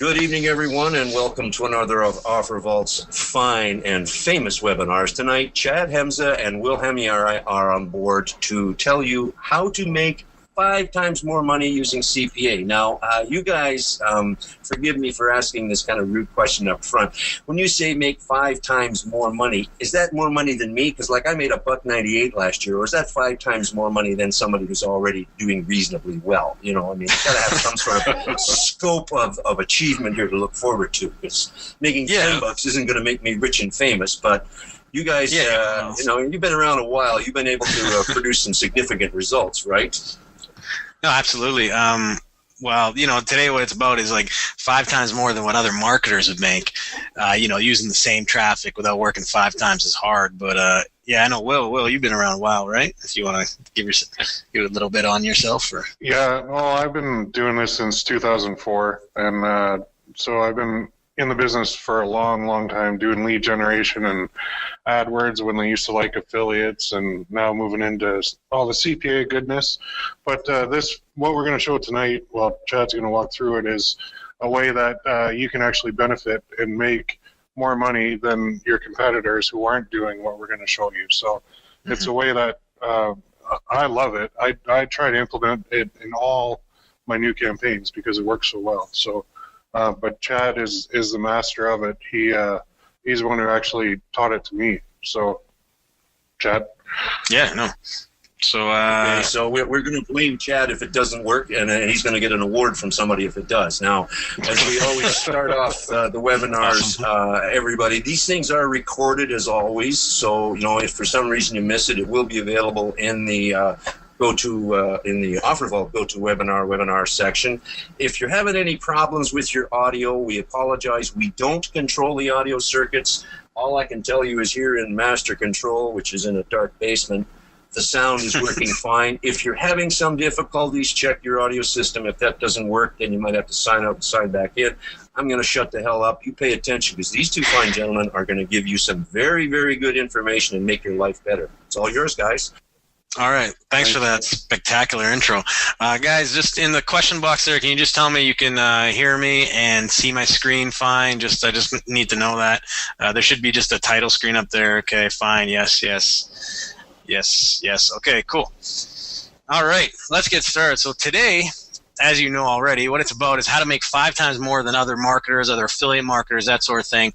Good evening, everyone, and welcome to another of OfferVault's fine and famous webinars. Tonight, Chad Hamzeh and Will Haimerl are on board to tell you how to make 5 times more money using CPA. Now, you guys, forgive me for asking this kind of rude question up front. When you say make 5 times more money, is that more money than me? Because, like, I made $1.98 last year, or is that 5 times more money than somebody who's already doing reasonably well? You know, I mean, you've got to have some sort of scope of achievement here to look forward to. Because making $10 isn't going to make me rich and famous, but you guys, you know, you've been around a while. You've been able to produce some significant results, right? No, absolutely. Well, you know, today what it's about is like 5 times more than what other marketers would make, you know, using the same traffic without working 5 times as hard. But, yeah, I know, Will, you've been around a while, right? If you want to give a little bit on yourself. Or Yeah, well, I've been doing this since 2004, and so I've been in the business for a long, long time doing lead generation and AdWords when they used to like affiliates, and now moving into all the CPA goodness. But what we're going to show tonight, well, Chad's going to walk through it, is a way that you can actually benefit and make more money than your competitors who aren't doing what we're going to show you. So it's a way that I love it. I try to implement it in all my new campaigns because it works so well. So, but Chad is the master of it. He's the one who actually taught it to me. So, Chad? Yeah, no. So, okay, so we're going to blame Chad if it doesn't work, and he's going to get an award from somebody if it does. Now, as we always start off the webinars, everybody, these things are recorded as always. So, you know, if for some reason you miss it, it will be available in the in the OfferVault webinar section. If you're having any problems with your audio, we apologize. We don't control the audio circuits. All I can tell you is here in Master Control, which is in a dark basement, the sound is working fine. If you're having some difficulties, check your audio system. If that doesn't work, then you might have to sign out and sign back in. I'm going to shut the hell up. You pay attention, because these two fine gentlemen are going to give you some very, very good information and make your life better. It's all yours, guys. All right. Thanks for that spectacular intro. Guys, just in the question box there, can you just tell me you can hear me and see my screen fine? I just need to know that. There should be just a title screen up there. Okay, fine. Yes. Okay, cool. All right, let's get started. So today, as you know already, what it's about is how to make 5 times more than other marketers, other affiliate marketers, that sort of thing,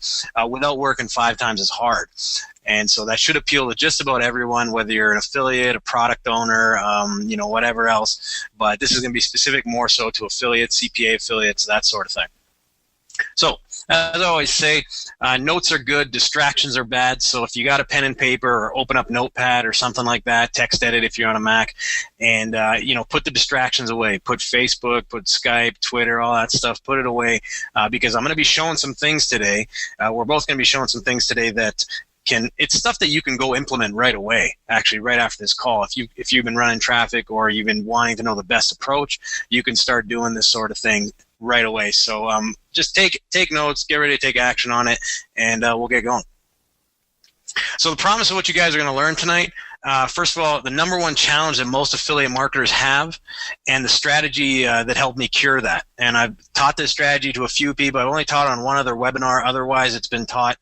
without working 5 times as hard. And so that should appeal to just about everyone, whether you're an affiliate, a product owner, you know, whatever else. But this is going to be specific more so to affiliates, CPA affiliates, that sort of thing. So, as I always say, notes are good, distractions are bad. So if you got a pen and paper, or open up Notepad or something like that, text edit if you're on a Mac, and you know, put the distractions away. Put Facebook, put Skype, Twitter, all that stuff. Put it away, because I'm going to be showing some things today. We're both going to be showing some things today that it's stuff that you can go implement right away, actually, right after this call. If you've been running traffic or you've been wanting to know the best approach, you can start doing this sort of thing right away. So just take notes, get ready to take action on it, and we'll get going. So the promise of what you guys are going to learn tonight, first of all, the number one challenge that most affiliate marketers have, and the strategy that helped me cure that. And I've taught this strategy to a few people. I've only taught on one other webinar. Otherwise, it's been taught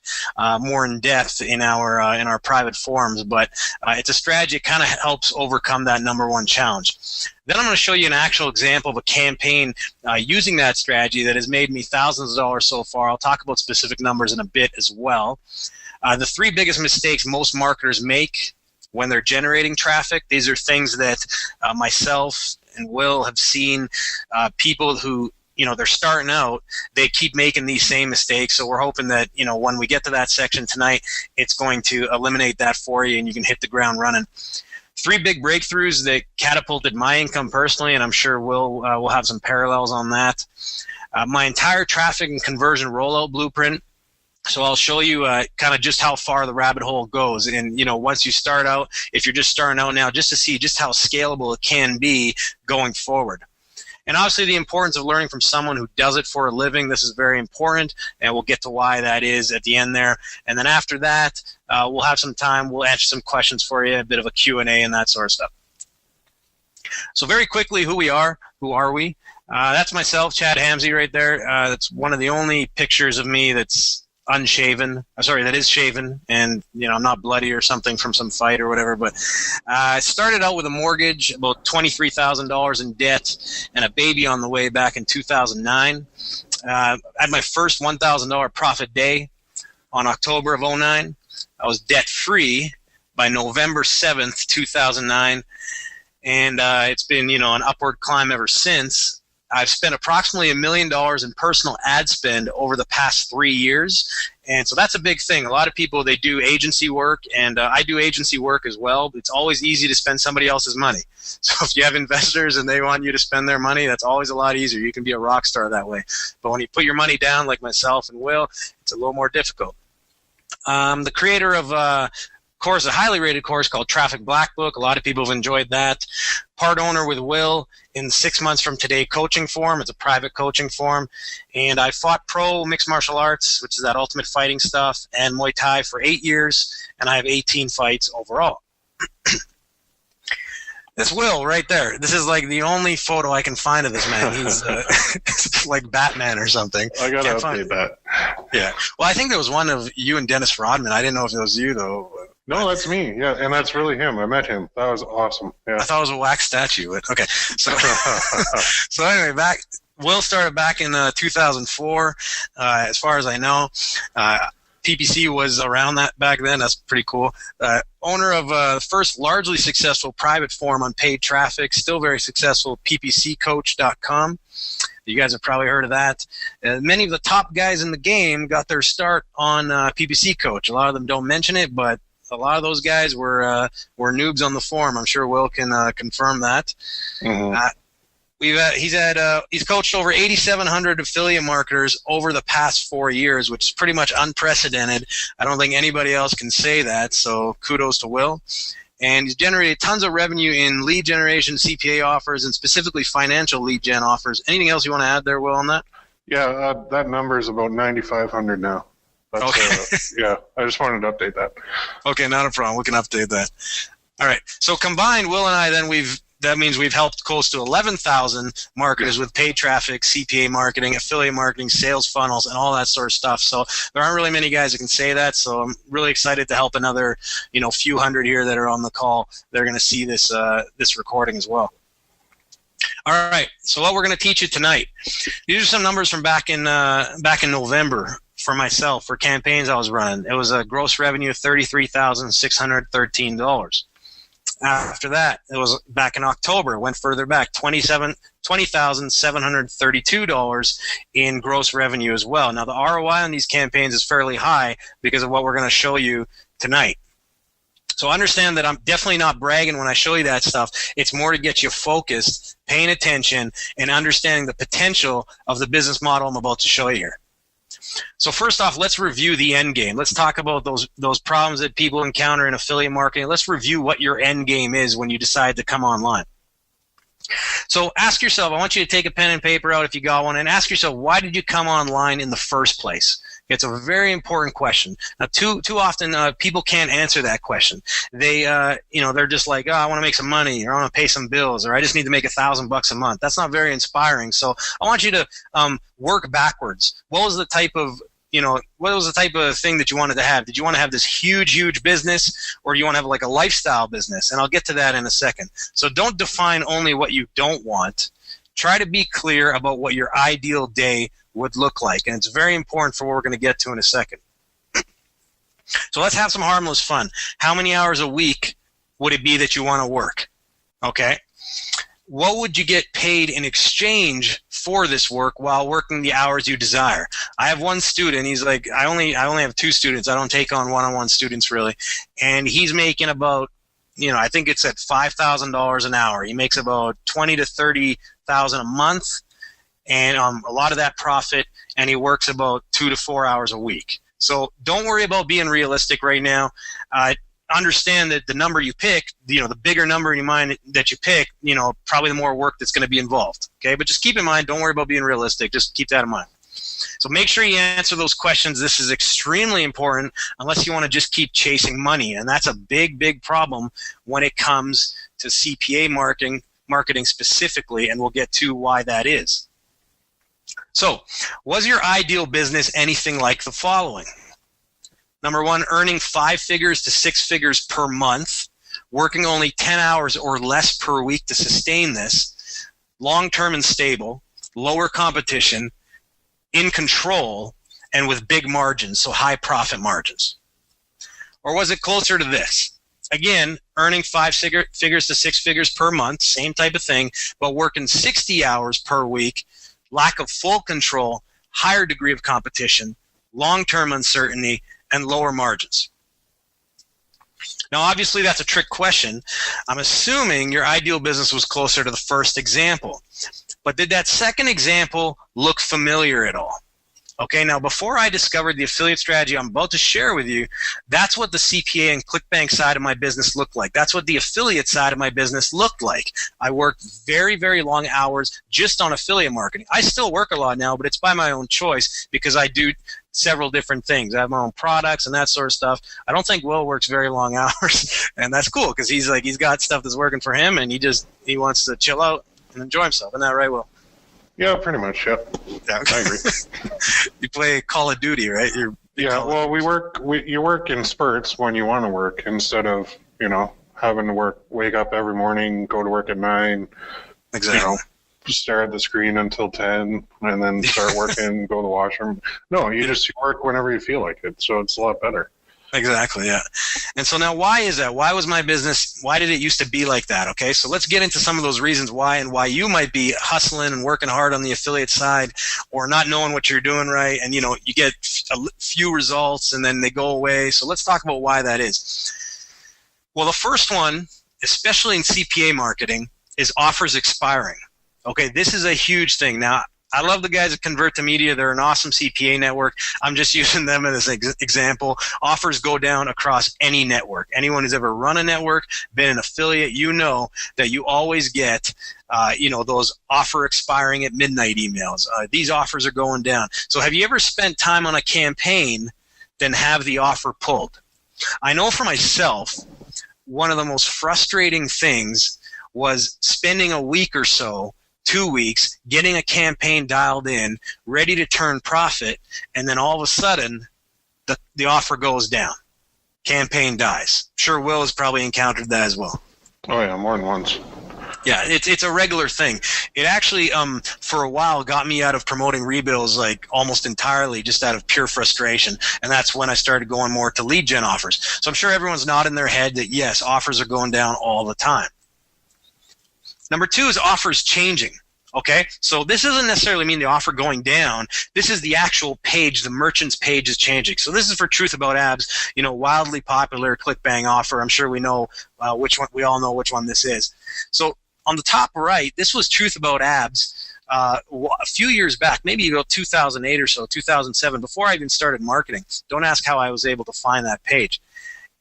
more in depth in our private forums. But it's a strategy that kind of helps overcome that number one challenge. Then I'm going to show you an actual example of a campaign using that strategy that has made me thousands of dollars so far. I'll talk about specific numbers in a bit as well. The 3 biggest mistakes most marketers make when they're generating traffic, these are things that myself and Will have seen people who, you know, they're starting out, they keep making these same mistakes. So we're hoping that, you know, when we get to that section tonight, it's going to eliminate that for you and you can hit the ground running. 3 big breakthroughs that catapulted my income personally, and I'm sure we'll have some parallels on that. My entire traffic and conversion rollout blueprint. So I'll show you kind of just how far the rabbit hole goes. And, you know, once you start out, if you're just starting out now, just to see just how scalable it can be going forward. And obviously the importance of learning from someone who does it for a living. This is very important, and we'll get to why that is at the end there. And then after that, we'll have some time. We'll answer some questions for you, a bit of a Q&A and that sort of stuff. So very quickly, who we are, who are we? That's myself, Chad Hamzeh, right there. That's one of the only pictures of me that's unshaven. Sorry, that is shaven, and I'm not bloody or something from some fight or whatever. But I started out with a mortgage, about $23,000 in debt, and a baby on the way back in 2009. I had my first $1,000 profit day on October of 2009. I was debt free by November 7th, 2009, and it's been an upward climb ever since. I've spent approximately $1 million in personal ad spend over the past 3 years. And so that's a big thing. A lot of people, they do agency work, and I do agency work as well. It's always easy to spend somebody else's money. So if you have investors and they want you to spend their money, that's always a lot easier. You can be a rock star that way. But when you put your money down, like myself and Will, it's a little more difficult. The creator of a highly rated course called Traffic Black Book. A lot of people have enjoyed that. Part owner with Will in 6 months from today coaching forum. It's a private coaching forum. And I fought pro mixed martial arts, which is that ultimate fighting stuff, and Muay Thai for 8 years, and I have 18 fights overall. This Will right there. This is like the only photo I can find of this man. He's like Batman or something. I gotta update that. Yeah. Well, I think there was one of you and Dennis Rodman. I didn't know if it was you though. No, that's me. Yeah, and that's really him. I met him. That was awesome. Yeah. I thought it was a wax statue. But okay. So anyway, Will started back in 2004, as far as I know. PPC was around that back then. That's pretty cool. Owner of the first largely successful private forum on paid traffic, still very successful, ppccoach.com. You guys have probably heard of that. Many of the top guys in the game got their start on PPC Coach. A lot of them don't mention it, but a lot of those guys were noobs on the forum. I'm sure Will can confirm that. Mm-hmm. He's coached over 8,700 affiliate marketers over the past 4 years, which is pretty much unprecedented. I don't think anybody else can say that, so kudos to Will. And he's generated tons of revenue in lead generation, CPA offers, and specifically financial lead gen offers. Anything else you want to add there, Will, on that? Yeah, that number is about 9,500 now. That's, okay. Yeah, I just wanted to update that. Okay, not a problem. We can update that. All right. So combined, Will and I, then that means we've helped close to 11,000 marketers with paid traffic, CPA marketing, affiliate marketing, sales funnels, and all that sort of stuff. So there aren't really many guys that can say that. So I'm really excited to help another, few hundred here that are on the call. They're going to see this recording as well. All right. So what we're going to teach you tonight. These are some numbers from back in November for myself for campaigns I was running. It was a gross revenue of $33,613. After that, it was back in October, went further back, $20,732 in gross revenue as well. Now, the ROI on these campaigns is fairly high because of what we're going to show you tonight. So understand that I'm definitely not bragging when I show you that stuff. It's more to get you focused, paying attention, and understanding the potential of the business model I'm about to show you here. So first off, let's review the end game. Let's talk about those problems that people encounter in affiliate marketing. Let's review what your end game is when you decide to come online. So ask yourself, I want you to take a pen and paper out if you got one, and ask yourself, why did you come online in the first place? It's a very important question. Now, too often people can't answer that question. They, they're just like, I want to make some money, or I want to pay some bills, or I just need to make $1,000 a month. That's not very inspiring. So I want you to work backwards. What was the type of thing that you wanted to have? Did you want to have this huge business, or do you want to have like a lifestyle business? And I'll get to that in a second. So don't define only what you don't want. Try to be clear about what your ideal day would look like. And it's very important for what we're going to get to in a second. So let's have some harmless fun. How many hours a week would it be that you want to work? Okay. What would you get paid in exchange for this work while working the hours you desire? I have one student. He's like, I only have 2 students. I don't take on one-on-one students really. And he's making about, I think it's at $5,000 an hour. He makes about $20,000 to $30,000 a month. And a lot of that profit, and he works about 2 to 4 hours a week. So don't worry about being realistic right now. Understand that the number you pick, the bigger number in your mind that you pick, probably the more work that's going to be involved. Okay, but just keep in mind, don't worry about being realistic. Just keep that in mind. So make sure you answer those questions. This is extremely important unless you want to just keep chasing money. And that's a big problem when it comes to CPA marketing marketing specifically, and we'll get to why that is. So, was your ideal business anything like the following? Number one, earning 5 figures to 6 figures per month, working only 10 hours or less per week to sustain this, long-term and stable, lower competition, in control, and with big margins, so high profit margins. Or was it closer to this? Again, earning 5 figures to 6 figures per month, same type of thing, but working 60 hours per week, lack of full control, higher degree of competition, long-term uncertainty, and lower margins. Now, obviously, that's a trick question. I'm assuming your ideal business was closer to the first example. But did that second example look familiar at all? Okay, now before I discovered the affiliate strategy I'm about to share with you, that's what the CPA and ClickBank side of my business looked like. That's what the affiliate side of my business looked like. I worked very, very long hours just on affiliate marketing. I still work a lot now, but it's by my own choice because I do several different things. I have my own products and that sort of stuff. I don't think Will works very long hours, and that's cool because he's got stuff that's working for him, and he wants to chill out and enjoy himself. Isn't that right, Will? Yeah, pretty much. Yeah, I agree. You play Call of Duty, right? Well, you work in spurts when you want to work instead of having to wake up every morning, go to work at 9. Exactly. Stare at the screen until 10, and then start working, go to the washroom. No, you work whenever you feel like it, so it's a lot better. Exactly, yeah. And so now why is that? Why was my business, why did it used to be like that? Okay, so let's get into some of those reasons why and why you might be hustling and working hard on the affiliate side or not knowing what you're doing right, and you get a few results and then they go away. So let's talk about why that is. Well, the first one, especially in CPA marketing, is offers expiring. Okay, this is a huge thing. Now, I love the guys at Convert to Media. They're an awesome CPA network. I'm just using them as an example. Offers go down across any network. Anyone who's ever run a network, been an affiliate, that you always get those offer expiring at midnight emails. These offers are going down. So have you ever spent time on a campaign then have the offer pulled? I know for myself, one of the most frustrating things was spending a week or so, 2 weeks, getting a campaign dialed in, ready to turn profit, and then all of a sudden, the offer goes down. Campaign dies. Sure, Will has probably encountered that as well. Oh yeah, more than once. Yeah, it's a regular thing. It actually, for a while, got me out of promoting rebills like almost entirely, just out of pure frustration. And that's when I started going more to lead gen offers. So I'm sure everyone's nodding their head that yes, offers are going down all the time. Number 2 is offers changing. Okay, so this doesn't necessarily mean the offer going down. This is the actual page, the merchant's page is changing. So this is for Truth About Abs, wildly popular ClickBank offer. I'm sure we know which one. We all know which one this is. So on the top right, this was Truth About Abs a few years back, maybe about 2008 or so, 2007, before I even started marketing. Don't ask how I was able to find that page.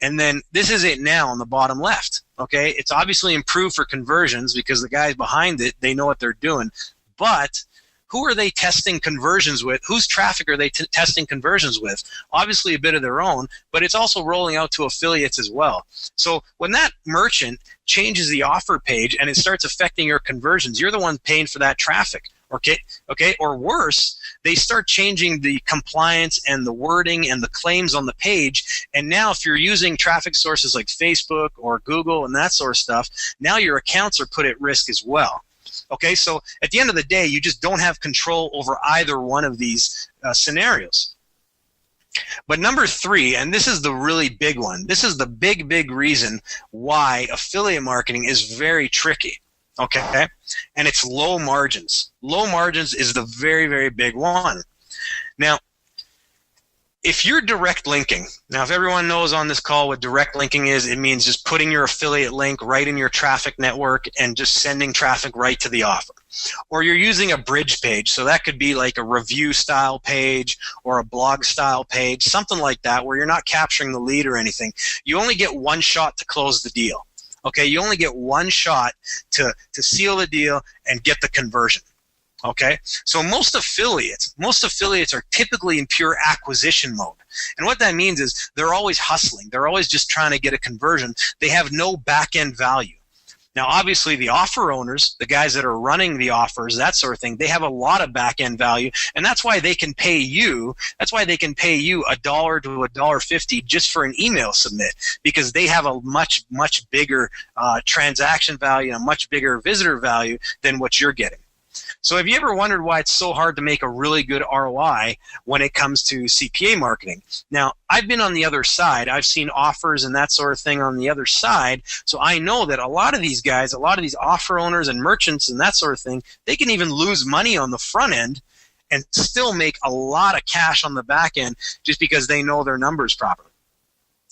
And then this is it now on the bottom left. Okay, it's obviously improved for conversions because the guys behind it, they know what they're doing. But who are they testing conversions with? Whose traffic are they testing conversions with? Obviously a bit of their own, but it's also rolling out to affiliates as well. So when that merchant changes the offer page and it starts affecting your conversions, you're the one paying for that traffic. Okay, or worse, they start changing the compliance and the wording and the claims on the page, and now if you're using traffic sources like Facebook or Google and that sort of stuff, now your accounts are put at risk as well. Okay, so at the end of the day, you just don't have control over either one of these scenarios. But number 3, and this is the really big one, this is the big reason why affiliate marketing is very tricky. Okay, and it's low margins. Low margins is the very, very big one. Now, if you're direct linking, now if everyone knows on this call what direct linking is, it means just putting your affiliate link right in your traffic network and just sending traffic right to the offer. Or you're using a bridge page, so that could be like a review style page or a blog style page, something like that where you're not capturing the lead or anything. You only get one shot to close the deal. Okay, you only get one shot to seal the deal and get the conversion. Okay, so most affiliates are typically in pure acquisition mode. And what that means is they're always hustling. They're always just trying to get a conversion. They have no back-end value. Now, obviously, the offer owners, the guys that are running the offers, that sort of thing, they have a lot of back-end value, and that's why they can pay you. That's why they can pay you $1 to $1.50 just for an email submit, because they have a much, much bigger transaction value, and a much bigger visitor value than what you're getting. So have you ever wondered why it's so hard to make a really good ROI when it comes to CPA marketing? Now, I've been on the other side. I've seen offers and that sort of thing on the other side. So I know that a lot of these guys, a lot of these offer owners and merchants and that sort of thing, they can even lose money on the front end and still make a lot of cash on the back end just because they know their numbers properly.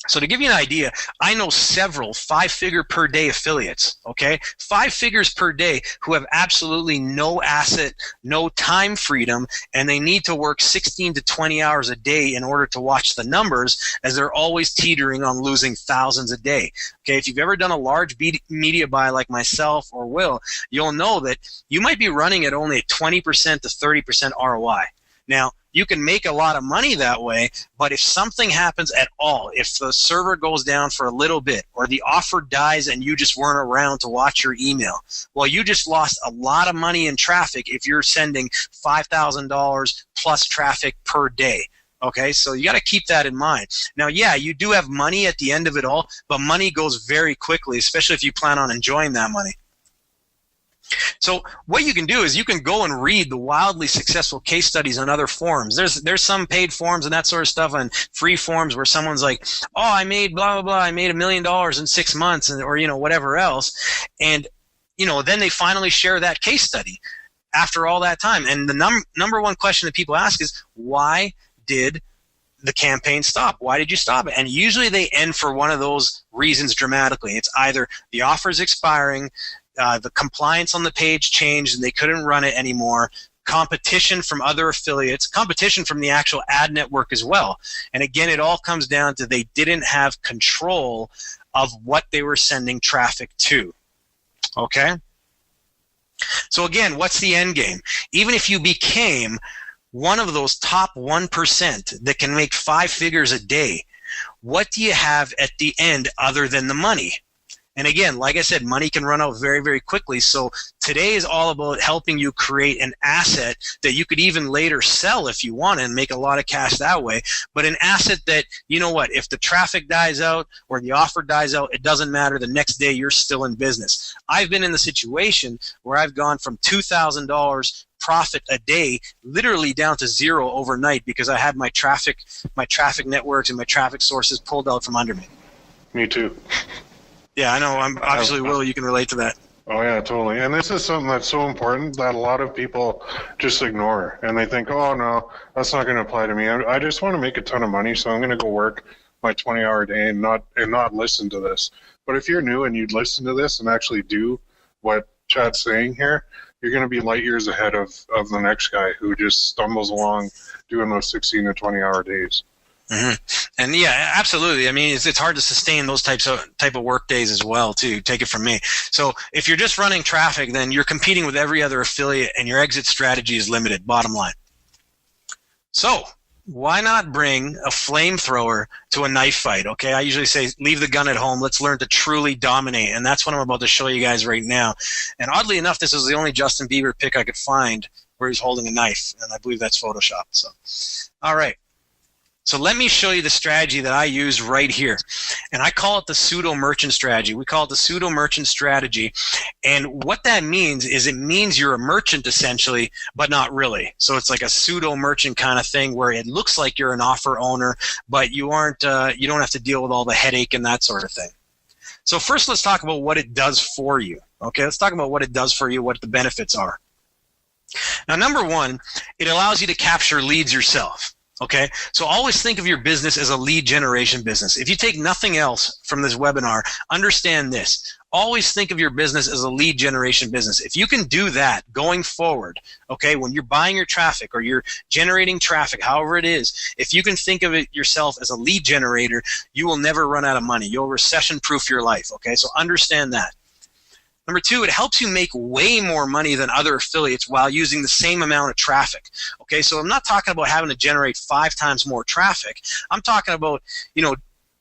So to give you an idea, I know several 5-figure per day affiliates, okay? 5 figures per day who have absolutely no asset, no time freedom, and they need to work 16 to 20 hours a day in order to watch the numbers, as they're always teetering on losing thousands a day. Okay, if you've ever done a large media buy like myself or Will, you'll know that you might be running at only a 20% to 30% ROI. Now, you can make a lot of money that way, but if something happens at all, if the server goes down for a little bit, or the offer dies and you just weren't around to watch your email, well, you just lost a lot of money in traffic if you're sending $5,000 plus traffic per day. Okay, so you got to keep that in mind. Now, yeah, you do have money at the end of it all, but money goes very quickly, especially if you plan on enjoying that money. So what you can do is you can go and read the wildly successful case studies on other forums. There's some paid forums and that sort of stuff, and free forums where someone's like, oh, I made blah, blah, blah, I made $1 million in 6 months, or, you know, whatever else. And, you know, then they finally share that case study after all that time. And the number one question that people ask is, why did the campaign stop? Why did you stop it? And usually they end for one of those reasons dramatically. It's either the offer's expiring, the compliance on the page changed and they couldn't run it anymore, competition from other affiliates, competition from the actual ad network as well. And again, it all comes down to they didn't have control of what they were sending traffic to. Okay? So again, what's the end game? Even if you became one of those top 1% that can make 5 figures a day, what do you have at the end other than the money? And again, like I said, money can run out very, very quickly. So today is all about helping you create an asset that you could even later sell if you want and make a lot of cash that way. But an asset that, you know what, if the traffic dies out or the offer dies out, it doesn't matter. The next day you're still in business. I've been in the situation where I've gone from $2,000 profit a day literally down to zero overnight because I had my traffic networks and my traffic sources pulled out from under me. Me too. Yeah, I know. I'm obviously, Will, you can relate to that. Oh, yeah, totally. And this is something that's so important that a lot of people just ignore. And they think, oh, no, that's not going to apply to me. I just want to make a ton of money, so I'm going to go work my 20-hour day and not listen to this. But if you're new and you'd listen to this and actually do what Chad's saying here, you're going to be light years ahead of the next guy who just stumbles along doing those 16 to 20-hour days. Mm-hmm. And yeah, absolutely. I mean, it's hard to sustain those type of work days as well, too. Take it from me. So if you're just running traffic, then you're competing with every other affiliate, and your exit strategy is limited. Bottom line. So why not bring a flamethrower to a knife fight? Okay, I usually say leave the gun at home. Let's learn to truly dominate, and that's what I'm about to show you guys right now. And oddly enough, this is the only Justin Bieber pic I could find where he's holding a knife, and I believe that's Photoshop. So, all right. So let me show you the strategy that I use right here. And I call it the pseudo-merchant strategy. We call it the pseudo-merchant strategy. And what that means is it means you're a merchant essentially, but not really. So it's like a pseudo-merchant kind of thing where it looks like you're an offer owner, but you aren't. You don't have to deal with all the headache and that sort of thing. So first let's talk about what it does for you. Okay, let's talk about what it does for you, what the benefits are. Now, number one, it allows you to capture leads yourself. Okay, so always think of your business as a lead generation business. If you take nothing else from this webinar, understand this. Always think of your business as a lead generation business. If you can do that going forward, okay, when you're buying your traffic or you're generating traffic, however it is, if you can think of it yourself as a lead generator, you will never run out of money. You'll recession-proof your life, okay? So understand that. Number two, it helps you make way more money than other affiliates while using the same amount of traffic. Okay, so I'm not talking about having to generate 5 times more traffic. I'm talking about,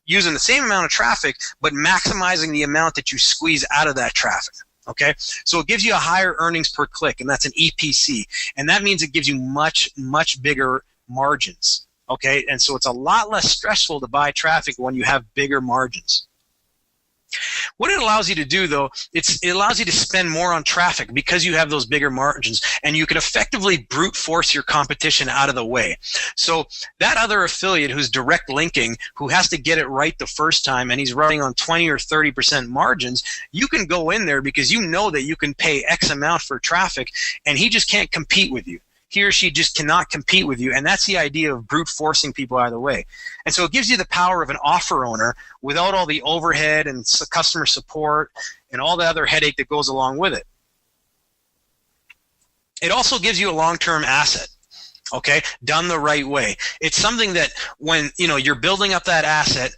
using the same amount of traffic, but maximizing the amount that you squeeze out of that traffic. Okay, so it gives you a higher earnings per click, and that's an EPC, and that means it gives you much, much bigger margins. Okay, and so it's a lot less stressful to buy traffic when you have bigger margins. What it allows you to do, though, it allows you to spend more on traffic because you have those bigger margins, and you can effectively brute force your competition out of the way. So that other affiliate who's direct linking, who has to get it right the first time, and he's running on 20 or 30% margins, you can go in there because you know that you can pay X amount for traffic, and he just can't compete with you. He or she just cannot compete with you, and that's the idea of brute forcing people out of the way. And so it gives you the power of an offer owner without all the overhead and customer support and all the other headache that goes along with it. It also gives you a long-term asset, okay, done the right way. It's something that when you're building up that asset,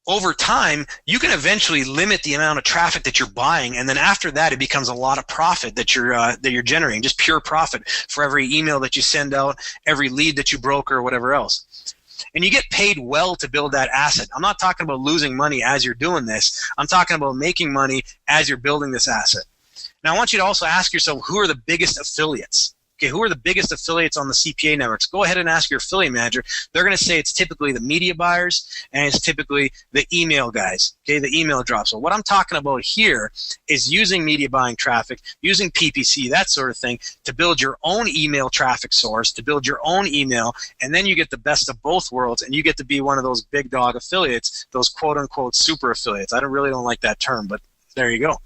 over time, you can eventually limit the amount of traffic that you're buying, and then after that, it becomes a lot of profit that you're generating, just pure profit for every email that you send out, every lead that you broker, or whatever else. And you get paid well to build that asset. I'm not talking about losing money as you're doing this. I'm talking about making money as you're building this asset. Now, I want you to also ask yourself, who are the biggest affiliates? Okay, who are the biggest affiliates on the CPA networks? Go ahead and ask your affiliate manager. They're going to say it's typically the media buyers and it's typically the email guys, okay, the email drops. So what I'm talking about here is using media buying traffic, using PPC, that sort of thing, to build your own email traffic source, to build your own email, and then you get the best of both worlds, and you get to be one of those big dog affiliates, those quote-unquote super affiliates. I really don't like that term, but there you go.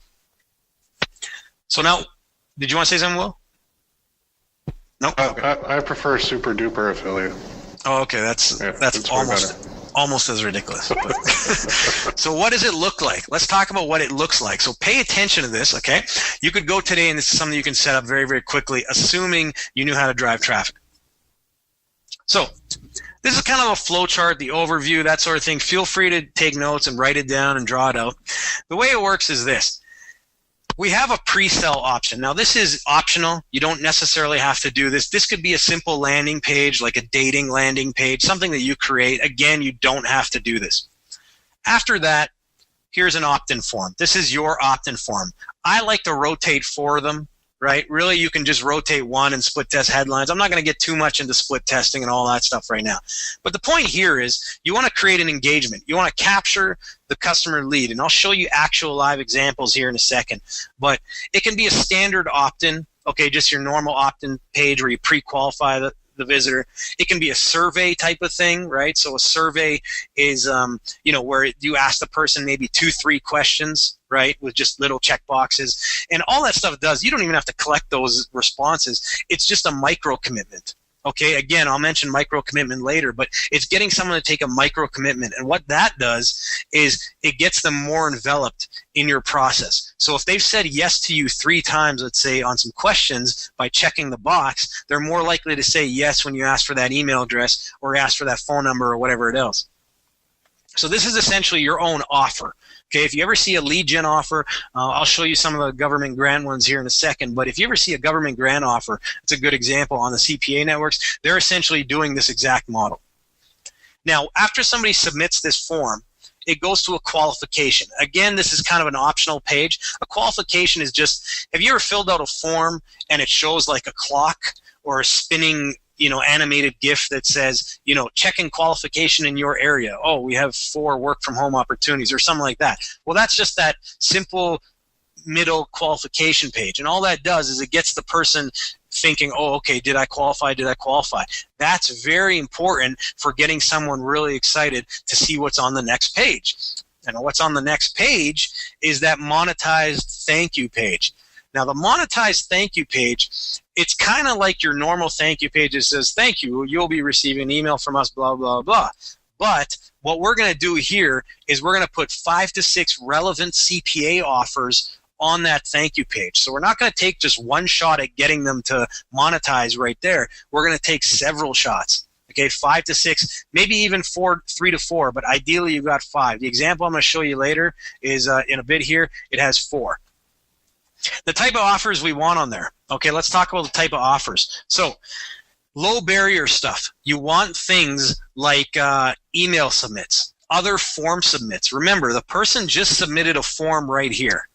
So now, did you want to say something, Will? No, I prefer super duper affiliate. Oh, okay, that's almost as ridiculous. So what does it look like? Let's talk about what it looks like. So pay attention to this, okay? You could go today, and this is something you can set up very, very quickly, assuming you knew how to drive traffic. So this is kind of a flow chart, the overview, that sort of thing. Feel free to take notes and write it down and draw it out. The way it works is this. We have a pre-sell option. Now, this is optional. You don't necessarily have to do this. This could be a simple landing page, like a dating landing page, something that you create. Again, you don't have to do this. After that, here's an opt-in form. This is your opt-in form. I like to rotate 4 of them, right? Really, you can just rotate 1 and split test headlines. I'm not going to get too much into split testing and all that stuff right now. But the point here is you want to create an engagement. You want to capture the customer lead, and I'll show you actual live examples here in a second. But it can be a standard opt-in, okay, just your normal opt-in page where you pre-qualify the visitor. It can be a survey type of thing, right? So a survey is, where you ask the person maybe 2-3 questions, right, with just little check boxes. And all that stuff does, you don't even have to collect those responses. It's just a micro commitment. Okay, again, I'll mention micro commitment later, but it's getting someone to take a micro commitment. And what that does is it gets them more enveloped in your process. So if they've said yes to you 3 times, let's say, on some questions by checking the box, they're more likely to say yes when you ask for that email address or ask for that phone number or whatever it is. So this is essentially your own offer. Okay, if you ever see a lead gen offer, I'll show you some of the government grant ones here in a second, but if you ever see a government grant offer, it's a good example on the CPA networks, they're essentially doing this exact model. Now, after somebody submits this form, it goes to a qualification. Again, this is kind of an optional page. A qualification is just, have you ever filled out a form and it shows like a clock or a spinning animated GIF that says, checking qualification in your area. Oh, we have 4 work from home opportunities or something like that. Well, that's just that simple middle qualification page. And all that does is it gets the person thinking, oh, okay, did I qualify? Did I qualify? That's very important for getting someone really excited to see what's on the next page. And what's on the next page is that monetized thank you page. Now, the monetized thank you page, it's kind of like your normal thank you page that says, thank you, you'll be receiving an email from us, blah, blah, blah. But what we're going to do here is we're going to put 5 to 6 relevant CPA offers on that thank you page. So we're not going to take just one shot at getting them to monetize right there. We're going to take several shots. Okay, 5 to 6, maybe even 3 to 4, but ideally you've got 5. The example I'm going to show you later is in a bit here, it has 4. The type of offers we want on there. Okay, let's talk about the type of offers. So, low barrier stuff. You want things like email submits. other form submits. Remember, the person just submitted a form right here.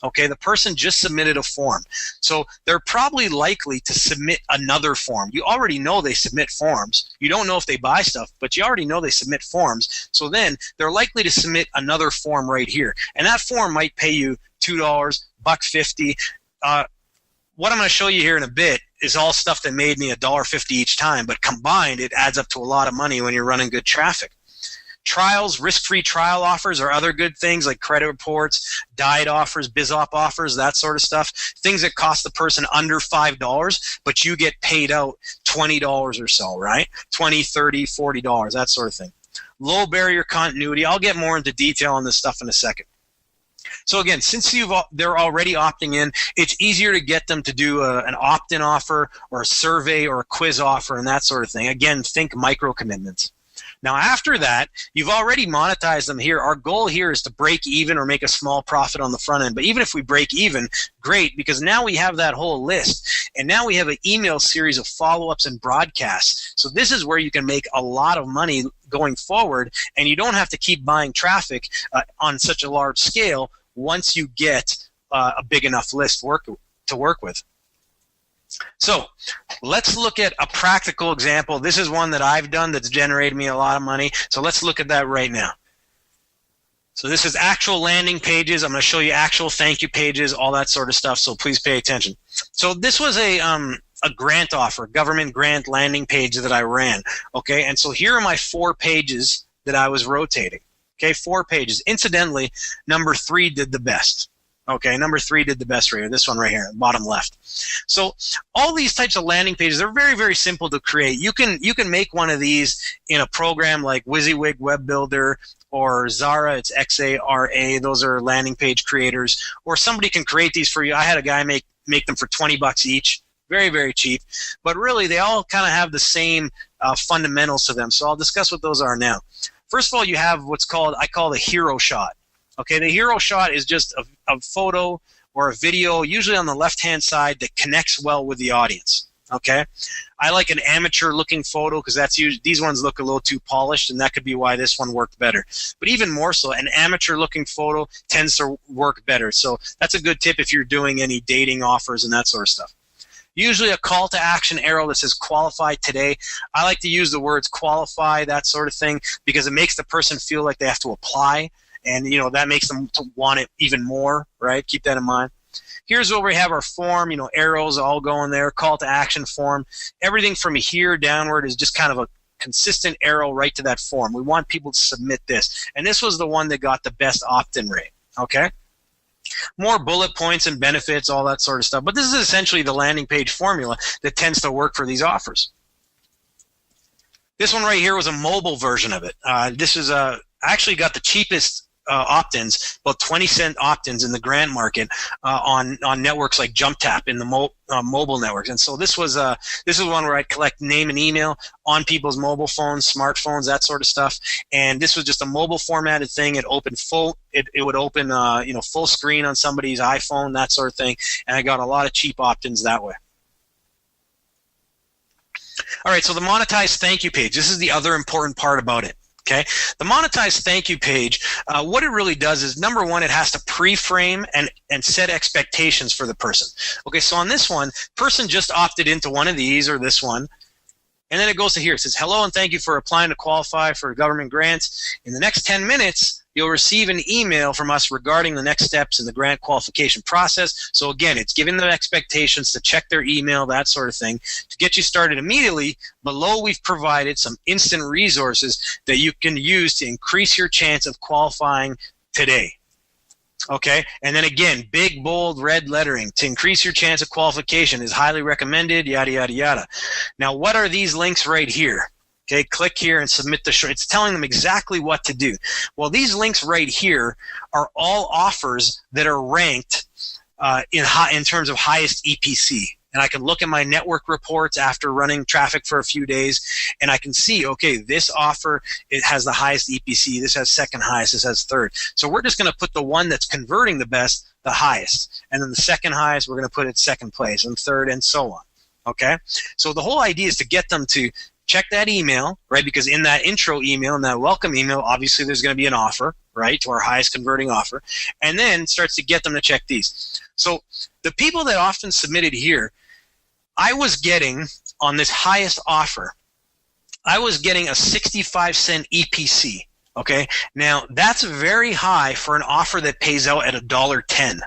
Okay, the person just submitted a form. So they're probably likely to submit another form. You already know they submit forms. You don't know if they buy stuff, but you already know they submit forms. So then they're likely to submit another form right here. And that form might pay you $2, $1.50. What I'm going to show you here in a bit is all stuff that made me $1.50 each time, but combined it adds up to a lot of money when you're running good traffic. Trials, risk-free trial offers are other good things like credit reports, diet offers, BizOp offers, that sort of stuff. Things that cost the person under $5, but you get paid out $20 or so, right? $20, $30, $40, that sort of thing. Low barrier continuity. I'll get more into detail on this stuff in a second. So again, since they're already opting in, it's easier to get them to do an opt-in offer or a survey or a quiz offer and that sort of thing. Again, think micro commitments. Now, after that, you've already monetized them here. Our goal here is to break even or make a small profit on the front end. But even if we break even, great, because now we have that whole list. And now we have an email series of follow-ups and broadcasts. So this is where you can make a lot of money going forward, and you don't have to keep buying traffic on such a large scale once you get a big enough list to work with. So let's look at a practical example. This is one that I've done that's generated me a lot of money. So let's look at that right now. So this is actual landing pages. I'm going to show you actual thank you pages, all that sort of stuff. So please pay attention. So this was a grant offer, government grant landing page that I ran. Okay, and so here are my 4 pages that I was rotating. Okay, 4 pages. Incidentally, number 3 did the best. Okay, number 3 did the best right here. This one right here, bottom left. So all these types of landing pages, they're very, very simple to create. You can make one of these in a program like WYSIWYG Web Builder or Zara. It's XARA. Those are landing page creators. Or somebody can create these for you. I had a guy make them for $20 each. Very, very cheap. But really, they all kind of have the same fundamentals to them. So I'll discuss what those are now. First of all, you have what's called, I call the hero shot. Okay, the hero shot is just a photo or a video, usually on the left-hand side, that connects well with the audience. Okay, I like an amateur-looking photo because that's usually, these ones look a little too polished, and that could be why this one worked better. But even more so, an amateur-looking photo tends to work better. So that's a good tip if you're doing any dating offers and that sort of stuff. Usually a call to action arrow that says qualify today. I like to use the words qualify, that sort of thing, because it makes the person feel like they have to apply. And, that makes them to want it even more, right? Keep that in mind. Here's where we have our form, arrows all going there, call to action form. Everything from here downward is just kind of a consistent arrow right to that form. We want people to submit this. And this was the one that got the best opt-in rate, okay? More bullet points and benefits, all that sort of stuff. But this is essentially the landing page formula that tends to work for these offers. This one right here was a mobile version of it. This is I actually got the cheapest opt-ins, about 20-cent opt-ins in the grant market on networks like JumpTap in the mobile networks. And so this is one where I'd collect name and email on people's mobile phones, smartphones, that sort of stuff. And this was just a mobile formatted thing. It opened it would open full screen on somebody's iPhone, that sort of thing. And I got a lot of cheap opt-ins that way. All right, so the monetized thank you page. This is the other important part about it. Okay, the monetized thank you page, what it really does is, number one, it has to pre-frame and set expectations for the person. Okay, so on this one, person just opted into one of these or this one, and then it goes to here. It says, hello and thank you for applying to qualify for government grants. In the next 10 minutes, you'll receive an email from us regarding the next steps in the grant qualification process. So again, it's giving them expectations to check their email, that sort of thing, to get you started immediately. Below, we've provided some instant resources that you can use to increase your chance of qualifying today. Okay, and then again, big, bold, red lettering. To increase your chance of qualification is highly recommended, yada, yada, yada. Now, what are these links right here? Okay, click here and submit the It's telling them exactly what to do. Well, these links right here are all offers that are ranked in terms of highest EPC. And I can look at my network reports after running traffic for a few days, and I can see, okay, this offer, it has the highest EPC, this has second highest, this has third. So we're just going to put the one that's converting the best, the highest. And then the second highest, we're going to put it second place, and third, and so on. Okay? So the whole idea is to get them to check that email, right? Because in that intro email, in that welcome email, obviously there's going to be an offer, right, to our highest converting offer, and then starts to get them to check these. So the people that often submitted here, I was getting on this highest offer, I was getting a 65-cent EPC. Okay, now that's very high for an offer that pays out at $1.10.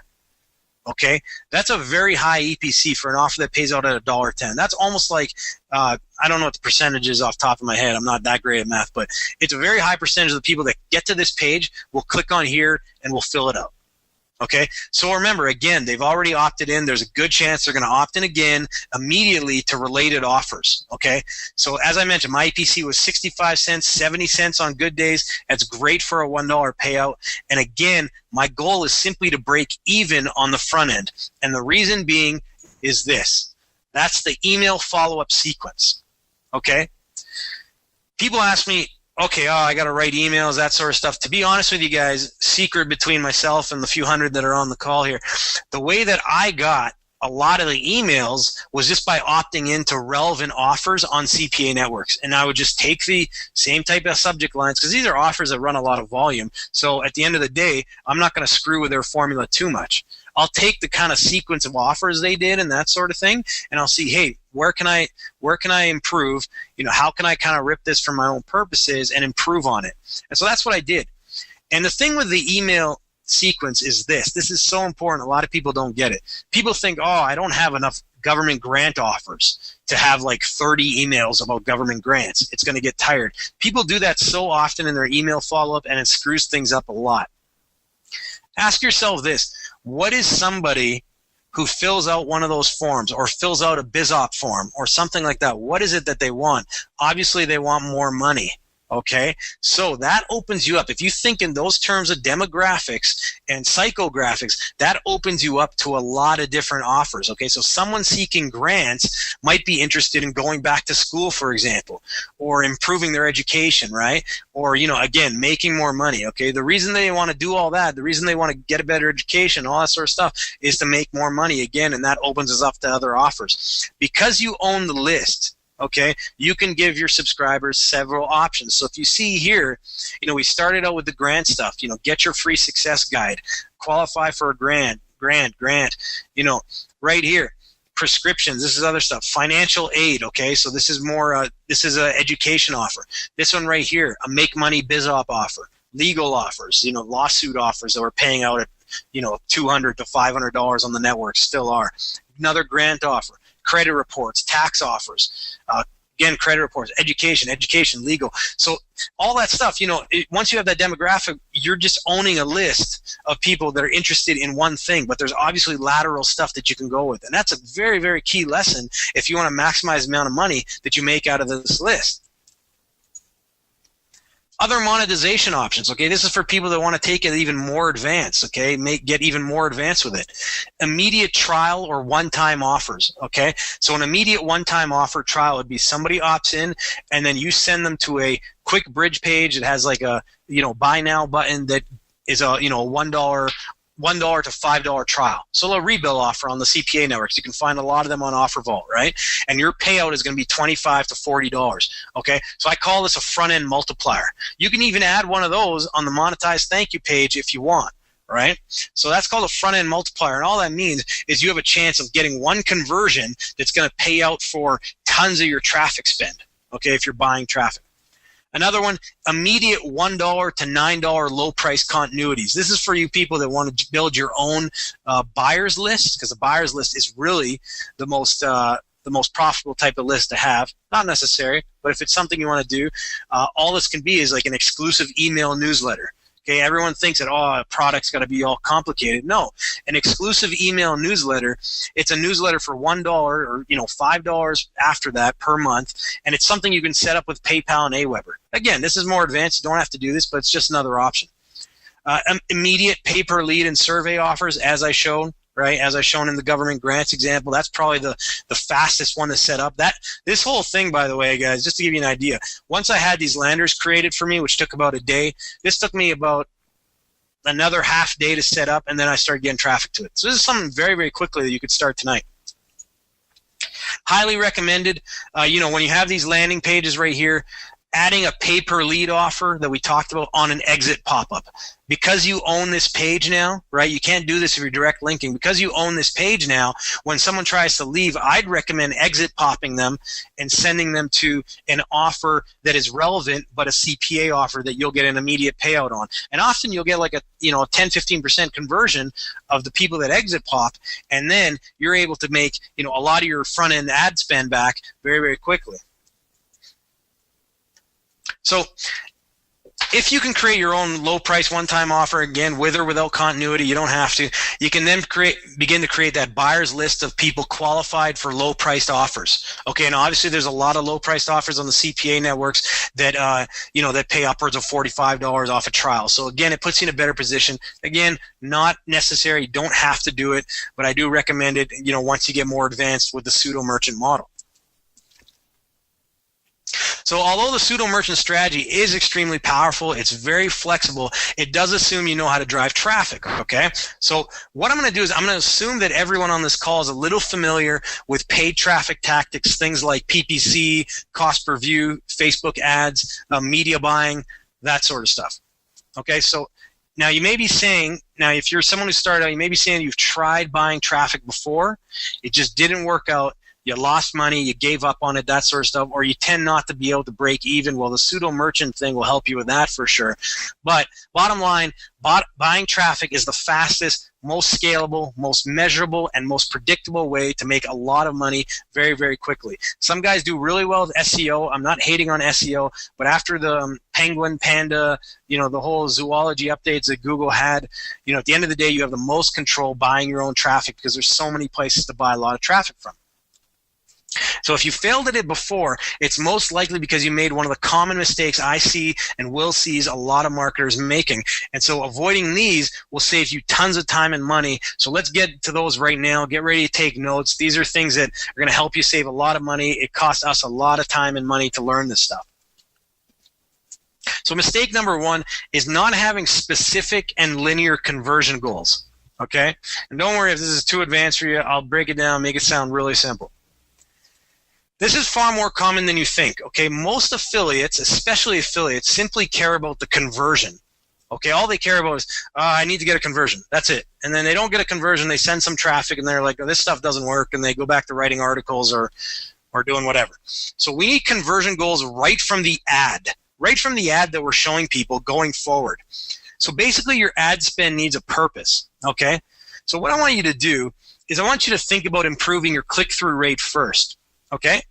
Okay, that's a very high EPC for an offer that pays out at $1.10. That's almost like I don't know what the percentage is off the top of my head. I'm not that great at math, but it's a very high percentage of the people that get to this page will click on here and will fill it out. Okay, so remember, again, they've already opted in. There's a good chance they're going to opt in again immediately to related offers. Okay, so as I mentioned, my EPC was 65 cents, 70 cents on good days. That's great for a $1 payout. And again, my goal is simply to break even on the front end. And the reason being is this. That's the email follow-up sequence. Okay, people ask me, okay, I got to write emails, that sort of stuff. To be honest with you guys, secret between myself and the few hundred that are on the call here, the way that I got a lot of the emails was just by opting into relevant offers on CPA networks. And I would just take the same type of subject lines, because these are offers that run a lot of volume. So at the end of the day, I'm not going to screw with their formula too much. I'll take the kind of sequence of offers they did and that sort of thing, and I'll see, hey, where can I improve? You know, how can I kind of rip this for my own purposes and improve on it? And so that's what I did. And the thing with the email sequence is this. This is so important. A lot of people don't get it. People think, I don't have enough government grant offers to have like 30 emails about government grants. It's going to get tired. People do that so often in their email follow-up, and it screws things up a lot. Ask yourself this. What is somebody who fills out one of those forms or fills out a BizOp form or something like that? What is it that they want? Obviously, they want more money. Okay, so that opens you up. If you think in those terms of demographics and psychographics, that opens you up to a lot of different offers. Okay, so someone seeking grants might be interested in going back to school, for example, or improving their education, right? Or, again, making more money. Okay, the reason they want to do all that, the reason they want to get a better education, all that sort of stuff, is to make more money again, and that opens us up to other offers. Because you own the list, okay, you can give your subscribers several options. So if you see here, we started out with the grant stuff, get your free success guide, qualify for a grant, right here, prescriptions, this is other stuff, financial aid, okay, so this is more, this is an education offer. This one right here, a make money BizOp offer, legal offers, lawsuit offers that we're paying out at, $200 to $500 on the network, still are. Another grant offer. Credit reports, tax offers, again, credit reports, education, legal. So all that stuff, once you have that demographic, you're just owning a list of people that are interested in one thing, but there's obviously lateral stuff that you can go with. And that's a very, very key lesson if you want to maximize the amount of money that you make out of this list. Other monetization options, okay? This is for people that want to take it even more advanced, okay? Get even more advanced with it. Immediate trial or one-time offers, okay? So an immediate one-time offer trial would be somebody opts in, and then you send them to a quick bridge page that has like a, buy now button that is a, $1 to $5 trial. So a rebill offer on the CPA networks. You can find a lot of them on OfferVault, right? And your payout is going to be $25 to $40. Okay, so I call this a front-end multiplier. You can even add one of those on the monetized thank you page if you want, right? So that's called a front-end multiplier, and all that means is you have a chance of getting one conversion that's going to pay out for tons of your traffic spend. Okay, if you're buying traffic. Another one, immediate $1 to $9 low-price continuities. This is for you people that want to build your own buyer's list, because the buyer's list is really the most profitable type of list to have. Not necessary, but if it's something you want to do, all this can be is like an exclusive email newsletter. Okay, everyone thinks that, a product's got to be all complicated. No, an exclusive email newsletter, it's a newsletter for $1 or $5 after that per month, and it's something you can set up with PayPal and Aweber. Again, this is more advanced. You don't have to do this, but it's just another option. Immediate pay-per-lead and survey offers, as I showed. Right, as I shown in the government grants example, that's probably the fastest one to set up. This whole thing, by the way, guys, just to give you an idea, once I had these landers created for me, which took about a day, this took me about another half day to set up, and then I started getting traffic to it. So this is something very, very quickly that you could start tonight. Highly recommended. When you have these landing pages right here, adding a pay-per-lead offer that we talked about on an exit pop-up. Because you own this page now, right? You can't do this if you're direct linking. Because you own this page now, when someone tries to leave, I'd recommend exit popping them and sending them to an offer that is relevant, but a CPA offer that you'll get an immediate payout on. And often you'll get like a 10-15% conversion of the people that exit pop, and then you're able to make a lot of your front-end ad spend back very, very quickly. So if you can create your own low price one-time offer, again, with or without continuity, you don't have to. You can then begin to create that buyer's list of people qualified for low-priced offers. Okay, and obviously there's a lot of low-priced offers on the CPA networks that that pay upwards of $45 off a trial. So again, it puts you in a better position. Again, not necessary. You don't have to do it, but I do recommend it. Once you get more advanced with the pseudo merchant model. So although the pseudo merchant strategy is extremely powerful, it's very flexible, it does assume you know how to drive traffic, okay? So what I'm going to do is I'm going to assume that everyone on this call is a little familiar with paid traffic tactics, things like PPC, cost per view, Facebook ads, media buying, that sort of stuff. Okay, so now you may be saying, if you're someone who started out, you may be saying you've tried buying traffic before, it just didn't work out. You lost money, you gave up on it, that sort of stuff, or you tend not to be able to break even. Well, the pseudo merchant thing will help you with that for sure. But bottom line, buying traffic is the fastest, most scalable, most measurable, and most predictable way to make a lot of money very, very quickly. Some guys do really well with SEO. I'm not hating on SEO, but after the penguin, panda, the whole zoology updates that Google had, at the end of the day, you have the most control buying your own traffic because there's so many places to buy a lot of traffic from. So if you failed at it before, it's most likely because you made one of the common mistakes I see and will see a lot of marketers making. And so avoiding these will save you tons of time and money. So let's get to those right now. Get ready to take notes. These are things that are going to help you save a lot of money. It costs us a lot of time and money to learn this stuff. So mistake number one is not having specific and linear conversion goals. Okay? And don't worry if this is too advanced for you. I'll break it down, make it sound really simple. This is far more common than you think, okay? Most affiliates, especially affiliates, simply care about the conversion, okay? All they care about is, I need to get a conversion. That's it. And then they don't get a conversion. They send some traffic, and they're like, this stuff doesn't work, and they go back to writing articles or doing whatever. So we need conversion goals right from the ad that we're showing people going forward. So basically, your ad spend needs a purpose, okay? So what I want you to do is I want you to think about improving your click-through rate first. Okay?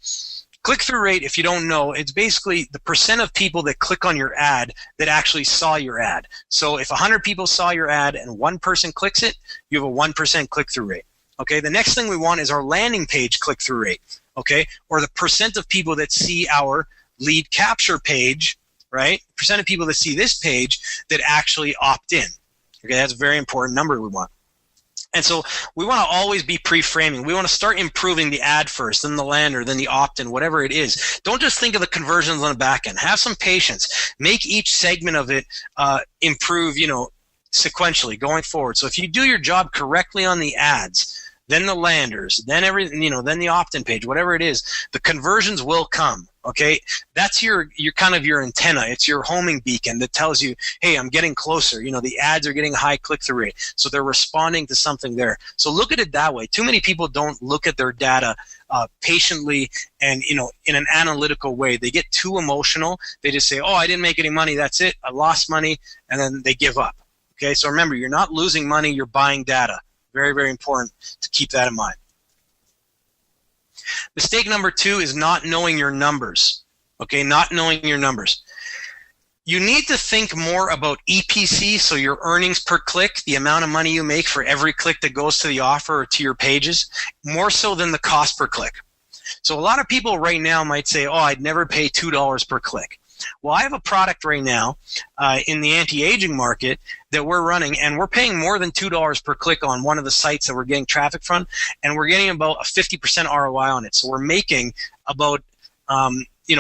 Click-through rate, if you don't know, it's basically the percent of people that click on your ad that actually saw your ad. So if 100 people saw your ad and one person clicks it, you have a 1% click-through rate. Okay? The next thing we want is our landing page click-through rate. Okay? Or the percent of people that see our lead capture page, right? Percent of people that see this page that actually opt in. Okay? That's a very important number we want. And so we want to always be pre-framing. We want to start improving the ad first, then the lander, then the opt-in, whatever it is. Don't just think of the conversions on the back end. Have some patience. Make each segment of it improve, sequentially going forward. So if you do your job correctly on the ads, then the landers, then everything, then the opt-in page, whatever it is, the conversions will come. Okay, that's your kind of your antenna. It's your homing beacon that tells you, hey, I'm getting closer. The ads are getting a high click-through rate, so they're responding to something there. So look at it that way. Too many people don't look at their data patiently and in an analytical way. They get too emotional. They just say, oh, I didn't make any money. That's it. I lost money, and then they give up. Okay, so remember, you're not losing money. You're buying data. Very, very important to keep that in mind. Mistake number two is not knowing your numbers. Okay, not knowing your numbers. You need to think more about EPC, so your earnings per click, the amount of money you make for every click that goes to the offer or to your pages, more so than the cost per click. So a lot of people right now might say, oh, I'd never pay $2 per click. Well, I have a product right now in the anti-aging market that we're running, and we're paying more than $2 per click on one of the sites that we're getting traffic from, and we're getting about a 50% ROI on it. So we're making about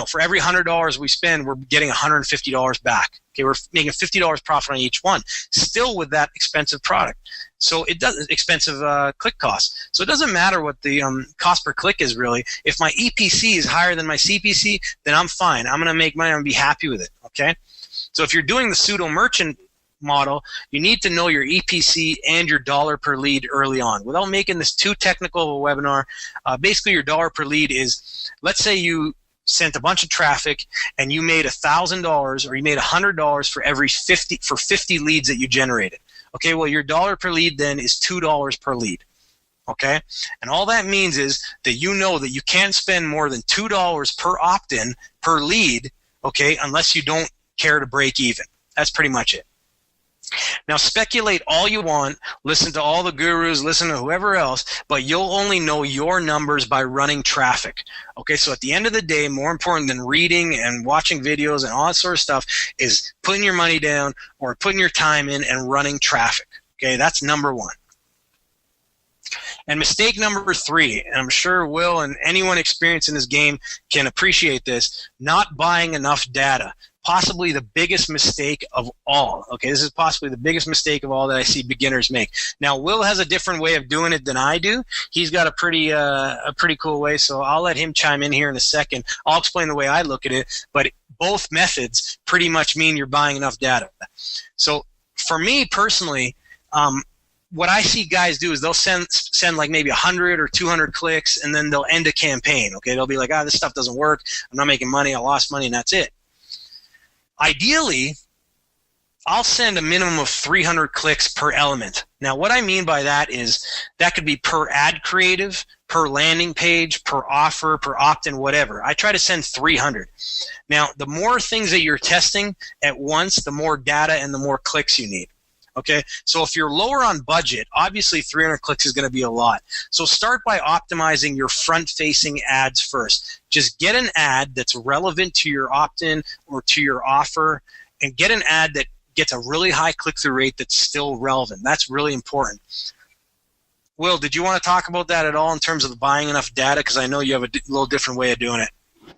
for every $100 we spend, we're getting $150 back. Okay, we're making $50 profit on each one, still with that expensive product. So it does expensive click costs. So it doesn't matter what the cost per click is really. If my EPC is higher than my CPC, then I'm fine. I'm going to make money. I'm going to be happy with it. Okay. So if you're doing the pseudo merchant model, you need to know your EPC and your dollar per lead early on. Without making this too technical of a webinar, basically your dollar per lead is, let's say you sent a bunch of traffic and you made $1,000 or you made $100 for every 50 leads that you generated. Okay, well your dollar per lead then is $2 per lead. Okay, and all that means is that you know that you can't spend more than $2 per opt-in per lead, okay, unless you don't care to break even. That's pretty much it. Now speculate all you want, listen to all the gurus, listen to whoever else, but you'll only know your numbers by running traffic. Okay, so at the end of the day, more important than reading and watching videos and all that sort of stuff is putting your money down or putting your time in and running traffic. Okay, that's number one. And mistake number 3, and I'm sure Will and anyone experienced in this game can appreciate this, not buying enough data. Possibly the biggest mistake of all. Okay, this is possibly the biggest mistake of all that I see beginners make. Now, Will has a different way of doing it than I do. He's got a pretty cool way, so I'll let him chime in here in a second. I'll explain the way I look at it, but both methods pretty much mean you're buying enough data. So for me personally, what I see guys do is they'll send like maybe 100 or 200 clicks, and then they'll end a campaign. Okay, they'll be like, this stuff doesn't work. I'm not making money. I lost money, and that's it. Ideally, I'll send a minimum of 300 clicks per element. Now, what I mean by that is that could be per ad creative, per landing page, per offer, per opt-in, whatever. I try to send 300. Now, the more things that you're testing at once, the more data and the more clicks you need. Okay, so if you're lower on budget, obviously 300 clicks is going to be a lot. So start by optimizing your front-facing ads first. Just get an ad that's relevant to your opt-in or to your offer, and get an ad that gets a really high click-through rate that's still relevant. That's really important. Will, did you want to talk about that at all in terms of buying enough data? Because I know you have a little different way of doing it.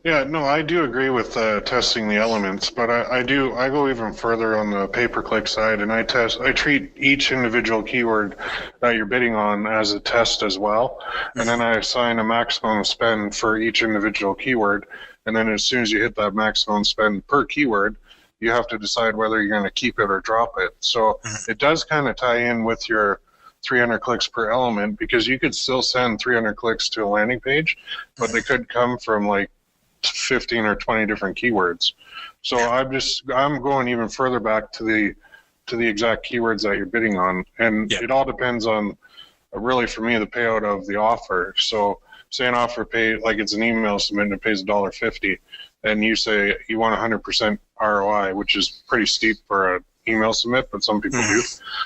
Yeah, no, I do agree with testing the elements, but I go even further on the pay-per-click side, and I treat each individual keyword that you're bidding on as a test as well, and then I assign a maximum spend for each individual keyword, and then as soon as you hit that maximum spend per keyword, you have to decide whether you're going to keep it or drop it. So it does kind of tie in with your 300 clicks per element, because you could still send 300 clicks to a landing page, but they could come from like 15 or 20 different keywords. So I'm going even further back to the exact keywords that you're bidding on, and it all depends on really for me the payout of the offer. So say an offer pay, like it's an email submit and it pays $1.50, and you say you want 100% ROI, which is pretty steep for an email submit, but some people do.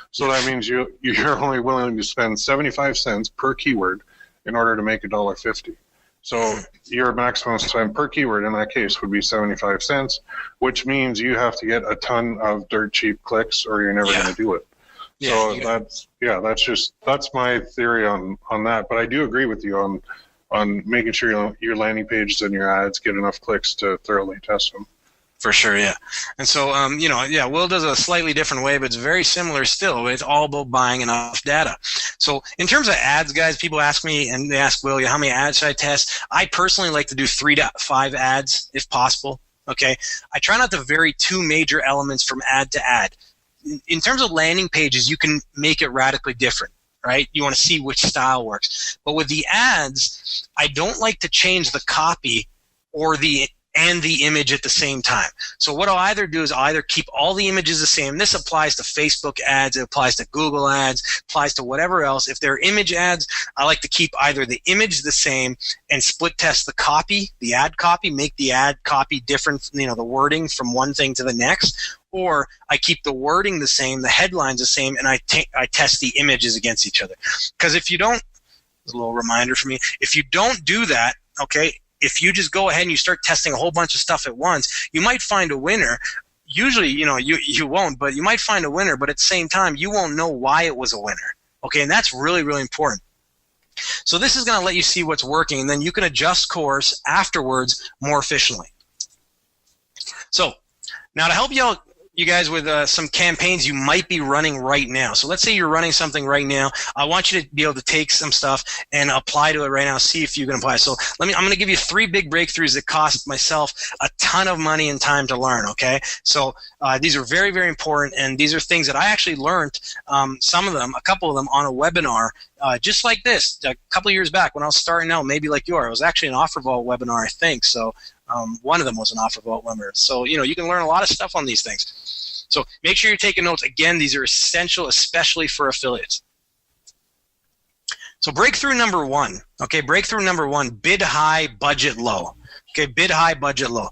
So that means you're only willing to spend 75 cents per keyword in order to make $1.50. So your maximum spend per keyword in that case would be 75 cents, which means you have to get a ton of dirt cheap clicks or you're never going to do it. That's my theory on that. But I do agree with you on making sure your landing pages and your ads get enough clicks to thoroughly test them. For sure, yeah. And so, Will does a slightly different way, but it's very similar still. It's all about buying enough data. So in terms of ads, guys, people ask me, and they ask Will, how many ads should I test? I personally like to do 3 to 5 ads if possible, okay? I try not to vary 2 major elements from ad to ad. In terms of landing pages, you can make it radically different, right? You want to see which style works. But with the ads, I don't like to change the copy or the image at the same time. So what I'll either do is I'll either keep all the images the same. This applies to Facebook ads, it applies to Google ads, applies to whatever else. If they're image ads, I like to keep either the image the same and split test the copy, the ad copy, make the ad copy different, the wording from one thing to the next, or I keep the wording the same, the headlines the same, and I test the images against each other. Because if you don't, there's a little reminder for me, if you don't do that, okay, if you just go ahead and you start testing a whole bunch of stuff at once, you might find a winner. Usually, you won't, but you might find a winner, but at the same time, you won't know why it was a winner. Okay, and that's really, really important. So this is going to let you see what's working, and then you can adjust course afterwards more efficiently. So now to help you out, you guys, with some campaigns you might be running right now. So let's say you're running something right now. I want you to be able to take some stuff and apply to it right now. See if you can apply. So I'm going to give you 3 big breakthroughs that cost myself a ton of money and time to learn. Okay. So these are very, very important. And these are things that I actually learned, some of them, a couple of them on a webinar, just like this a couple of years back when I was starting out, maybe like you are. It was actually an OfferVault webinar, I think. So one of them was an OfferVault webinar. So, you can learn a lot of stuff on these things. So make sure you're taking notes. Again, these are essential, especially for affiliates. So breakthrough number 1. Okay, breakthrough number 1, bid high, budget low. Okay, bid high, budget low.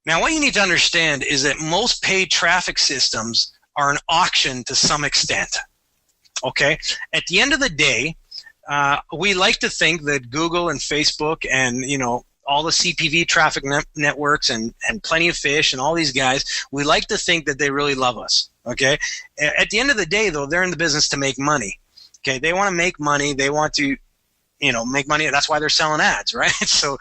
Now, what you need to understand is that most paid traffic systems are an auction to some extent. Okay, at the end of the day, we like to think that Google and Facebook and, all the CPV traffic networks and Plenty of Fish and all these guys, we like to think that they really love us, okay? At the end of the day, though, they're in the business to make money, okay? They want to make money. They want to, make money. That's why they're selling ads, right? So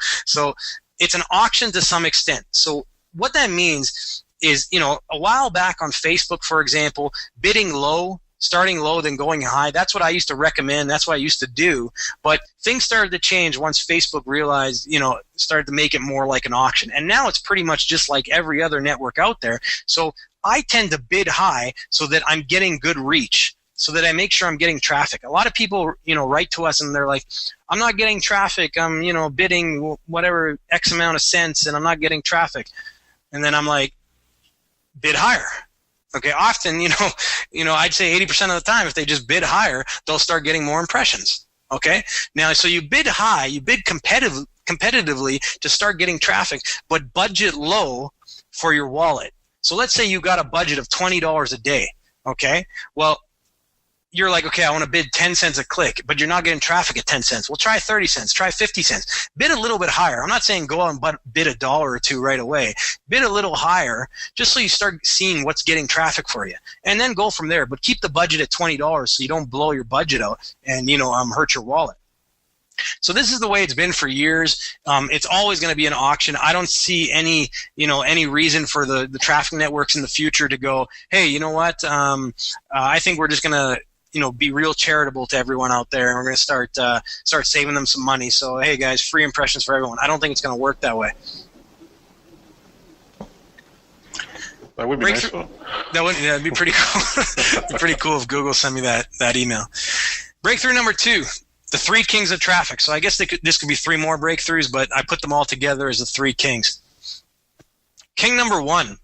it's an auction to some extent. So what that means is, a while back on Facebook, for example, bidding low, starting low, then going high. That's what I used to recommend. That's what I used to do. But things started to change once Facebook realized, started to make it more like an auction. And now it's pretty much just like every other network out there. So I tend to bid high so that I'm getting good reach, so that I make sure I'm getting traffic. A lot of people, write to us and they're like, I'm not getting traffic. I'm, bidding whatever X amount of cents and I'm not getting traffic. And then I'm like, bid higher. Okay, often, I'd say 80% of the time, if they just bid higher, they'll start getting more impressions. Okay, now, so you bid high, you bid competitively to start getting traffic, but budget low for your wallet. So let's say you got a budget of $20 a day. Okay, well, you're like, okay, I want to bid 10 cents a click, but you're not getting traffic at 10 cents. Well, try 30 cents, try 50 cents. Bid a little bit higher. I'm not saying go out and bid $1 or $2 right away. Bid a little higher just so you start seeing what's getting traffic for you. And then go from there. But keep the budget at $20 so you don't blow your budget out and, hurt your wallet. So this is the way it's been for years. It's always going to be an auction. I don't see any reason for the traffic networks in the future to go, hey, you know what? I think we're just going to be real charitable to everyone out there, and we're going to start saving them some money. So, hey, guys, free impressions for everyone. I don't think it's going to work that way. That would be nice. That'd be pretty cool. It'd be pretty cool if Google sent me that email. Breakthrough number 2, the 3 kings of traffic. So I guess this could be 3 more breakthroughs, but I put them all together as the 3 kings. King number 1.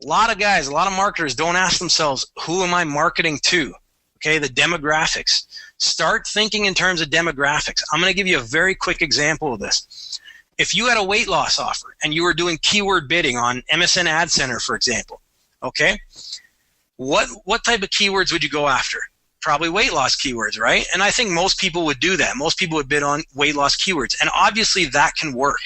A lot of marketers don't ask themselves, who am I marketing to? Okay, the demographics. Start thinking in terms of demographics. I'm going to give you a very quick example of this. If you had a weight loss offer and you were doing keyword bidding on MSN Ad Center, for example, okay, what type of keywords would you go after? Probably weight loss keywords, right? And I think most people would do that. Most people would bid on weight loss keywords. And obviously that can work,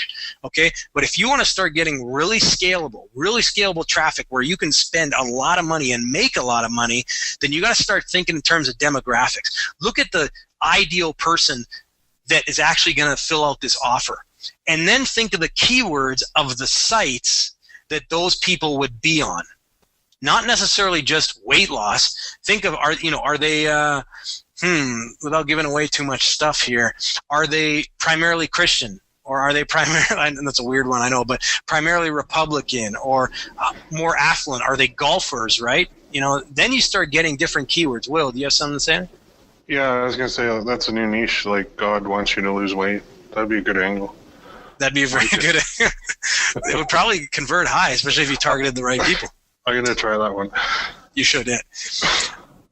okay? But if you want to start getting really scalable traffic where you can spend a lot of money and make a lot of money, then you got to start thinking in terms of demographics. Look at the ideal person that is actually going to fill out this offer. And then think of the keywords of the sites that those people would be on. Not necessarily just weight loss. Think of, are they, without giving away too much stuff here, are they primarily Christian? Or are they primarily, that's a weird one, I know, but primarily Republican or more affluent? Are they golfers, right? Then you start getting different keywords. Will, do you have something to say? Yeah, I was going to say that's a new niche, like God wants you to lose weight. That'd be a good angle. That'd be a very good angle. It would probably convert high, especially if you targeted the right people. I'm going to try that one. You should, yeah.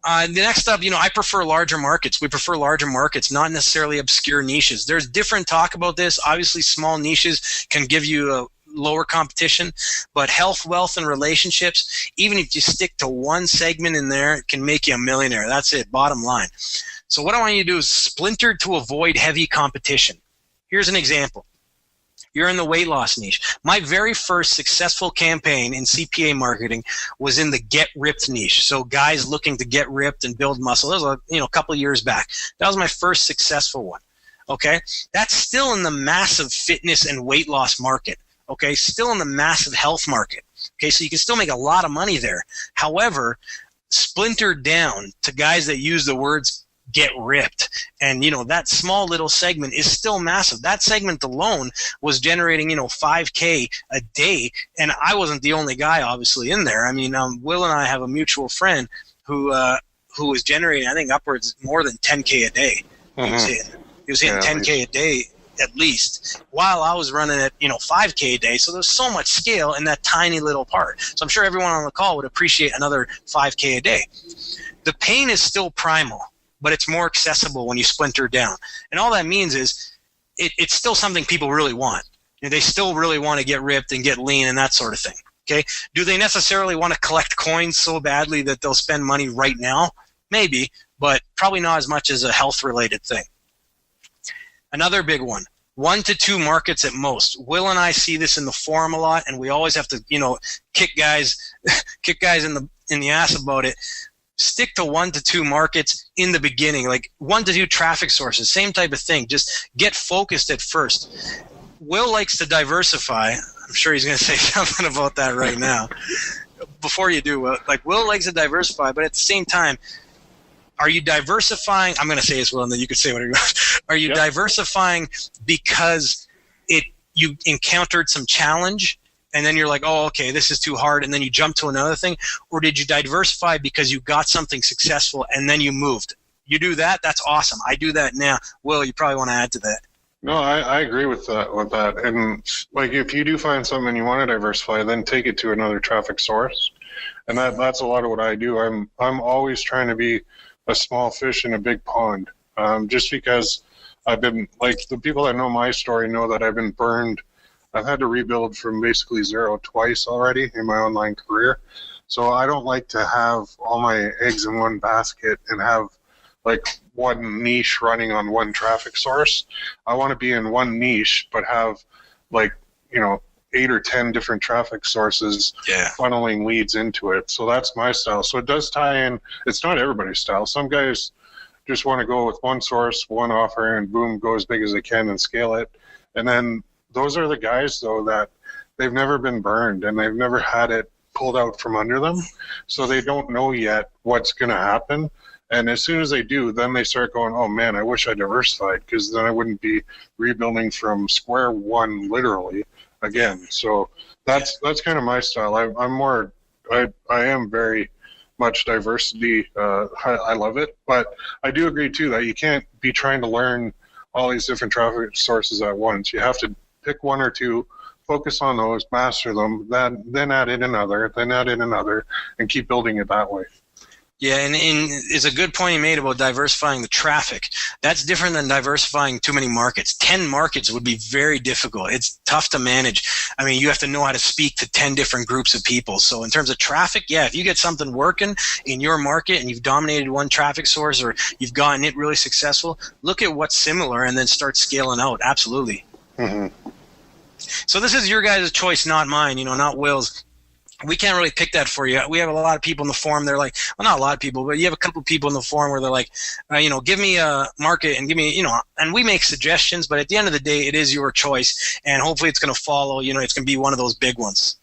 The next up, I prefer larger markets. We prefer larger markets, not necessarily obscure niches. There's different talk about this. Obviously, small niches can give you a lower competition, but health, wealth, and relationships, even if you stick to one segment in there, it can make you a millionaire. That's it, bottom line. So what I want you to do is splinter to avoid heavy competition. Here's an example. You're in the weight loss niche. My very first successful campaign in CPA marketing was in the get ripped niche. So guys looking to get ripped and build muscle. That was a couple of years back. That was my first successful one. Okay, that's still in the massive fitness and weight loss market. okay, still in the massive health market. Okay, so you can still make a lot of money there. However, splintered down to guys that use the words get ripped. And, that small little segment is still massive. That segment alone was generating, $5K a day. And I wasn't the only guy, obviously, in there. I mean, Will and I have a mutual friend who was generating, I think, upwards more than 10K a day. Mm-hmm. He was hitting 10K a day at least, while I was running at 5K a day. So there's so much scale in that tiny little part. So I'm sure everyone on the call would appreciate another 5K a day. The pain is still primal, but it's more accessible when you splinter down. And all that means is it's still something people really want. They still really want to get ripped and get lean and that sort of thing. Okay. Do they necessarily want to collect coins so badly that they'll spend money right now? Maybe, but probably not as much as a health-related thing. Another big one, 1 to 2 markets at most. Will and I see this in the forum a lot, and we always have to, kick guys in the ass about it. Stick to 1 to 2 markets in the beginning, like 1 to 2 traffic sources, same type of thing. Just get focused at first. Will likes to diversify. I'm sure he's going to say something about that right now. Before you do, Will likes to diversify, but at the same time, are you diversifying? I'm going to say as well, and then you can say whatever you want. Are you diversifying because you encountered some challenge, and then you're like, oh, okay, this is too hard, and then you jump to another thing? Or did you diversify because you got something successful, and then you moved? You do that? That's awesome. I do that now. Will, you probably want to add to that. No, I agree with that. And if you do find something and you want to diversify, then take it to another traffic source. And that's a lot of what I do. I'm always trying to be a small fish in a big pond. Just because I've been, the people that know my story know that I've been burned. I've had to rebuild from basically zero twice already in my online career. So I don't like to have all my eggs in one basket and have one niche running on one traffic source. I want to be in one niche, but have 8 or 10 different traffic sources funneling leads into it. So that's my style. So it does tie in. It's not everybody's style. Some guys just want to go with one source, one offer, and boom, go as big as they can and scale it. And then those are the guys, though, that they've never been burned and they've never had it pulled out from under them. So they don't know yet what's going to happen. And as soon as they do, then they start going, oh, man, I wish I diversified, because then I wouldn't be rebuilding from square one, literally, again. So that's kind of my style. I am very much diversity. I love it. But I do agree, too, that you can't be trying to learn all these different traffic sources at once. You have to pick 1 or 2, focus on those, master them, then add in another, and keep building it that way. Yeah, and it's a good point you made about diversifying the traffic. That's different than diversifying too many markets. 10 markets would be very difficult. It's tough to manage. I mean, you have to know how to speak to 10 different groups of people. So in terms of traffic, if you get something working in your market and you've dominated one traffic source or you've gotten it really successful, look at what's similar and then start scaling out. Absolutely. Mm-hmm. So this is your guys' choice, not mine, not Will's. We can't really pick that for you. We have a lot of people in the forum. They're like, well, not a lot of people, but you have a couple of people in the forum where they're like, give me a market and give me, and we make suggestions, but at the end of the day, it is your choice. And hopefully it's going to follow, it's going to be one of those big ones.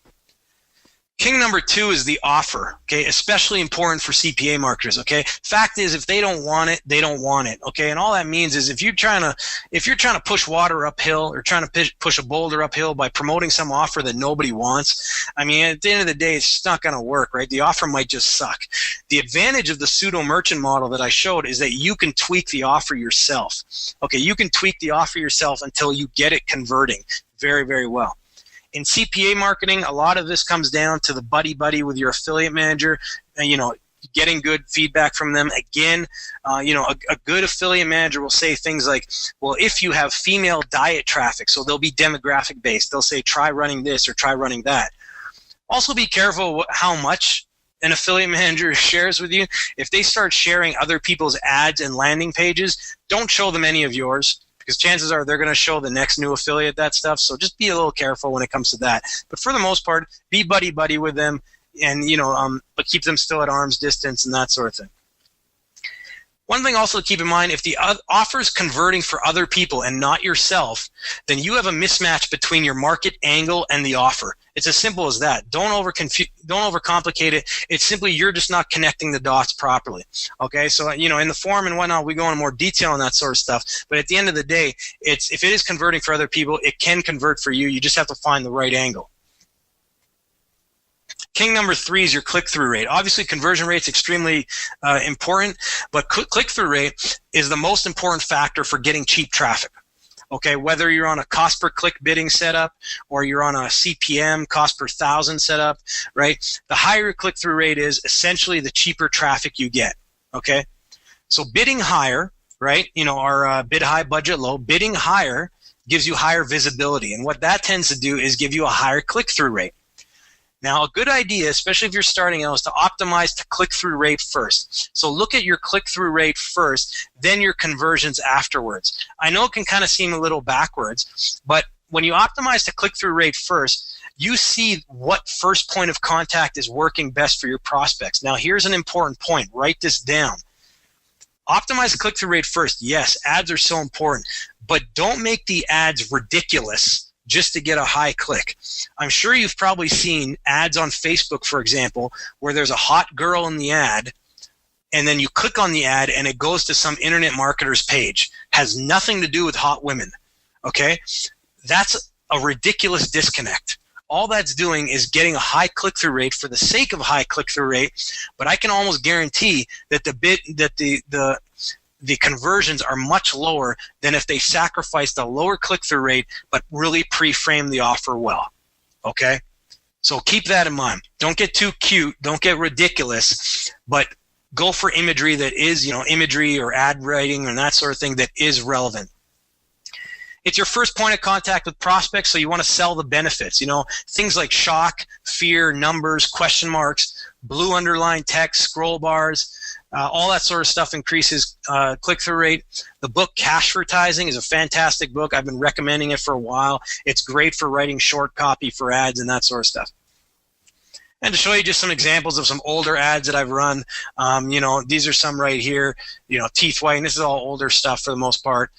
King number 2 is the offer, okay? Especially important for CPA marketers, okay? Fact is, if they don't want it, they don't want it, okay? And all that means is if you're trying to push water uphill or trying to push a boulder uphill by promoting some offer that nobody wants, I mean, at the end of the day, it's just not going to work, right? The offer might just suck. The advantage of the pseudo merchant model that I showed is that you can tweak the offer yourself, okay? You can tweak the offer yourself until you get it converting very, very well. In CPA marketing, a lot of this comes down to the buddy with your affiliate manager, getting good feedback from them. Again, a good affiliate manager will say things like, well, if you have female diet traffic, so they'll be demographic based. They'll say, try running this or try running that. Also be careful how much an affiliate manager shares with you. If they start sharing other people's ads and landing pages, don't show them any of yours, because chances are they're going to show the next new affiliate that stuff. So just be a little careful when it comes to that. But for the most part, be buddy with them, and but keep them still at arm's distance and that sort of thing. One thing also to keep in mind, if the offer is converting for other people and not yourself, then you have a mismatch between your market angle and the offer. It's as simple as that. Don't overcomplicate it. It's simply you're just not connecting the dots properly. Okay, so in the forum and whatnot, we go into more detail on that sort of stuff. But at the end of the day, if it is converting for other people, it can convert for you. You just have to find the right angle. King number 3 is your click-through rate. Obviously, conversion rate is extremely important, but click-through rate is the most important factor for getting cheap traffic. Okay, whether you're on a cost per click bidding setup or you're on a CPM, cost per thousand setup, right? The higher your click-through rate is, essentially the cheaper traffic you get. Okay, so bidding higher, right? Our bid high, budget low. Bidding higher gives you higher visibility, and what that tends to do is give you a higher click-through rate. Now, a good idea, especially if you're starting out, is to optimize to click-through rate first. So look at your click-through rate first, then your conversions afterwards. I know it can kind of seem a little backwards, but when you optimize to click-through rate first, you see what first point of contact is working best for your prospects. Now, here's an important point. Write this down. Optimize click-through rate first. Yes, ads are so important, but don't make the ads ridiculous just to get a high click. I'm sure you've probably seen ads on Facebook, for example, where there's a hot girl in the ad, and then you click on the ad and it goes to some internet marketer's page. Has nothing to do with hot women. Okay? That's a ridiculous disconnect. All that's doing is getting a high click-through rate for the sake of a high click-through rate, but I can almost guarantee that the conversions are much lower than if they sacrificed a lower click-through rate but really pre-frame the offer well. Okay? So keep that in mind. Don't get too cute. Don't get ridiculous. But go for imagery that is, imagery or ad writing and that sort of thing that is relevant. It's your first point of contact with prospects, so you want to sell the benefits. Things like shock, fear, numbers, question marks, blue underlined text, scroll bars, all that sort of stuff increases click-through rate. The book Cashvertising is a fantastic book. I've been recommending it for a while. It's great for writing short copy for ads and that sort of stuff. And to show you just some examples of some older ads that I've run, these are some right here. Teeth whitening. This is all older stuff for the most part.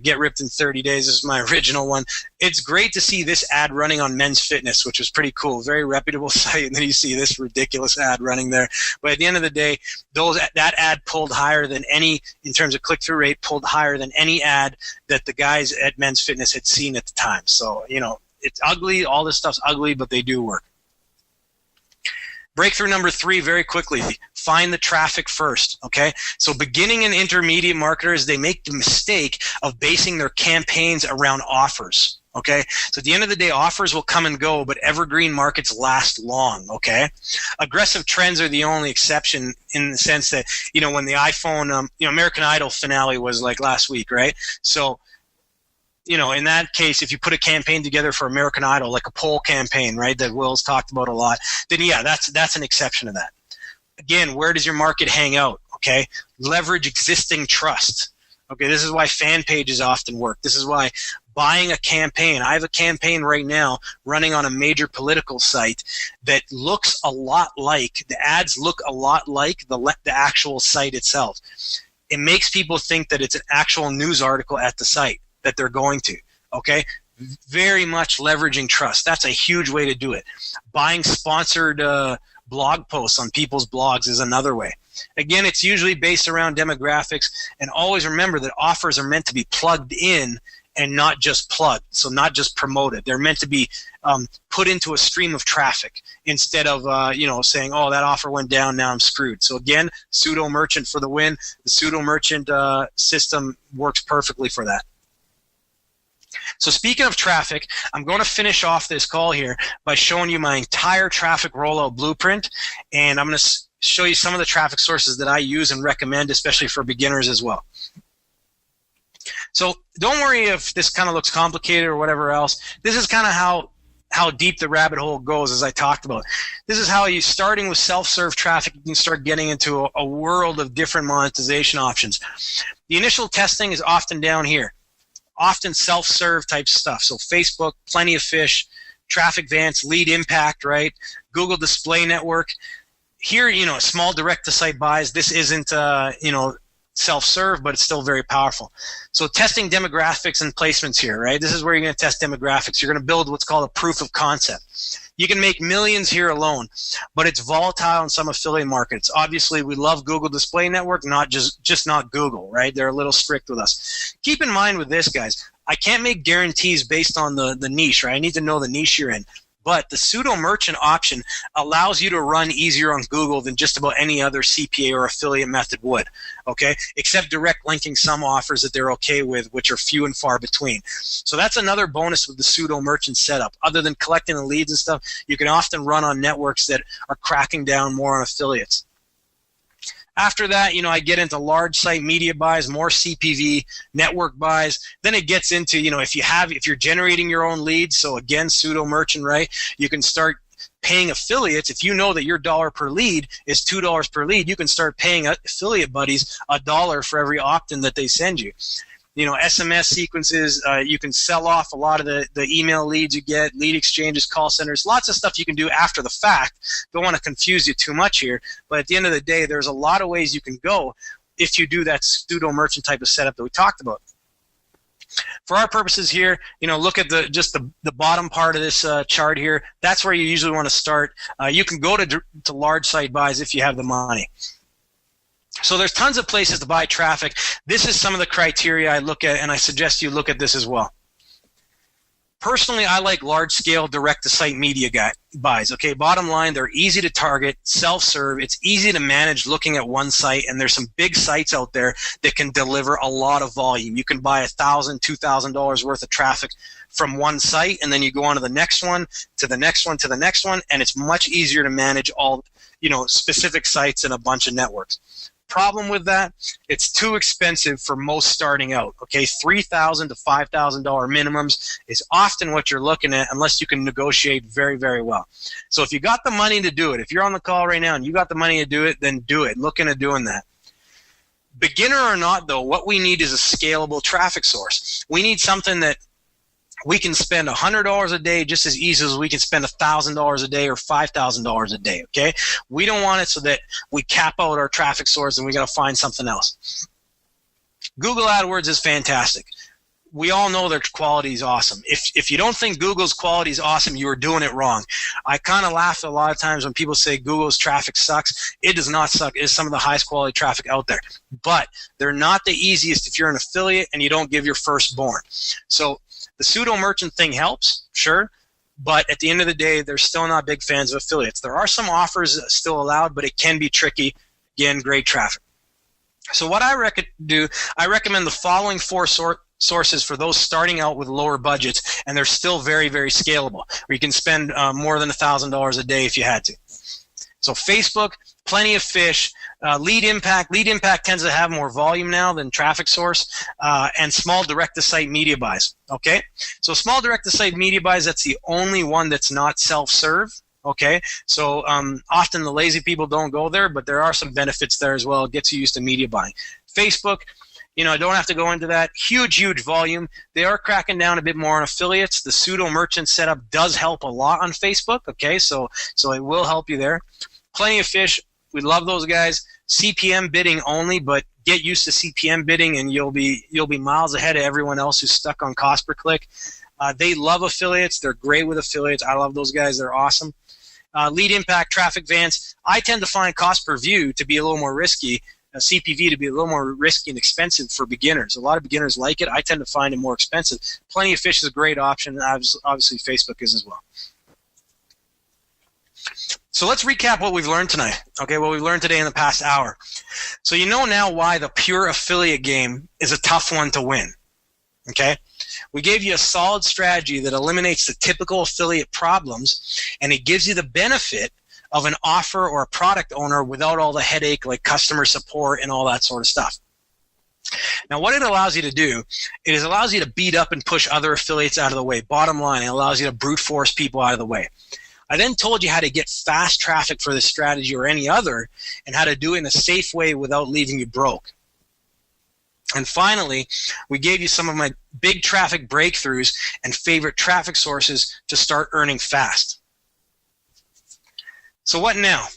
Get ripped in 30 days. This is my original one. It's great to see this ad running on Men's Fitness, which was pretty cool. Very reputable site, and then you see this ridiculous ad running there. But at the end of the day, that ad pulled higher than any, in terms of click-through rate, pulled higher than any ad that the guys at Men's Fitness had seen at the time. So, it's ugly. All this stuff's ugly, but they do work. Breakthrough number 3, very quickly, find the traffic first, okay? So beginning and intermediate marketers, they make the mistake of basing their campaigns around offers, okay? So at the end of the day, offers will come and go, but evergreen markets last long, okay? Aggressive trends are the only exception in the sense that, when the iPhone, American Idol finale was like last week, right? So, in that case, if you put a campaign together for American Idol, like a poll campaign, right, that Will's talked about a lot, then yeah, that's an exception to that. Again, where does your market hang out? Okay, leverage existing trust. Okay, this is why fan pages often work. This is why buying a campaign. I have a campaign right now running on a major political site that looks a lot like, the ads look a lot like the actual site itself. It makes people think that it's an actual news article at the site that they're going to, okay? Very much leveraging trust. That's a huge way to do it. Buying sponsored blog posts on people's blogs is another way. Again, it's usually based around demographics, and always remember that offers are meant to be plugged in and not just plugged, so not just promoted. They're meant to be put into a stream of traffic instead of, saying, oh, that offer went down, now I'm screwed. So again, pseudo merchant for the win. The pseudo merchant system works perfectly for that. So speaking of traffic, I'm going to finish off this call here by showing you my entire traffic rollout blueprint, and I'm going to show you some of the traffic sources that I use and recommend, especially for beginners as well. So don't worry if this kind of looks complicated or whatever else. This is kind of how deep the rabbit hole goes, as I talked about. This is how you, starting with self-serve traffic, you can start getting into a world of different monetization options. The initial testing is often down here. Often self-serve type stuff. So Facebook, Plenty of Fish, Traffic Vance, Lead Impact, right? Google Display Network. Here, small direct-to-site buys. This isn't, self-serve, but it's still very powerful. So testing demographics and placements here, right? This is where you're going to test demographics. You're going to build what's called a proof of concept. You can make millions here alone, but it's volatile in some affiliate markets. Obviously, we love Google Display Network, not just not Google, right? They're a little strict with us. Keep in mind with this, guys, I can't make guarantees based on the niche, right? I need to know the niche you're in. But the pseudo merchant option allows you to run easier on Google than just about any other CPA or affiliate method would, okay? Except direct linking some offers that they're okay with, which are few and far between. So that's another bonus with the pseudo merchant setup. Other than collecting the leads and stuff, you can often run on networks that are cracking down more on affiliates. After that, I get into large site media buys, more CPV, network buys. Then it gets into, if you're generating your own leads, so again, pseudo merchant, right? You can start paying affiliates. If you know that your dollar per lead is $2 per lead, you can start paying affiliate buddies $1 for every opt-in that they send you. SMS sequences, you can sell off a lot of the email leads you get, lead exchanges, call centers, lots of stuff you can do after the fact. Don't want to confuse you too much here, but at the end of the day, there's a lot of ways you can go if you do that pseudo merchant type of setup that we talked about. For our purposes here, look at the bottom part of this chart here. That's where you usually want to start. You can go to large site buys if you have the money. So there's tons of places to buy traffic. This is some of the criteria I look at, and I suggest you look at this as well. Personally, I like large-scale direct-to-site media buys. Okay, bottom line, they're easy to target, self-serve. It's easy to manage looking at one site, and there's some big sites out there that can deliver a lot of volume. You can buy $1,000, $2,000 worth of traffic from one site, and then you go on to the next one, to the next one, to the next one, and it's much easier to manage all, specific sites and a bunch of networks. Problem with that, it's too expensive for most starting out. Okay, $3,000 to $5,000 minimums is often what you're looking at unless you can negotiate very, very well. So if you got the money to do it, if you're on the call right now and you got the money to do it, then do it. Look into doing that. Beginner or not, though, what we need is a scalable traffic source. We need something that we can spend $100 a day just as easy as we can spend $1,000 a day or $5,000 a day, okay? We don't want it so that we cap out our traffic source and we got to find something else. Google AdWords is fantastic. We all know their quality is awesome. If you don't think Google's quality is awesome, you are doing it wrong. I kind of laugh a lot of times when people say Google's traffic sucks. It does not suck. It is some of the highest quality traffic out there. But they're not the easiest if you're an affiliate and you don't give your firstborn. So the pseudo merchant thing helps, sure, but at the end of the day, they're still not big fans of affiliates. There are some offers still allowed, but it can be tricky. Again, great traffic. So what I recommend the following four sources for those starting out with lower budgets, and they're still very, very scalable, where you can spend more than $1,000 a day if you had to. So Facebook, plenty of fish. Lead impact tends to have more volume now than traffic source, and small direct-to-site media buys. Okay, so small direct-to-site media buys, that's the only one that's not self-serve. Okay, so often the lazy people don't go there, but there are some benefits there as well. It gets you used to media buying. Facebook, I don't have to go into that. Huge volume. They are cracking down a bit more on affiliates. The pseudo merchant setup does help a lot on Facebook. Okay, so it will help you there. Plenty of fish. We love those guys. CPM bidding only, but get used to CPM bidding, and you'll be miles ahead of everyone else who's stuck on cost per click. They love affiliates. They're great with affiliates. I love those guys. They're awesome. Lead impact, traffic vans. I tend to find cost per view to be a little more risky. CPV to be a little more risky and expensive for beginners. A lot of beginners like it. I tend to find it more expensive. Plenty of fish is a great option. Obviously, Facebook is as well. So let's recap what we've learned tonight. Okay, what we've learned today in the past hour. So you know now why the pure affiliate game is a tough one to win. Okay? We gave you a solid strategy that eliminates the typical affiliate problems, and it gives you the benefit of an offer or a product owner without all the headache like customer support and all that sort of stuff. Now, what it allows you to do, it allows you to beat up and push other affiliates out of the way. Bottom line, it allows you to brute force people out of the way. I then told you how to get fast traffic for this strategy or any other, and how to do it in a safe way without leaving you broke. And finally, we gave you some of my big traffic breakthroughs and favorite traffic sources to start earning fast. So what now?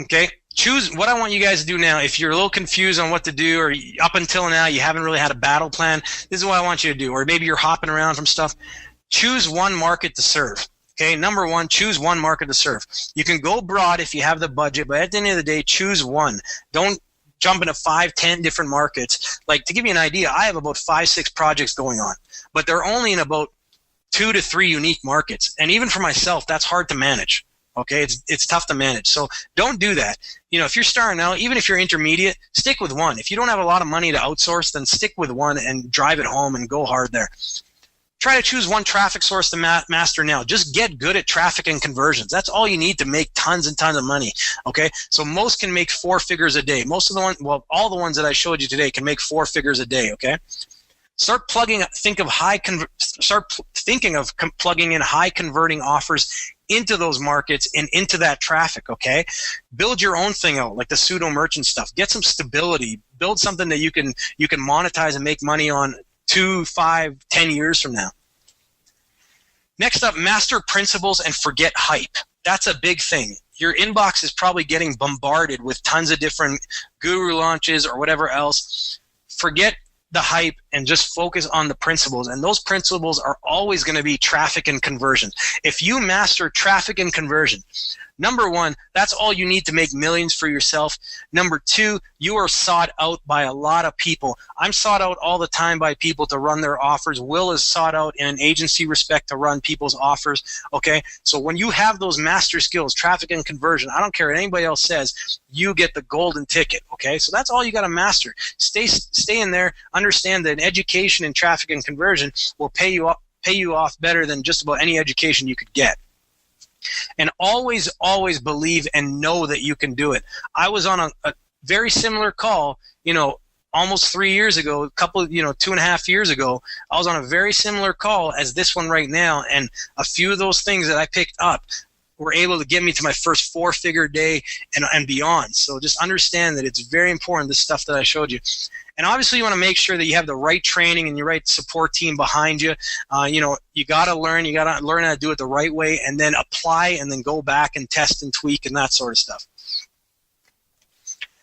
Okay, choose what I want you guys to do now. If you're a little confused on what to do, or up until now you haven't really had a battle plan, this is what I want you to do. Or maybe you're hopping around from stuff. Choose one market to serve. Okay, number one, choose one market to serve. You can go broad if you have the budget, but at the end of the day, choose one. Don't jump into 5, 10 different markets. Like, to give you an idea, I have about 5, 6 projects going on, but they're only in about 2 to 3 unique markets. And even for myself, that's hard to manage. Okay, it's tough to manage. So don't do that. You know, if you're starting out, even if you're intermediate, stick with one. If you don't have a lot of money to outsource, then stick with one and drive it home and go hard there. Try to choose one traffic source to master now. Just get good at traffic and conversions. That's all you need to make tons and tons of money. Okay, so most can make 4 figures a day. Most of the ones, well, all the ones that I showed you today can make 4 figures a day. Okay, start plugging in high converting offers into those markets and into that traffic. Okay, build your own thing out, like the pseudo merchant stuff. Get some stability. Build something that you can monetize and make money on 2, 5, 10 years from now. Next up, master principles and forget hype. That's a big thing. Your inbox is probably getting bombarded with tons of different guru launches or whatever else. Forget the hype and just focus on the principles. And those principles are always going to be traffic and conversion. If you master traffic and conversion, number one, that's all you need to make millions for yourself. Number two, you are sought out by a lot of people. I'm sought out all the time by people to run their offers. Will is sought out in an agency respect to run people's offers. Okay, so when you have those master skills, traffic and conversion, I don't care what anybody else says, you get the golden ticket. Okay, so that's all you got to master. Stay in there. Understand that education in traffic and conversion will pay you off better than just about any education you could get. And always, always believe and know that you can do it. I was on a very similar call, almost 3 years ago, 2.5 years ago. I was on a very similar call as this one right now, and a few of those things that I picked up were able to get me to my first 4-figure day and beyond. So just understand that it's very important, this stuff that I showed you. And obviously you want to make sure that you have the right training and your right support team behind you. You got to learn how to do it the right way, and then apply, and then go back and test and tweak and that sort of stuff.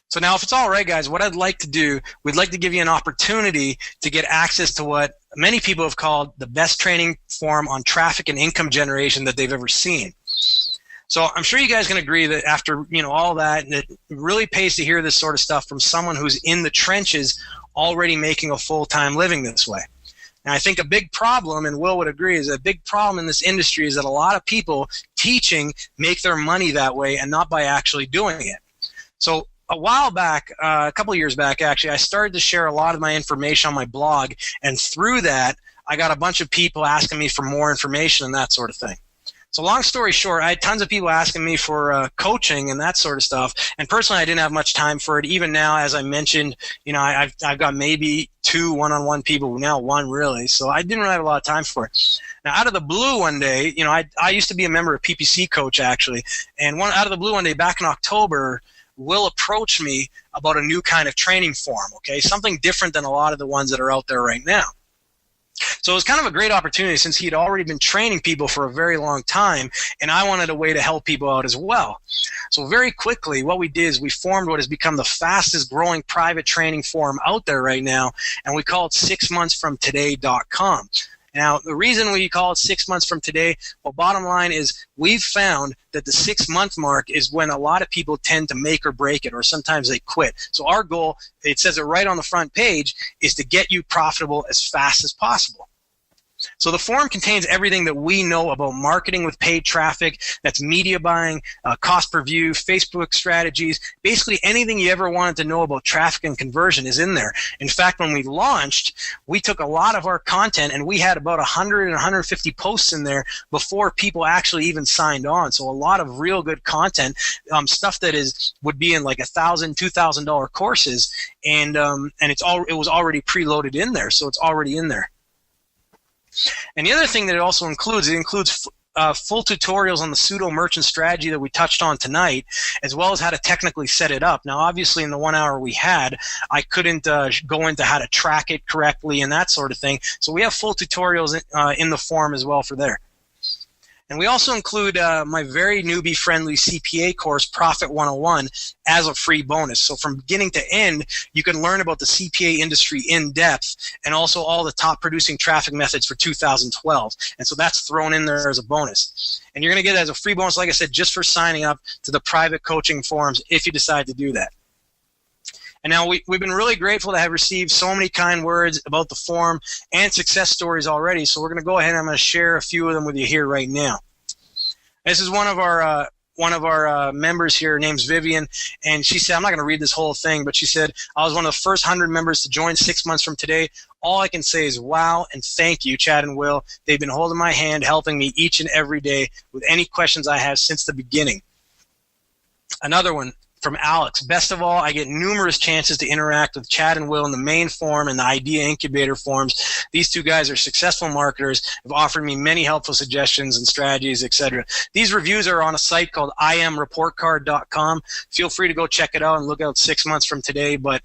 So now, if it's all right, guys, what I'd like to do, we'd like to give you an opportunity to get access to what many people have called the best training forum on traffic and income generation that they've ever seen. So I'm sure you guys can agree that after all that, it really pays to hear this sort of stuff from someone who's in the trenches already making a full-time living this way. And I think a big problem, and Will would agree, is a big problem in this industry is that a lot of people teaching make their money that way and not by actually doing it. So a while back, a couple of years back actually, I started to share a lot of my information on my blog, and through that I got a bunch of people asking me for more information and that sort of thing. So long story short, I had tons of people asking me for coaching and that sort of stuff. And personally, I didn't have much time for it. Even now, as I mentioned, I've got maybe 2 one-on-one people, now 1 really. So I didn't really have a lot of time for it. Now, out of the blue one day, I used to be a member of PPC Coach actually. And out of the blue one day back in October, Will approach me about a new kind of training form, okay? Something different than a lot of the ones that are out there right now. So it was kind of a great opportunity since he'd already been training people for a very long time, and I wanted a way to help people out as well. So very quickly, what we did is we formed what has become the fastest growing private training forum out there right now, and we call it 6monthsfromtoday.com. Now, the reason we call it 6 months from today, well, bottom line is we've found that the 6-month mark is when a lot of people tend to make or break it, or sometimes they quit. So our goal, it says it right on the front page, is to get you profitable as fast as possible. So the forum contains everything that we know about marketing with paid traffic. That's media buying, cost per view, Facebook strategies. Basically anything you ever wanted to know about traffic and conversion is in there. In fact, when we launched, we took a lot of our content and we had about 100 and 150 posts in there before people actually even signed on. So a lot of real good content, stuff that would be in like $1,000, $2,000 courses, and it was already preloaded in there, so it's already in there. And the other thing that it also includes, full tutorials on the pseudo merchant strategy that we touched on tonight, as well as how to technically set it up. Now, obviously, in the 1 hour we had, I couldn't go into how to track it correctly and that sort of thing. So we have full tutorials in the forum as well for there. And we also include my very newbie-friendly CPA course, Profit 101, as a free bonus. So from beginning to end, you can learn about the CPA industry in depth and also all the top producing traffic methods for 2012. And so that's thrown in there as a bonus. And you're going to get it as a free bonus, like I said, just for signing up to the private coaching forums if you decide to do that. And now we've been really grateful to have received so many kind words about the forum and success stories already. So we're going to go ahead and I'm going to share a few of them with you here right now. This is one of our members here. Her name's Vivian, and she said, I'm not going to read this whole thing, but she said, I was one of the first 100 members to join 6 months from today. All I can say is wow and thank you, Chad and Will. They've been holding my hand, helping me each and every day with any questions I have since the beginning. Another one from Alex. Best of all, I get numerous chances to interact with Chad and Will in the main forum and the Idea Incubator forums. These two guys are successful marketers, have offered me many helpful suggestions and strategies, etc. These reviews are on a site called imreportcard.com. Feel free to go check it out and look out 6 months from today, but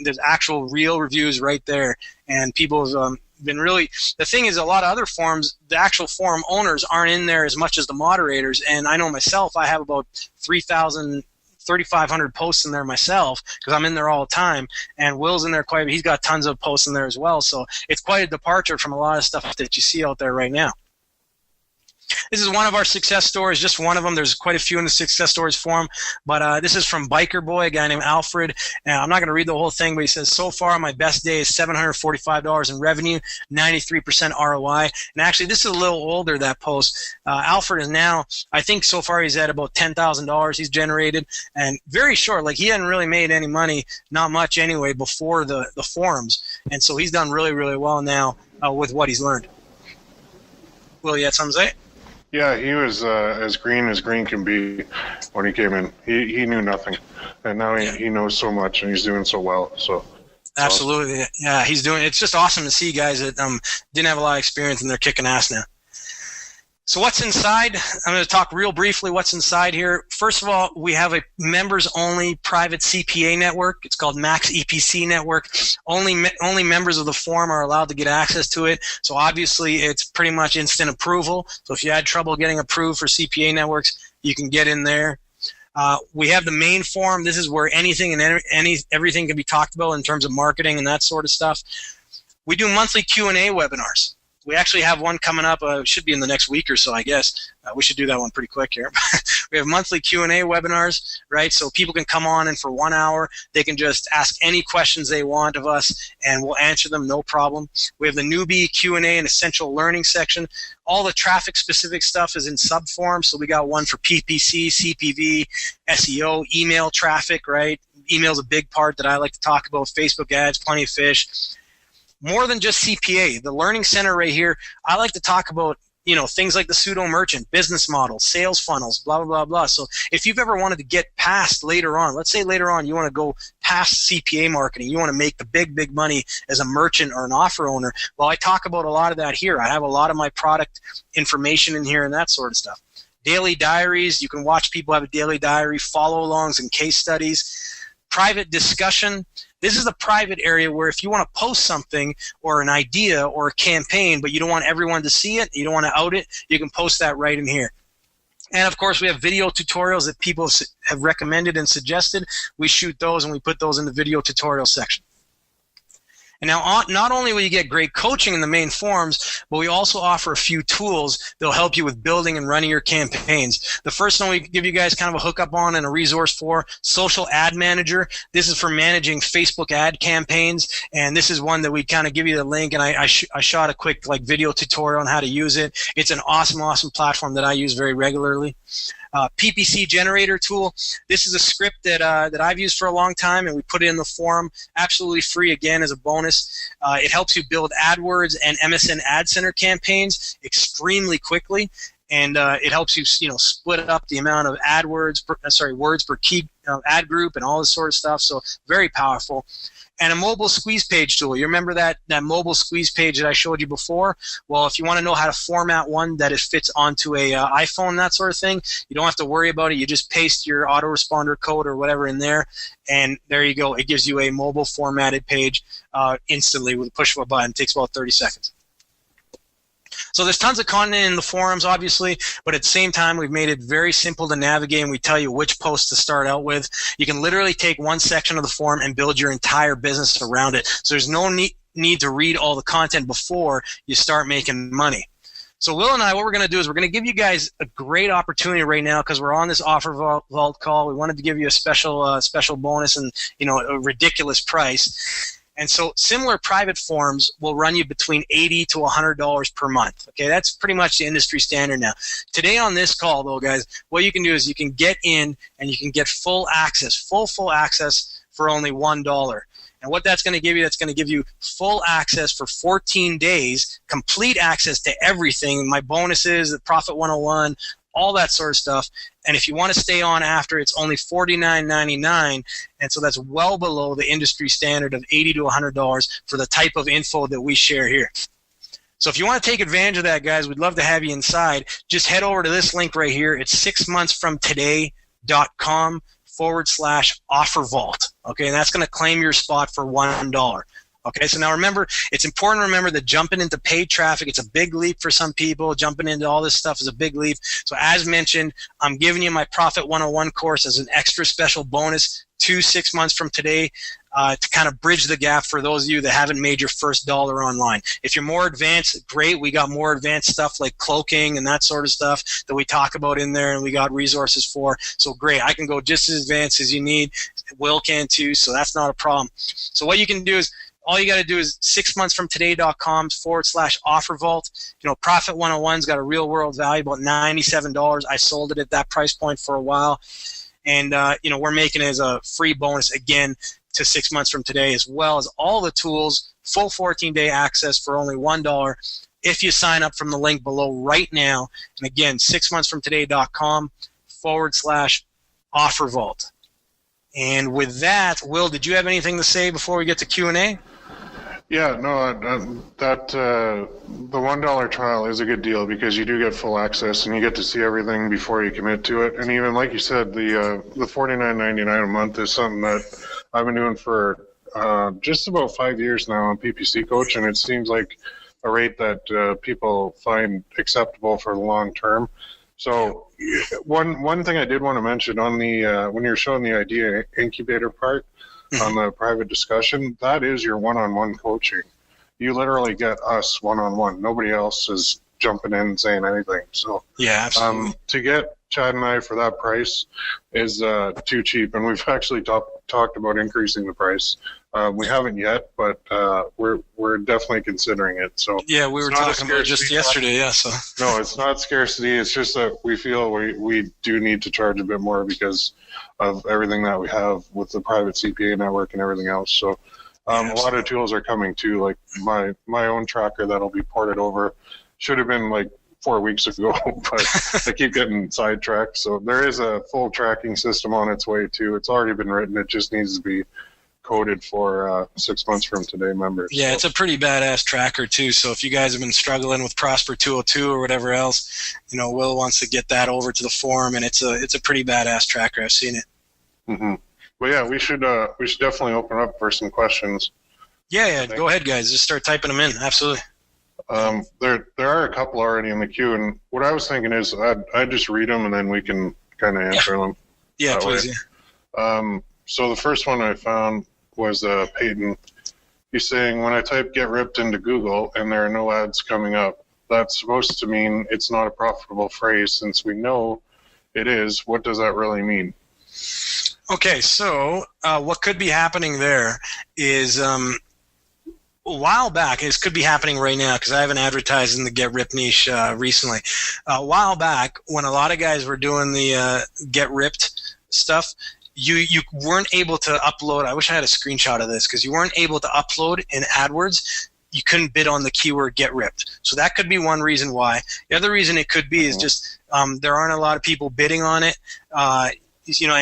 there's actual real reviews right there, and people have been really, the thing is, a lot of other forums, the actual forum owners aren't in there as much as the moderators, and I know myself, I have about 3,500 posts in there myself because I'm in there all the time, and Will's in there quite a bit. He's got tons of posts in there as well, so it's quite a departure from a lot of stuff that you see out there right now. This is one of our success stories, just one of them. There's quite a few in the success stories forum, but this is from Biker Boy, a guy named Alfred. I'm not going to read the whole thing, but he says, so far my best day is $745 in revenue, 93% ROI. And actually, this is a little older, that post. Alfred is now, I think so far he's at about $10,000 he's generated, and very short. Like, he hadn't really made any money, not much anyway, before the forums. And so he's done really, really well now with what he's learned. Will, you had something to say? Yeah, he was as green can be when he came in. He knew nothing, and now he knows so much, and he's doing so well. So absolutely, awesome. Yeah, he's doing. It's just awesome to see guys that didn't have a lot of experience and they're kicking ass now. So what's inside? I'm going to talk real briefly what's inside here. First of all, we have a members-only private CPA network. It's called Max EPC Network. Only members of the forum are allowed to get access to it. So obviously, it's pretty much instant approval. So if you had trouble getting approved for CPA networks, you can get in there. We have the main forum. This is where anything and everything can be talked about in terms of marketing and that sort of stuff. We do monthly Q&A webinars. We actually have one coming up. Should be in the next week or so, I guess. We should do that one pretty quick here. We have monthly Q&A webinars, right? So people can come on, and for 1 hour, they can just ask any questions they want of us, and we'll answer them, no problem. We have the newbie Q&A and essential learning section. All the traffic-specific stuff is in subforums. So we got one for PPC, CPV, SEO, email traffic, right? Email's a big part that I like to talk about. Facebook ads, plenty of fish. More than just CPA. The Learning Center right here, I like to talk about, things like the pseudo merchant, business models, sales funnels, blah, blah, blah, blah. So if you've ever wanted to get past later on, let's say later on you want to go past CPA marketing, you want to make the big money as a merchant or an offer owner, well, I talk about a lot of that here. I have a lot of my product information in here and that sort of stuff. Daily diaries, you can watch people have a daily diary, follow-alongs and case studies. Private discussion. This is the private area where if you want to post something or an idea or a campaign, but you don't want everyone to see it, you don't want to out it, you can post that right in here. And, of course, we have video tutorials that people have recommended and suggested. We shoot those and we put those in the video tutorial section. And now, not only will you get great coaching in the main forums, but we also offer a few tools that will help you with building and running your campaigns. The first one we give you guys kind of a hookup on and a resource for, Social Ad Manager. This is for managing Facebook ad campaigns, and this is one that we kind of give you the link, and I shot a quick video tutorial on how to use it. It's an awesome platform that I use very regularly. PPC generator tool. This is a script that I've used for a long time, and we put it in the forum, absolutely free again as a bonus. It helps you build AdWords and MSN Ad Center campaigns extremely quickly, and it helps you split up the amount of words per key ad group and all this sort of stuff. So very powerful. And a mobile squeeze page tool. You remember that mobile squeeze page that I showed you before? Well, if you want to know how to format one that it fits onto a iPhone, that sort of thing, you don't have to worry about it. You just paste your autoresponder code or whatever in there, and there you go. It gives you a mobile formatted page instantly with a push of a button. It takes about 30 seconds. So there's tons of content in the forums, obviously, but at the same time, we've made it very simple to navigate, and we tell you which posts to start out with. You can literally take one section of the forum and build your entire business around it. So there's no need to read all the content before you start making money. So Will and I, what we're going to do is we're going to give you guys a great opportunity right now because we're on this OfferVault call. We wanted to give you a special bonus and a ridiculous price. And so similar private forums will run you between $80 to $100 per month. Okay, that's pretty much the industry standard now. Today on this call, though, guys, what you can do is you can get in and you can get full access for only $1. And what that's going to give you, that's going to give you full access for 14 days, complete access to everything, my bonuses, the Profit 101, all that sort of stuff. And if you want to stay on after, it's only $49.99. And so that's well below the industry standard of $80 to $100 for the type of info that we share here. So if you want to take advantage of that, guys, we'd love to have you inside. Just head over to this link right here. It's 6monthsfromtoday.com/OfferVault. Okay, and that's going to claim your spot for $1. Okay, so now remember, it's important to remember that jumping into paid traffic, it's a big leap for some people. Jumping into all this stuff is a big leap. So as mentioned, I'm giving you my Profit 101 course as an extra special bonus 6 months from today to kind of bridge the gap for those of you that haven't made your first dollar online. If you're more advanced, great. We got more advanced stuff like cloaking and that sort of stuff that we talk about in there, and we got resources for. So great. I can go just as advanced as you need. Will can too, so that's not a problem. So what you can do is, all you got to do is 6monthsfromtoday.com/OfferVault. Profit 101's got a real world value, about $97. I sold it at that price point for a while. And, we're making it as a free bonus again to 6 months from today, as well as all the tools, full 14-day access for only $1 if you sign up from the link below right now. And again, 6monthsfromtoday.com/OfferVault. And with that, Will, did you have anything to say before we get to Q&A? Yeah, no, the $1 trial is a good deal because you do get full access and you get to see everything before you commit to it. And even like you said, the $49.99 a month is something that I've been doing for just about 5 years now on PPC Coach, and it seems like a rate that people find acceptable for the long term. So one thing I did want to mention on the when you're showing the idea incubator part, on the private discussion, that is your one-on-one coaching. You literally get us one-on-one. Nobody else is jumping in and saying anything. So yeah, absolutely. To get Chad and I for that price is too cheap, and we've actually talked about increasing the price. We haven't yet, but we're definitely considering it. So yeah, we were talking about it just yesterday. Yeah, so no, it's not scarcity. It's just that we feel we do need to charge a bit more because of everything that we have with the private CPA network and everything else. So a lot of tools are coming too, like my own tracker that'll be ported over. Should have been like 4 weeks ago, but I keep getting sidetracked. So there is a full tracking system on its way too. It's already been written. It just needs to be coded for 6 months from today members. Yeah, so it's a pretty badass tracker too. So if you guys have been struggling with Prosper 202 or whatever else, Will wants to get that over to the forum, and it's a pretty badass tracker. I've seen it. Mm-hmm. Well, yeah, we should definitely open up for some questions. Yeah, go ahead, guys. Just start typing them in. Absolutely. There are a couple already in the queue, and what I was thinking is I'd just read them and then we can kind of answer them. Yeah, please. Yeah. So the first one I found was Peyton. He's saying, when I type "get ripped" into Google and there are no ads coming up, that's supposed to mean it's not a profitable phrase. Since we know it is, what does that really mean? Okay, so what could be happening there is a while back, this could be happening right now because I haven't advertised in the Get Ripped niche recently. A while back, when a lot of guys were doing the Get Ripped stuff, you weren't able to upload. I wish I had a screenshot of this because you weren't able to upload in AdWords. You couldn't bid on the keyword "get ripped." So that could be one reason why. The other reason it could be is just there aren't a lot of people bidding on it. And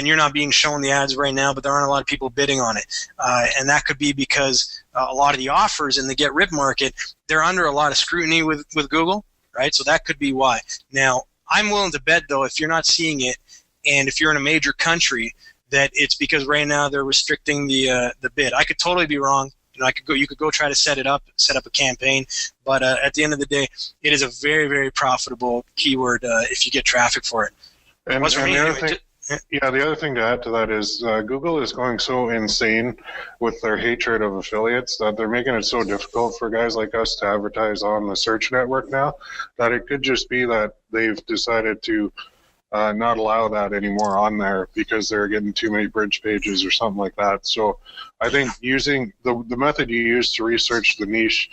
you're not being shown the ads right now, but there aren't a lot of people bidding on it. And that could be because a lot of the offers in the Get Ripped market, they're under a lot of scrutiny with Google, right? So that could be why. Now, I'm willing to bet, though, if you're not seeing it, and if you're in a major country, that it's because right now they're restricting the bid. I could totally be wrong. You could go try to set up a campaign, but at the end of the day, it is a very, very profitable keyword if you get traffic for it. And the other thing to add to that is Google is going so insane with their hatred of affiliates that they're making it so difficult for guys like us to advertise on the search network now that it could just be that they've decided to not allow that anymore on there because they're getting too many bridge pages or something like that. So I think using the method you use to research the niche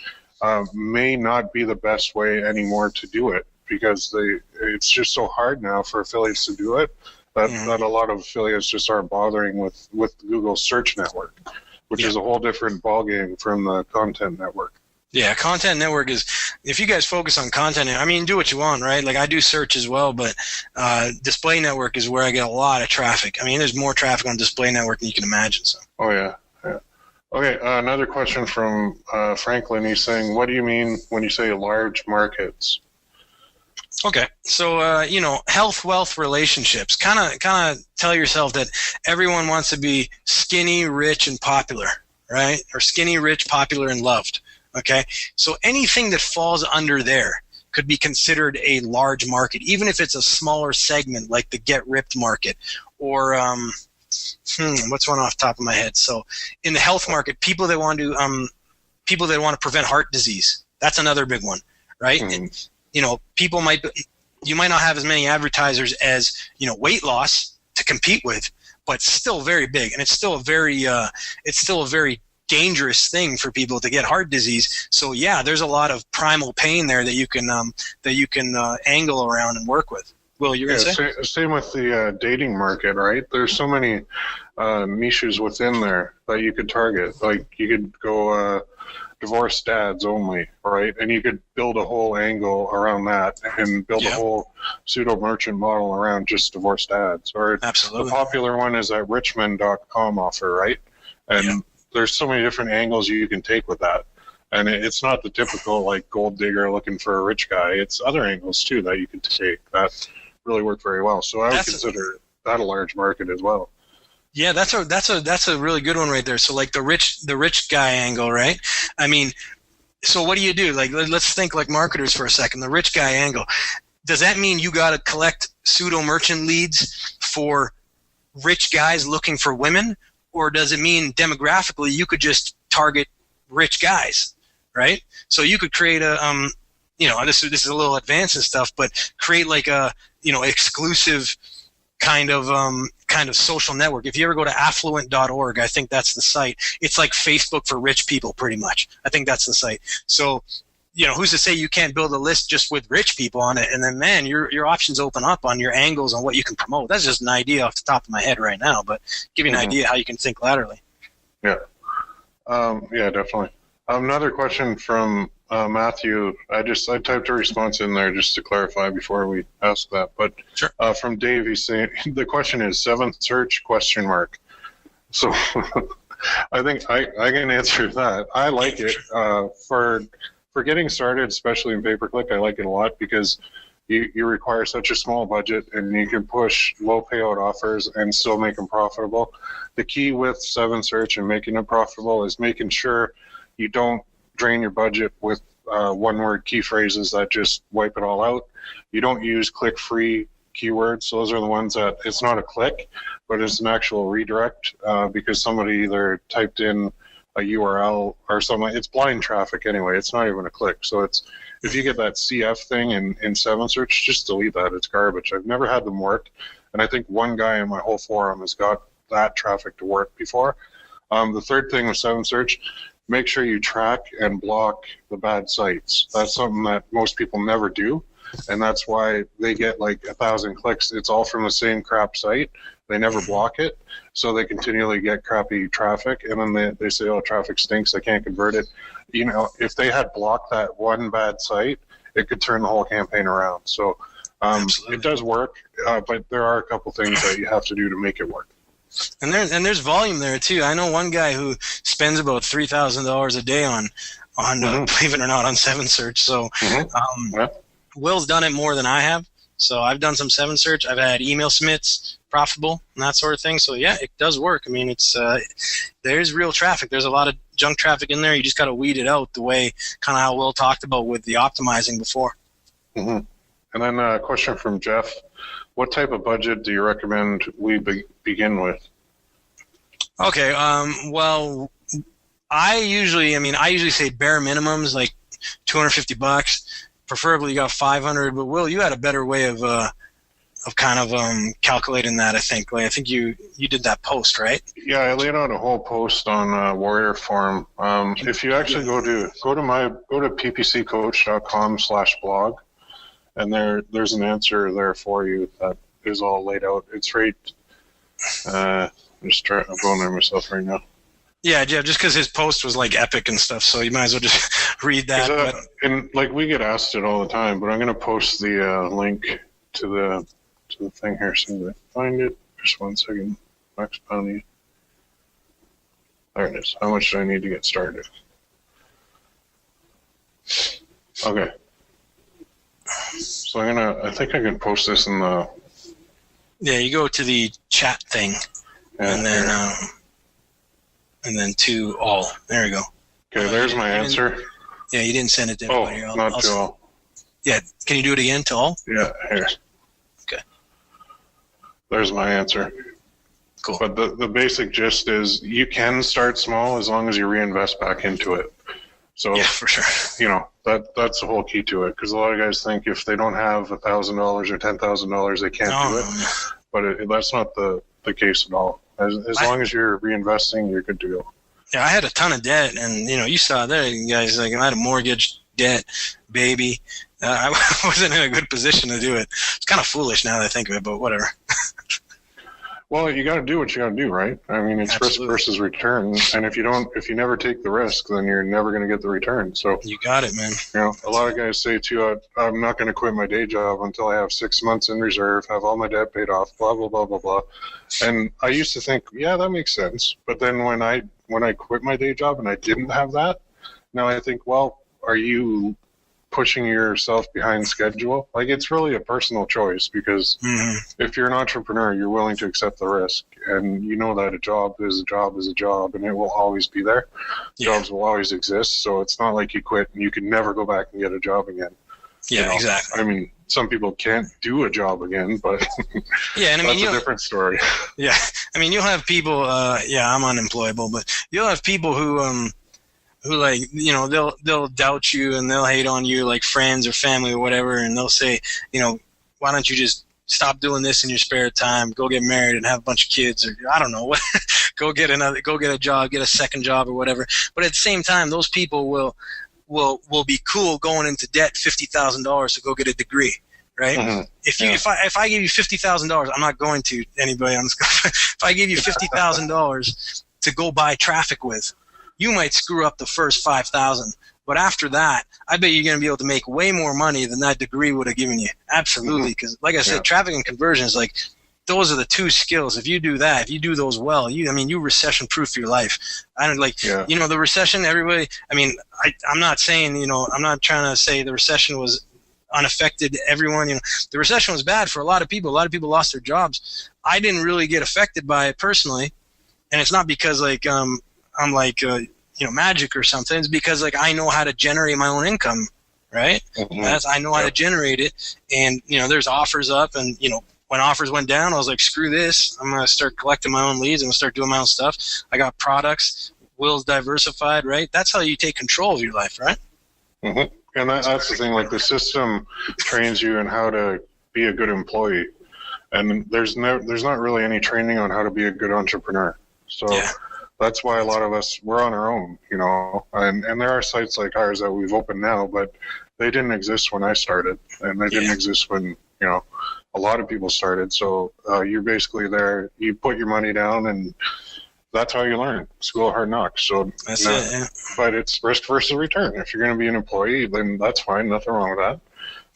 may not be the best way anymore to do it, because it's just so hard now for affiliates to do it that a lot of affiliates just aren't bothering with Google search network, which is a whole different ballgame from the content network. Yeah, content network is, if you guys focus on content, I mean, do what you want, right? Like I do search as well, but display network is where I get a lot of traffic. I mean, there's more traffic on display network than you can imagine. So. Oh, yeah. Okay, another question from Franklin. He's saying, what do you mean when you say large markets? Okay, so health, wealth, relationships. Kind of tell yourself that everyone wants to be skinny, rich, and popular, right? Or skinny, rich, popular, and loved. Okay, so anything that falls under there could be considered a large market, even if it's a smaller segment like the get ripped market, or what's one off the top of my head? So in the health market, people that want to prevent heart disease, that's another big one, right? Mm-hmm. And, you might not have as many advertisers as weight loss to compete with, but still very big, and it's still a very dangerous thing for people to get heart disease. So yeah, there's a lot of primal pain there that you can angle around and work with. Will, you're gonna say? Same with the dating market, right? There's so many niches within there that you could target. Like you could go divorced dads only, right? And you could build a whole angle around that and build a whole pseudo merchant model around just divorced dads. Or absolutely. The popular one is that richmond.com offer, right? And there's so many different angles you can take with that. And it's not the typical like gold digger looking for a rich guy. It's other angles too that you can take that really work very well. So I would consider that a large market as well. Yeah, that's a really good one right there. So like the rich guy angle, right? I mean, so what do you do? Like let's think like marketers for a second. The rich guy angle. Does that mean you got to collect pseudo merchant leads for rich guys looking for women, or does it mean demographically you could just target rich guys, right? So you could create a this is a little advanced and stuff, but create like a exclusive kind of social network. If you ever go to affluent.org, I think that's the site. It's like Facebook for rich people, pretty much. I think that's the site. So, who's to say you can't build a list just with rich people on it, and then, man, your options open up on your angles on what you can promote. That's just an idea off the top of my head right now, but give you an idea how you can think laterally. Yeah. Yeah, definitely. Another question from Matthew. I typed a response in there just to clarify before we ask that. But sure. From Dave, he's saying the question is 7th search ? So I think I can answer that. I like it for getting started, especially in pay-per-click. I like it a lot because you require such a small budget and you can push low payout offers and still make them profitable. The key with 7th search and making it profitable is making sure you don't drain your budget with one-word key phrases that just wipe it all out. You don't use click-free keywords. Those are the ones that it's not a click, but it's an actual redirect because somebody either typed in a URL or something. It's blind traffic anyway. It's not even a click. So if you get that CF thing in 7th search, just delete that. It's garbage. I've never had them work, and I think one guy in my whole forum has got that traffic to work before. The third thing with 7th search, make sure you track and block the bad sites. That's something that most people never do, and that's why they get like 1,000 clicks. It's all from the same crap site. They never block it, so they continually get crappy traffic, and then they say, oh, traffic stinks, I can't convert it. If they had blocked that one bad site, it could turn the whole campaign around. So it does work, but there are a couple things that you have to do to make it work. And there's volume there too. I know one guy who spends about $3,000 a day on believe it or not, on 7th search. So Will's done it more than I have. So I've done some 7th search. I've had email submits, profitable and that sort of thing. So yeah, it does work. I mean, it's there's real traffic. There's a lot of junk traffic in there. You just got to weed it out the way kind of how Will talked about with the optimizing before. Mm-hmm. And then a question from Jeff. What type of budget do you recommend we begin with? Okay. Well, I usually say bare minimums, like $250. Preferably you got 500, but Will, you had a better way of kind of calculating that. I think you did that post, right? Yeah, I laid out a whole post on Warrior Forum. If you actually go to ppccoach.com/blog, and there's an answer there for you that is all laid out. It's right. I'm going there myself right now. Yeah, just because his post was like epic and stuff, so you might as well just read that. And like we get asked it all the time, but I'm going to post the link to the thing here so that I find it. Just 1 second. Max Bounty. There it is. How much do I need to get started? Okay. So I think I can post this in the. Yeah, you go to the chat thing, and then to all. There you go. Okay, there's my answer. Yeah, you didn't send it to everybody. Not to all. Yeah, can you do it again to all? Yeah, here. Okay. There's my answer. Cool. But the basic gist is you can start small as long as you reinvest back into it. So yeah, for sure. That's the whole key to it, because a lot of guys think if they don't have $1,000 or $10,000 they can't do it. But that's not the case at all. As long as you're reinvesting, you're good to go. Yeah, I had a ton of debt, and you saw there, guys. Like, I had a mortgage, debt, baby. I wasn't in a good position to do it. It's kind of foolish now that I think of it, but whatever. Well, you got to do what you got to do, right? I mean, it's Absolutely. risk versus return, and if you never take the risk, then you're never going to get the return. So you got it, man. A lot of guys say too, I'm not going to quit my day job until I have 6 months in reserve, have all my debt paid off, blah blah blah blah blah. And I used to think, yeah, that makes sense. But then when I quit my day job and I didn't have that, now I think, well, are you pushing yourself behind schedule? Like, it's really a personal choice, because if you're an entrepreneur, you're willing to accept the risk, and you know that a job is a job is a job, and it will always be there. Yeah. Jobs will always exist, so it's not like you quit and you can never go back and get a job again. Yeah, exactly. I mean, some people can't do a job again, but yeah, and I mean, that's a different story. Yeah, I mean, you'll have people. I'm unemployable, but you'll have people who like, they'll doubt you and they'll hate on you, like friends or family or whatever, and they'll say, why don't you just stop doing this in your spare time, go get married and have a bunch of kids, or I don't know what, go get a job, get a second job or whatever. But at the same time, those people will be cool going into debt $50,000 to go get a degree, right? Mm-hmm. If I give you $50,000, I'm not going to anybody on this. If I give you $50,000 to go buy traffic with, you might screw up the first 5,000, but after that, I bet you're going to be able to make way more money than that degree would have given you. Absolutely, because like I said, traffic and conversions, like, those are the two skills. If you do that, if you do those well, you recession-proof your life. The recession, everybody. I mean, I'm not saying, I'm not trying to say the recession was unaffected. Everyone, the recession was bad for a lot of people. A lot of people lost their jobs. I didn't really get affected by it personally, and it's not because I'm magic or something. It's because I know how to generate my own income, right? Mm-hmm. I know how to generate it, and there's offers up, and when offers went down, I was like, screw this. I'm gonna start collecting my own leads. I'm gonna start doing my own stuff. I got products. Will's diversified, right? That's how you take control of your life, right? Mm-hmm. And that's the thing. Like, the system trains you in how to be a good employee, and there's not really any training on how to be a good entrepreneur. So. Yeah. That's why a lot of us, we're on our own, and there are sites like ours that we've opened now, but they didn't exist when I started, and they didn't exist when, a lot of people started. So you're basically there, you put your money down, and that's how you learn. School of hard knocks. So that's it, yeah. But it's risk versus return. If you're going to be an employee, then that's fine, nothing wrong with that.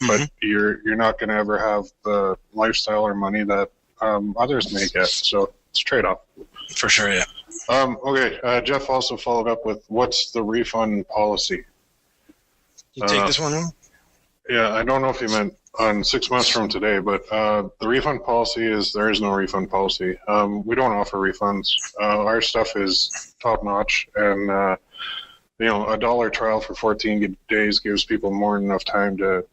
Mm-hmm. But you're not going to ever have the lifestyle or money that others may get. So it's a trade-off. For sure, yeah. Okay, Jeff also followed up with, what's the refund policy? You take this one, huh? Yeah, I don't know if you meant on 6 months from today, but the refund policy is there is no refund policy. We don't offer refunds. Our stuff is top notch, and a $1 trial for 14 days gives people more than enough time to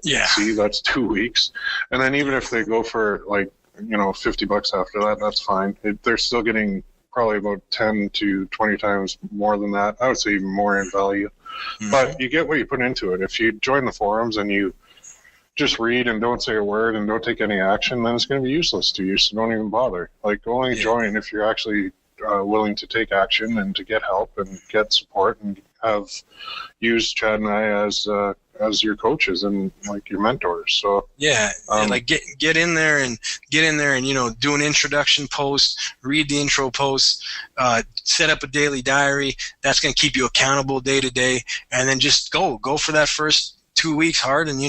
see. That's 2 weeks, and then even if they go for like $50 after that, that's fine. They're still getting probably about 10 to 20 times more than that. I would say even more in value. Mm-hmm. But you get what you put into it. If you join the forums and you just read and don't say a word and don't take any action, then it's going to be useless to you, so don't even bother. Like, only join if you're actually willing to take action and to get help and get support and have used Chad and I as your coaches and like your mentors. So and like get in there and do an introduction post, read the intro post, set up a daily diary that's going to keep you accountable day to day, and then just go for that first 2 weeks hard. And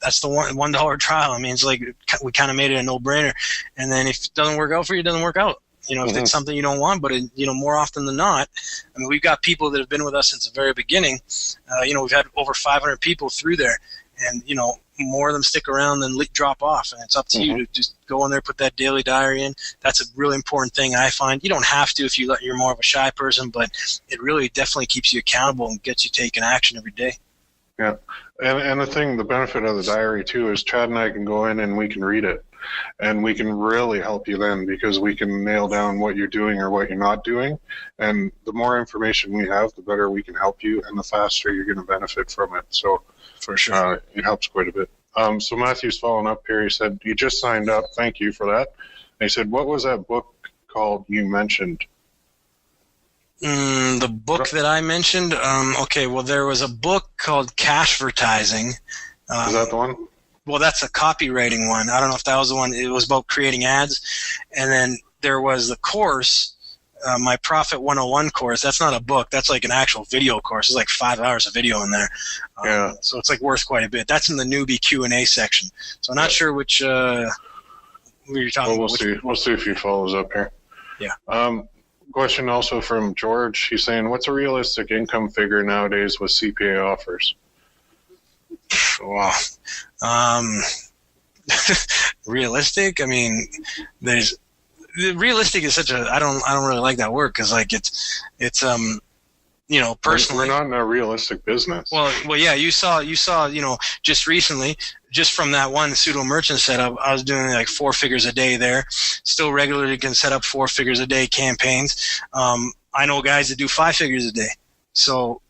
that's the $1 trial. I mean, it's like we kind of made it a no-brainer. And then if it doesn't work out for you, it doesn't work out. If it's something you don't want, but more often than not, I mean, we've got people that have been with us since the very beginning. We've had over 500 people through there, and more of them stick around than drop off. And it's up to you to just go in there, put that daily diary in. That's a really important thing I find. You don't have to if you're more of a shy person, but it really definitely keeps you accountable and gets you taking action every day. Yeah, and the benefit of the diary too is Chad and I can go in and we can read it, and we can really help you then, because we can nail down what you're doing or what you're not doing, and the more information we have, the better we can help you, and the faster you're going to benefit from it. So for sure, it helps quite a bit. So Matthew's following up here. He said, you just signed up. Thank you for that. And he said, what was that book called you mentioned? The book that I mentioned? There was a book called Cashvertising. Is that the one? Well, that's a copywriting one. I don't know if that was the one. It was about creating ads. And then there was the course, my Profit 101 course. That's not a book. That's like an actual video course. It's like 5 hours of video in there. So it's like worth quite a bit. That's in the newbie Q&A section. So I'm not sure which you're talking about. We'll see if he follows up here. Yeah. Question also from George. He's saying, what's a realistic income figure nowadays with CPA offers? Wow. Realistic? I mean, realistic is such a, I don't really like that word, because like it's personally, we're not in a realistic business. Well, yeah, you saw, just recently, just from that one pseudo merchant setup, I was doing like 4 figures a day there. Still regularly can set up 4 figures a day campaigns. I know guys that do 5 figures a day. So,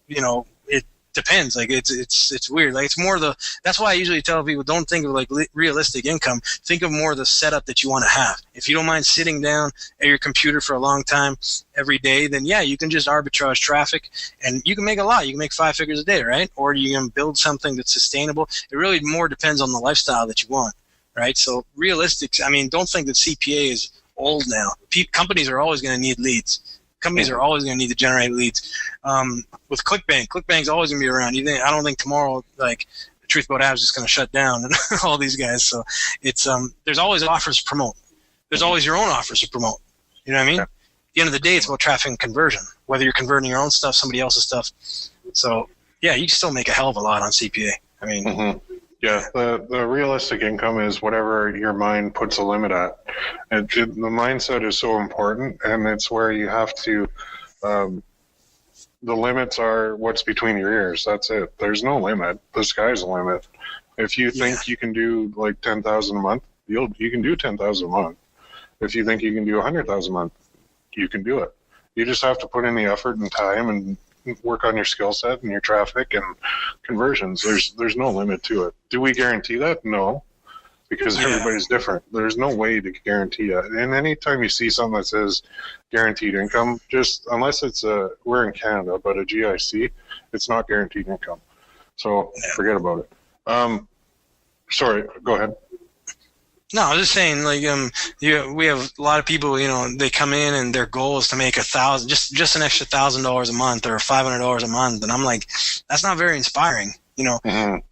it depends. Like it's weird. Like it's more that's why I usually tell people, don't think of like realistic income. Think of more the setup that you want to have. If you don't mind sitting down at your computer for a long time every day, then yeah, you can just arbitrage traffic and you can make a lot. You can make 5 figures a day, right? Or you can build something that's sustainable. It really more depends on the lifestyle that you want, right? So realistic, I mean, don't think that CPA is old now. Companies are always going to need leads. Companies are always going to need to generate leads. With ClickBank's always going to be around. I don't think tomorrow, like, the Truth About Ads is going to shut down and all these guys. So it's there's always offers to promote. There's always your own offers to promote. You know what I mean? At the end of the day, it's about traffic and conversion. Whether you're converting your own stuff, somebody else's stuff. So yeah, you can still make a hell of a lot on CPA. I mean. Yeah, the realistic income is whatever your mind puts a limit at. And the mindset is so important, and it's where you have to, the limits are what's between your ears. That's it. There's no limit. The sky's the limit. If you think you can do like 10,000 a month, you can do 10,000 a month. If you think you can do 100,000 a month, you can do it. You just have to put in the effort and time and work on your skill set and your traffic and conversions. There's no limit to it. Do we guarantee that? No, because everybody's different. There's no way to guarantee that. And anytime you see something that says guaranteed income, just unless it's we're in Canada, but a GIC, it's not guaranteed income. So forget about it. Sorry, go ahead. No, I was just saying, like, we have a lot of people, they come in and their goal is to make $1,000, just an extra $1,000 a month or $500 a month, and I'm like, that's not very inspiring.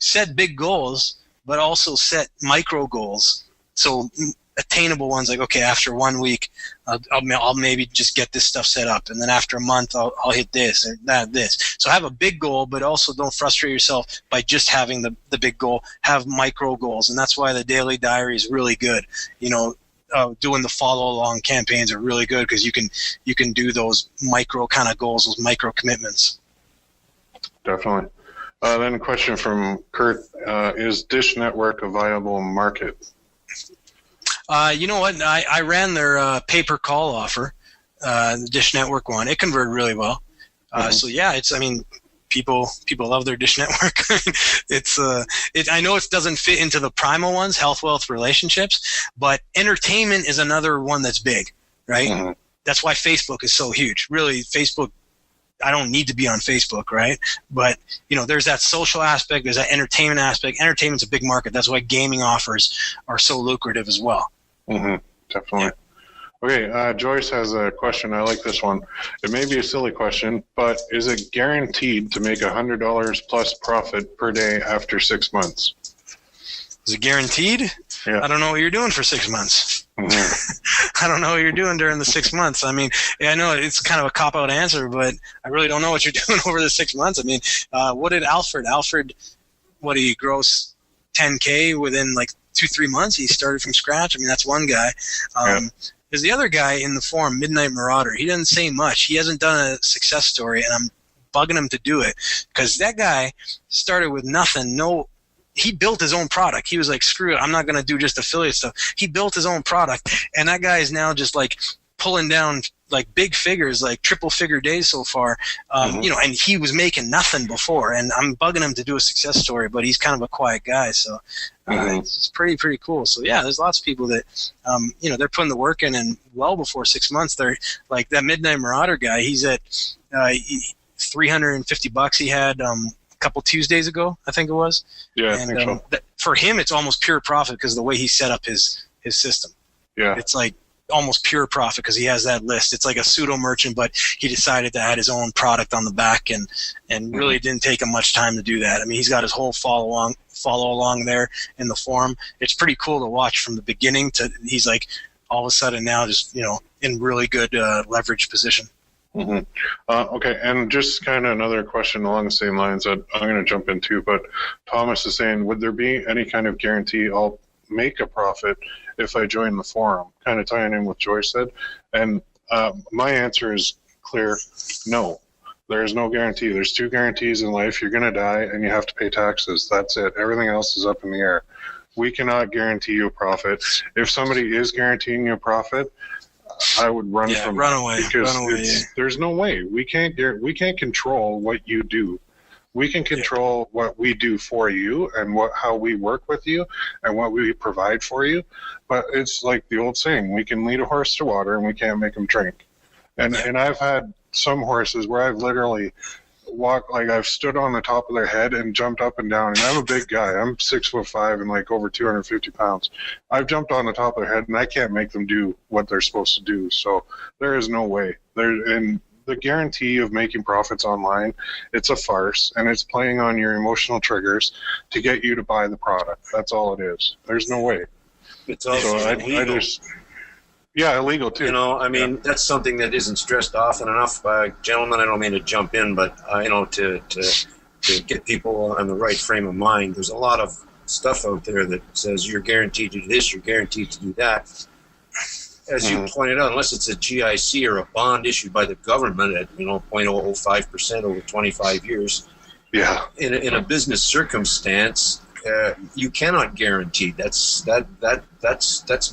Set big goals, but also set micro goals. So attainable ones, like, okay, after 1 week, I'll maybe just get this stuff set up, and then after a month, I'll hit this or this. So have a big goal, but also don't frustrate yourself by just having the big goal. Have micro goals, and that's why the daily diary is really good. Doing the follow along campaigns are really good because you can do those micro kind of goals, those micro commitments. Definitely. Then a question from Kurt: is Dish Network a viable market? You know what? I ran their pay-per-call offer, the Dish Network one. It converted really well. So yeah, people love their Dish Network. I know it doesn't fit into the primal ones, health, wealth, relationships, but entertainment is another one that's big, right? Mm-hmm. That's why Facebook is so huge. Really, Facebook, I don't need to be on Facebook, right? But, there's that social aspect, there's that entertainment aspect. Entertainment's a big market. That's why gaming offers are so lucrative as well. Mm-hmm. Definitely. Yeah. Okay, Joyce has a question. I like this one. It may be a silly question, but is it guaranteed to make $100 plus profit per day after 6 months? Is it guaranteed? Yeah. I don't know what you're doing for 6 months. Mm-hmm. I don't know what you're doing during the 6 months. I know it's kind of a cop-out answer, but I really don't know what you're doing over the 6 months. What did Alfred, what did he gross 10K within like 2-3 months? He started from scratch. That's one guy. There's the other guy in the forum, Midnight Marauder. He doesn't say much. He hasn't done a success story, and I'm bugging him to do it because that guy started with nothing. He built his own product. He was like, screw it, I'm not going to do just affiliate stuff. He built his own product, and that guy is now just like pulling down like big figures, like triple figure days so far. And he was making nothing before, and I'm bugging him to do a success story, but he's kind of a quiet guy. So it's pretty cool. So yeah, there's lots of people that, they're putting the work in, and well before 6 months, they're like that Midnight Marauder guy. He's at $350 he had a couple Tuesdays ago, I think it was. Yeah, and I think so. For him, it's almost pure profit because of the way he set up his system. Yeah, it's like almost pure profit because he has that list. It's like a pseudo merchant, but he decided to add his own product on the back, and really didn't take him much time to do that. He's got his whole follow along there in the forum. It's pretty cool to watch from the beginning to he's like all of a sudden now just in really good leverage position. Mm-hmm. Okay, and just kind of another question along the same lines that I'm going to jump into, but Thomas is saying, would there be any kind of guarantee I'll make a profit if I join the forum? Kind of tying in what Joyce said. And my answer is clear, no. There is no guarantee. There's 2 guarantees in life. You're going to die and you have to pay taxes. That's it. Everything else is up in the air. We cannot guarantee you a profit. If somebody is guaranteeing you a profit, I would run away. Because there's no way. We can't control what you do. We can control what we do for you and how we work with you and what we provide for you. But it's like the old saying, we can lead a horse to water and we can't make him drink. And I've had some horses where I've literally I've stood on the top of their head and jumped up and down. And I'm a big guy. I'm 6'5" and like over 250 pounds. I've jumped on the top of their head and I can't make them do what they're supposed to do. So there is no way. And the guarantee of making profits online, it's a farce, and it's playing on your emotional triggers to get you to buy the product. That's all it is. There's no way. It's also illegal. Illegal too. That's something that isn't stressed often enough. Gentlemen, I don't mean to jump in, but to get people on the right frame of mind, there's a lot of stuff out there that says you're guaranteed to do this, you're guaranteed to do that. As you pointed out, unless it's a GIC or a bond issued by the government at 0.005% over 25 years, in a business circumstance, you cannot guarantee. That's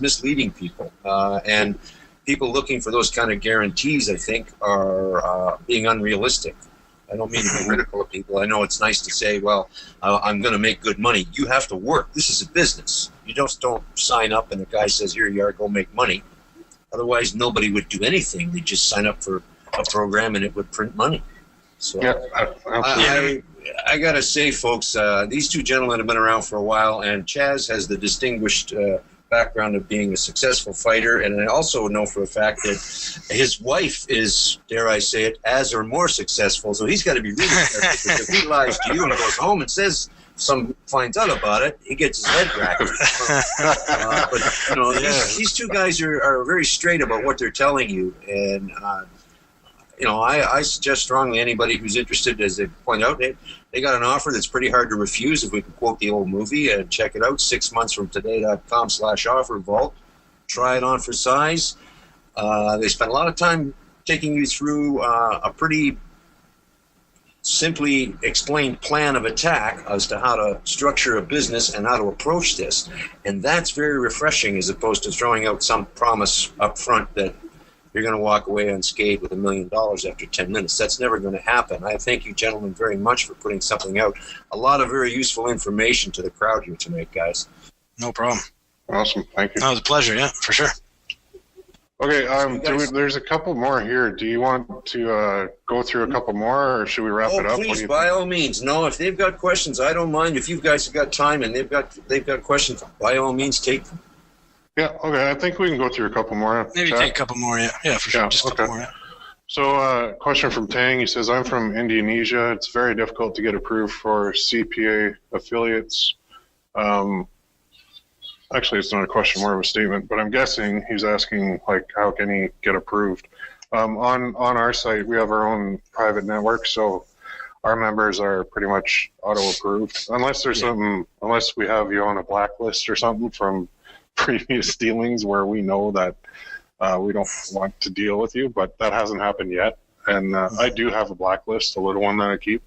misleading people, and people looking for those kind of guarantees, I think, are being unrealistic. I don't mean to be critical of people. I know it's nice to say, well, I'm going to make good money. You have to work. This is a business. You just don't sign up and the guy says, here you are, go make money. Otherwise, nobody would do anything. They'd just sign up for a program and it would print money. So I got to say, folks, these 2 gentlemen have been around for a while, and Chaz has the distinguished background of being a successful fighter, and I also know for a fact that his wife is, dare I say it, as or more successful, so he's got to be really careful, because if he lies to you and goes home and says some finds out about it, he gets his head cracked. But these two guys are very straight about what they're telling you, and I suggest strongly anybody who's interested, as they point out, they got an offer that's pretty hard to refuse. If we can quote the old movie, check it out, 6monthsfromtoday.com/OfferVault. Try it on for size. They spend a lot of time taking you through a pretty simply explained plan of attack as to how to structure a business and how to approach this. And that's very refreshing, as opposed to throwing out some promise up front that you're going to walk away unscathed with $1 million after 10 minutes. That's never going to happen. I thank you gentlemen very much for putting something out. A lot of very useful information to the crowd here tonight, guys. No problem. Awesome. Thank you. That was a pleasure, yeah, for sure. Okay, there's a couple more here. Do you want to go through a couple more, or should we wrap it up? Please, by all means. No, if they've got questions, I don't mind. If you guys have got time and they've got questions, by all means, take them. Yeah, okay. I think we can go through a couple more. Maybe take a couple more, yeah. Yeah, for sure. Just a couple more, yeah. So, question from Tang. He says, I'm from Indonesia. It's very difficult to get approved for CPA affiliates. Actually, it's not a question, more of a statement, but I'm guessing he's asking, like, how can he get approved? On our site, we have our own private network, so our members are pretty much auto-approved. Unless there's unless we have you on a blacklist or something from previous dealings where we know that we don't want to deal with you, but that hasn't happened yet. And I do have a blacklist, a little one that I keep.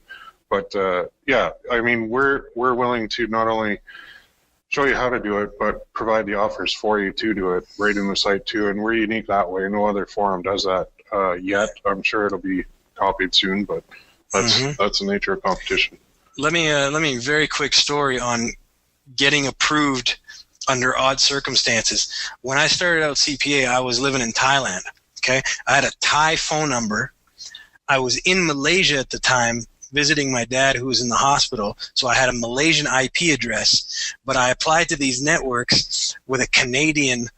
But, yeah, I mean, we're willing to not only show you how to do it, but provide the offers for you to do it right in the site too. And we're unique that way. No other forum does that yet. I'm sure it'll be copied soon, but that's the nature of competition. Let me very quick story on getting approved under odd circumstances. When I started out CPA, I was living in Thailand. Okay, I had a Thai phone number. I was in Malaysia at the time, visiting my dad who was in the hospital, so I had a Malaysian IP address, but I applied to these networks with a Canadian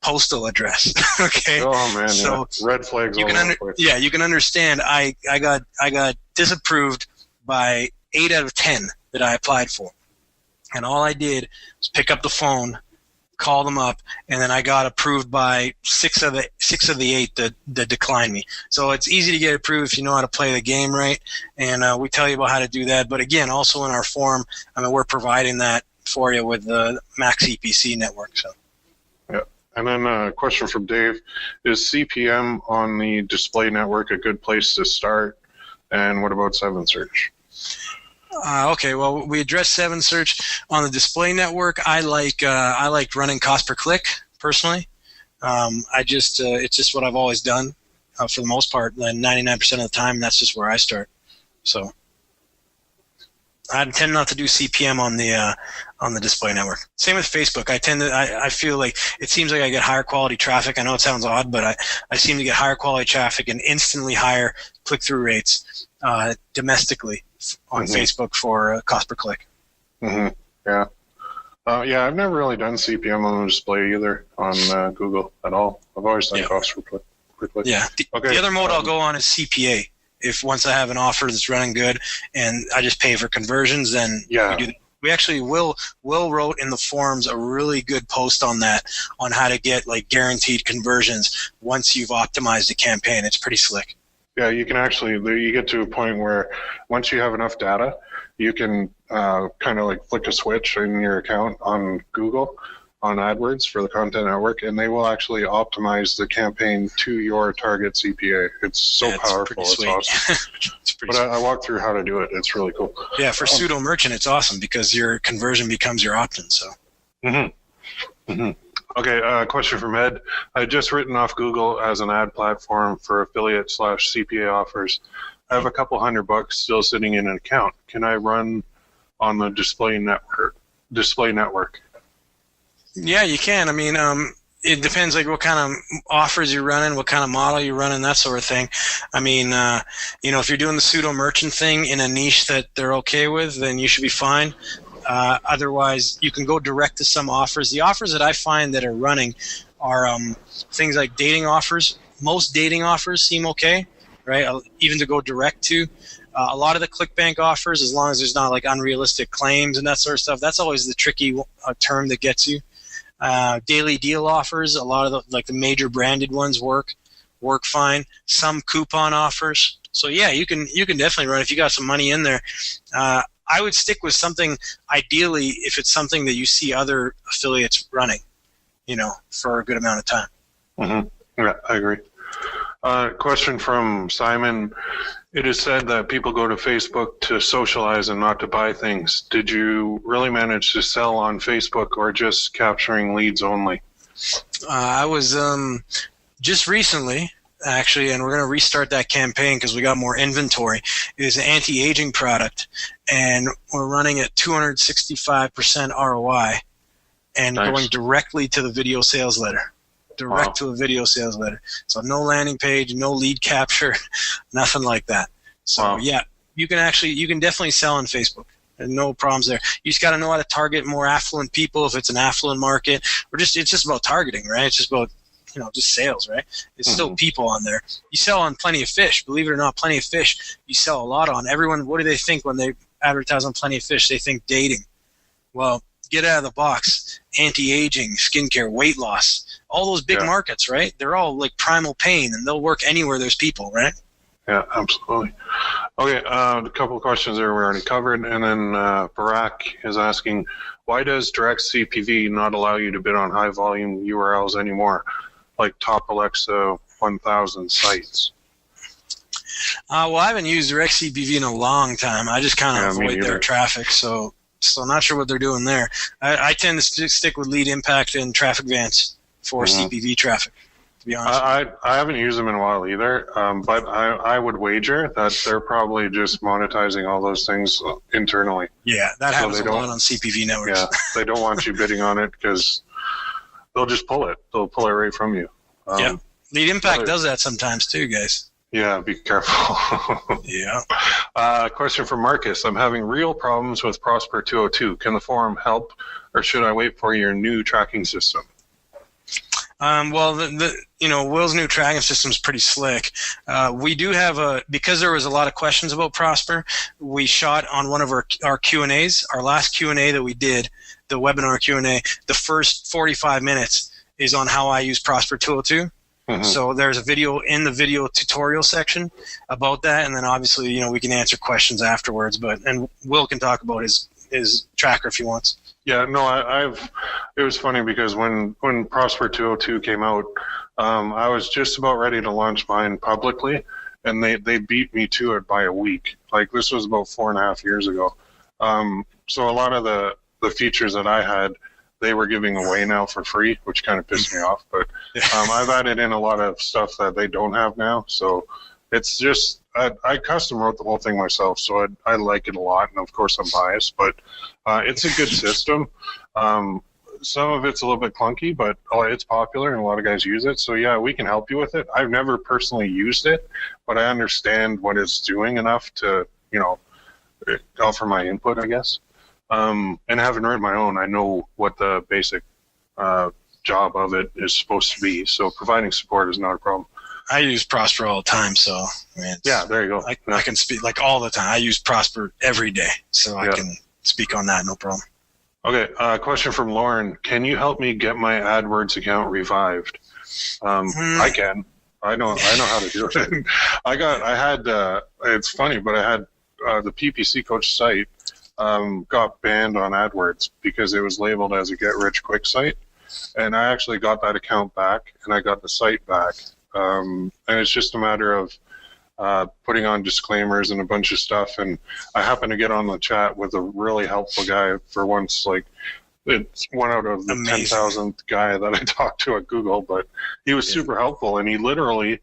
postal address. Okay. Oh man, so red flags all over the place. Yeah, you can understand. I got disapproved by 8 out of 10 that I applied for, and all I did was pick up the phone, call them up, and then I got approved by 6 of the 8 that declined me. So it's easy to get approved if you know how to play the game right, and we tell you about how to do that. But again, also in our forum, I mean, we're providing that for you with the Max EPC network. So. Yeah, and then a question from Dave: is CPM on the display network a good place to start? And what about 7Search? Okay, well, we addressed 7Search on the display network. I like running cost per click personally. It's just what I've always done for the most part. 99% of the time, that's just where I start. So I tend not to do CPM on the display network. Same with Facebook. I feel like it seems like I get higher quality traffic. I know it sounds odd, but I seem to get higher quality traffic and instantly higher click-through rates domestically on Facebook for cost per click. Yeah. Yeah, I've never really done CPM on the display either on Google at all. I've always done cost per click. Yeah. The other mode I'll go on is CPA. If once I have an offer that's running good and I just pay for conversions, then we do that. We actually Will wrote in the forums a really good post on that, on how to get like guaranteed conversions once you've optimized a campaign. It's pretty slick. Yeah, you can actually, you get to a point where once you have enough data, you can kind of like flick a switch in your account on Google, on AdWords for the content network, and they will actually optimize the campaign to your target CPA. It's so powerful. It's awesome. But I walked through how to do it. It's really cool. Yeah, for pseudo merchant, it's awesome because your conversion becomes your opt-in. So. Okay, question from Ed. I just written off Google as an ad platform for affiliate/CPA offers. I have a couple $100 still sitting in an account. Can I run on the display network? Yeah, you can. I mean, it depends like what kind of offers you're running, what kind of model you're running, that sort of thing. I mean, if you're doing the pseudo merchant thing in a niche that they're okay with, then you should be fine. Otherwise, you can go direct to some offers. The offers that I find that are running are things like dating offers. Most dating offers seem okay, right? Even to go direct to. A lot of the ClickBank offers, as long as there's not like unrealistic claims and that sort of stuff, that's always the tricky term that gets you. Daily deal offers, a lot of the major branded ones work fine. Some coupon offers. So yeah, you can definitely run if you got some money in there. I would stick with something, ideally, if it's something that you see other affiliates running, for a good amount of time. Mm-hmm. Yeah, I agree. Question from Simon. It is said that people go to Facebook to socialize and not to buy things. Did you really manage to sell on Facebook or just capturing leads only? I was just recently, actually, and we're going to restart that campaign because we got more inventory. It is an anti-aging product, and we're running at 265% ROI and Nice. going directly to the video sales letter. To a video sales letter. So no landing page, no lead capture, nothing like that. So yeah, you can definitely sell on Facebook. And no problems there. You just got to know how to target more affluent people if it's an affluent market, or it's just about targeting, right? It's just about just sales, right? It's still people on there. You sell on Plenty of Fish. Believe it or not, Plenty of Fish, you sell a lot on. Everyone, what do they think when they advertise on Plenty of Fish? They think dating. Well, get out of the box. Anti-aging, skincare, weight loss, all those big markets, right? They're all like primal pain, and they'll work anywhere there's people, right? Yeah, absolutely. Okay, a couple of questions there we already covered, and then Barack is asking, why does direct CPV not allow you to bid on high volume URLs anymore, like top Alexa 1000 sites? Well, I haven't used direct CPV in a long time. I just kind of avoid their traffic, so not sure what they're doing there. I tend to stick with Lead Impact and Traffic Vance for CPV traffic, to be honest. I haven't used them in a while either, but I would wager that they're probably just monetizing all those things internally. Yeah, that happens a lot on CPV networks. Yeah, they don't want you bidding on it because they'll just pull it. They'll pull it right from you. Yeah, Lead Impact does that sometimes too, guys. Yeah, be careful. Yeah. Question from Marcus. I'm having real problems with Prosper 202. Can the forum help, or should I wait for your new tracking system? Well, Will's new tracking system is pretty slick. We do have because there was a lot of questions about Prosper, we shot on one of our Q&As, our last Q&A that we did, the webinar Q&A, the first 45 minutes is on how I use Prosper 202. So there's a video in the video tutorial section about that, and then obviously, we can answer questions afterwards. And Will can talk about his tracker if he wants. Yeah, no, it was funny because when Prosper 202 came out, I was just about ready to launch mine publicly, and they beat me to it by a week. Like, this was about 4.5 years ago. So a lot of the features that I had, they were giving away now for free, which kind of pissed me off. But I've added in a lot of stuff that they don't have now. So it's just, I custom wrote the whole thing myself, so I like it a lot. And of course I'm biased, but it's a good system. Some of it's a little bit clunky, but it's popular and a lot of guys use it. So yeah, we can help you with it. I've never personally used it, but I understand what it's doing enough to, offer my input, I guess. And having written my own, I know what the basic job of it is supposed to be. So providing support is not a problem. I use Prosper all the time, so yeah, there you go. I can speak like all the time. I use Prosper every day, so I can speak on that, no problem. Okay, question from Lauren. Can you help me get my AdWords account revived? I can. I know how to do it. It's funny, but I had the PPC Coach site got banned on AdWords because it was labeled as a get-rich-quick site. And I actually got that account back, and I got the site back. And it's just a matter of putting on disclaimers and a bunch of stuff. And I happened to get on the chat with a really helpful guy for once. Like, it's one out of the 10,000th guy that I talked to at Google, but he was super helpful. And he literally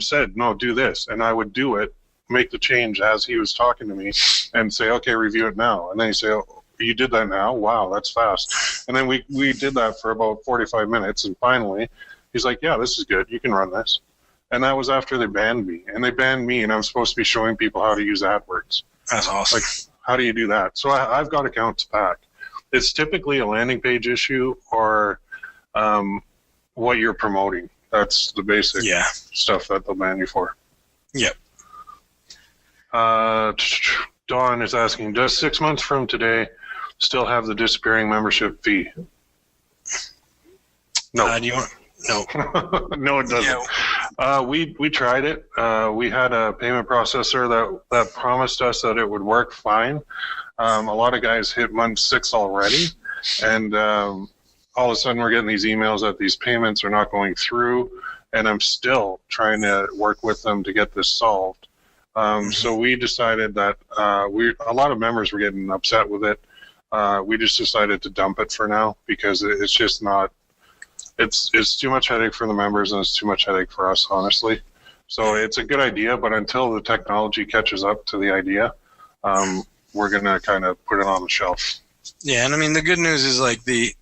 said, no, do this. And I would do it, make the change as he was talking to me, and say, okay, review it now. And then he'd say, oh, you did that now? Wow, that's fast. And then we did that for about 45 minutes, and finally he's like, yeah, this is good. You can run this. And that was after they banned me. And they banned me, and I'm supposed to be showing people how to use AdWords. That's awesome. Like, how do you do that? So I've got accounts back. It's typically a landing page issue or what you're promoting. That's the basic stuff that they'll ban you for. Yep. Dawn is asking, does 6 months from today still have the disappearing membership fee? No. Do you want? No. No, it doesn't. Yeah. We tried it. We had a payment processor that promised us that it would work fine. A lot of guys hit month 6 already, and all of a sudden we're getting these emails that these payments are not going through, and I'm still trying to work with them to get this solved. So we decided that a lot of members were getting upset with it. We just decided to dump it for now because it's just not. It's too much headache for the members and it's too much headache for us, honestly. So it's a good idea, but until the technology catches up to the idea, we're gonna kind of put it on the shelf. Yeah, and I mean the good news is like the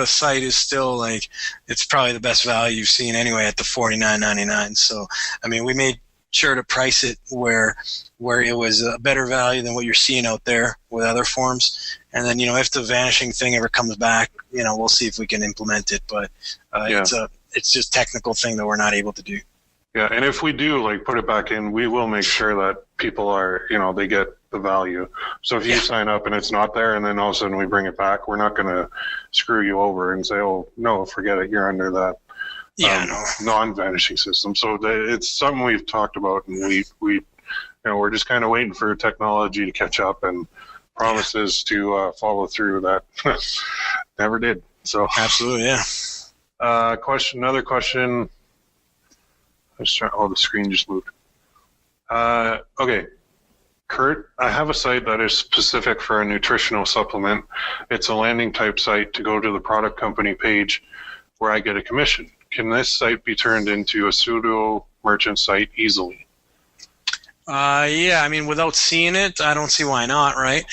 site is still like it's probably the best value you've seen anyway at the $49.99. So I mean we made sure to price it where it was a better value than what you're seeing out there with other forms. And then, if the vanishing thing ever comes back, we'll see if we can implement it. But it's just a technical thing that we're not able to do. Yeah, and if we do put it back in, we will make sure that people are, they get the value. So if you sign up and it's not there, and then all of a sudden we bring it back, we're not going to screw you over and say, oh no, forget it, you're under that non-vanishing system. So it's something we've talked about, and we're just kind of waiting for technology to catch up and promises to follow through that never did. So absolutely, yeah. Another question. The screen just moved. Okay, Kurt, I have a site that is specific for a nutritional supplement. It's a landing type site to go to the product company page where I get a commission. Can this site be turned into a pseudo merchant site easily? Yeah, I mean, without seeing it, I don't see why not, right?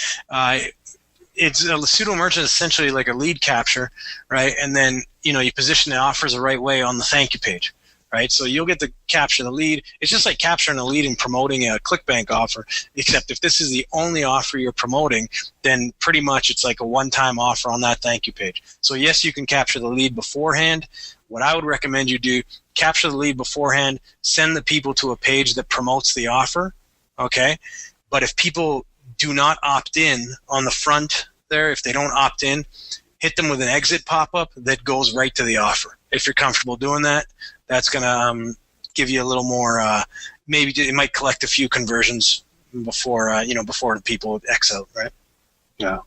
It's a pseudo merchant is essentially like a lead capture, right? And then, you position the offers the right way on the thank you page, right? So you'll get to capture the lead. It's just like capturing a lead and promoting a ClickBank offer, except if this is the only offer you're promoting, then pretty much it's like a one-time offer on that thank you page. So yes, you can capture the lead beforehand. What I would recommend you do, capture the lead beforehand, send the people to a page that promotes the offer, okay? But if people do not opt in on the front there, if they don't opt in, hit them with an exit pop-up that goes right to the offer. If you're comfortable doing that, that's going to give you a little more, maybe it might collect a few conversions before the people X out, right? Yeah.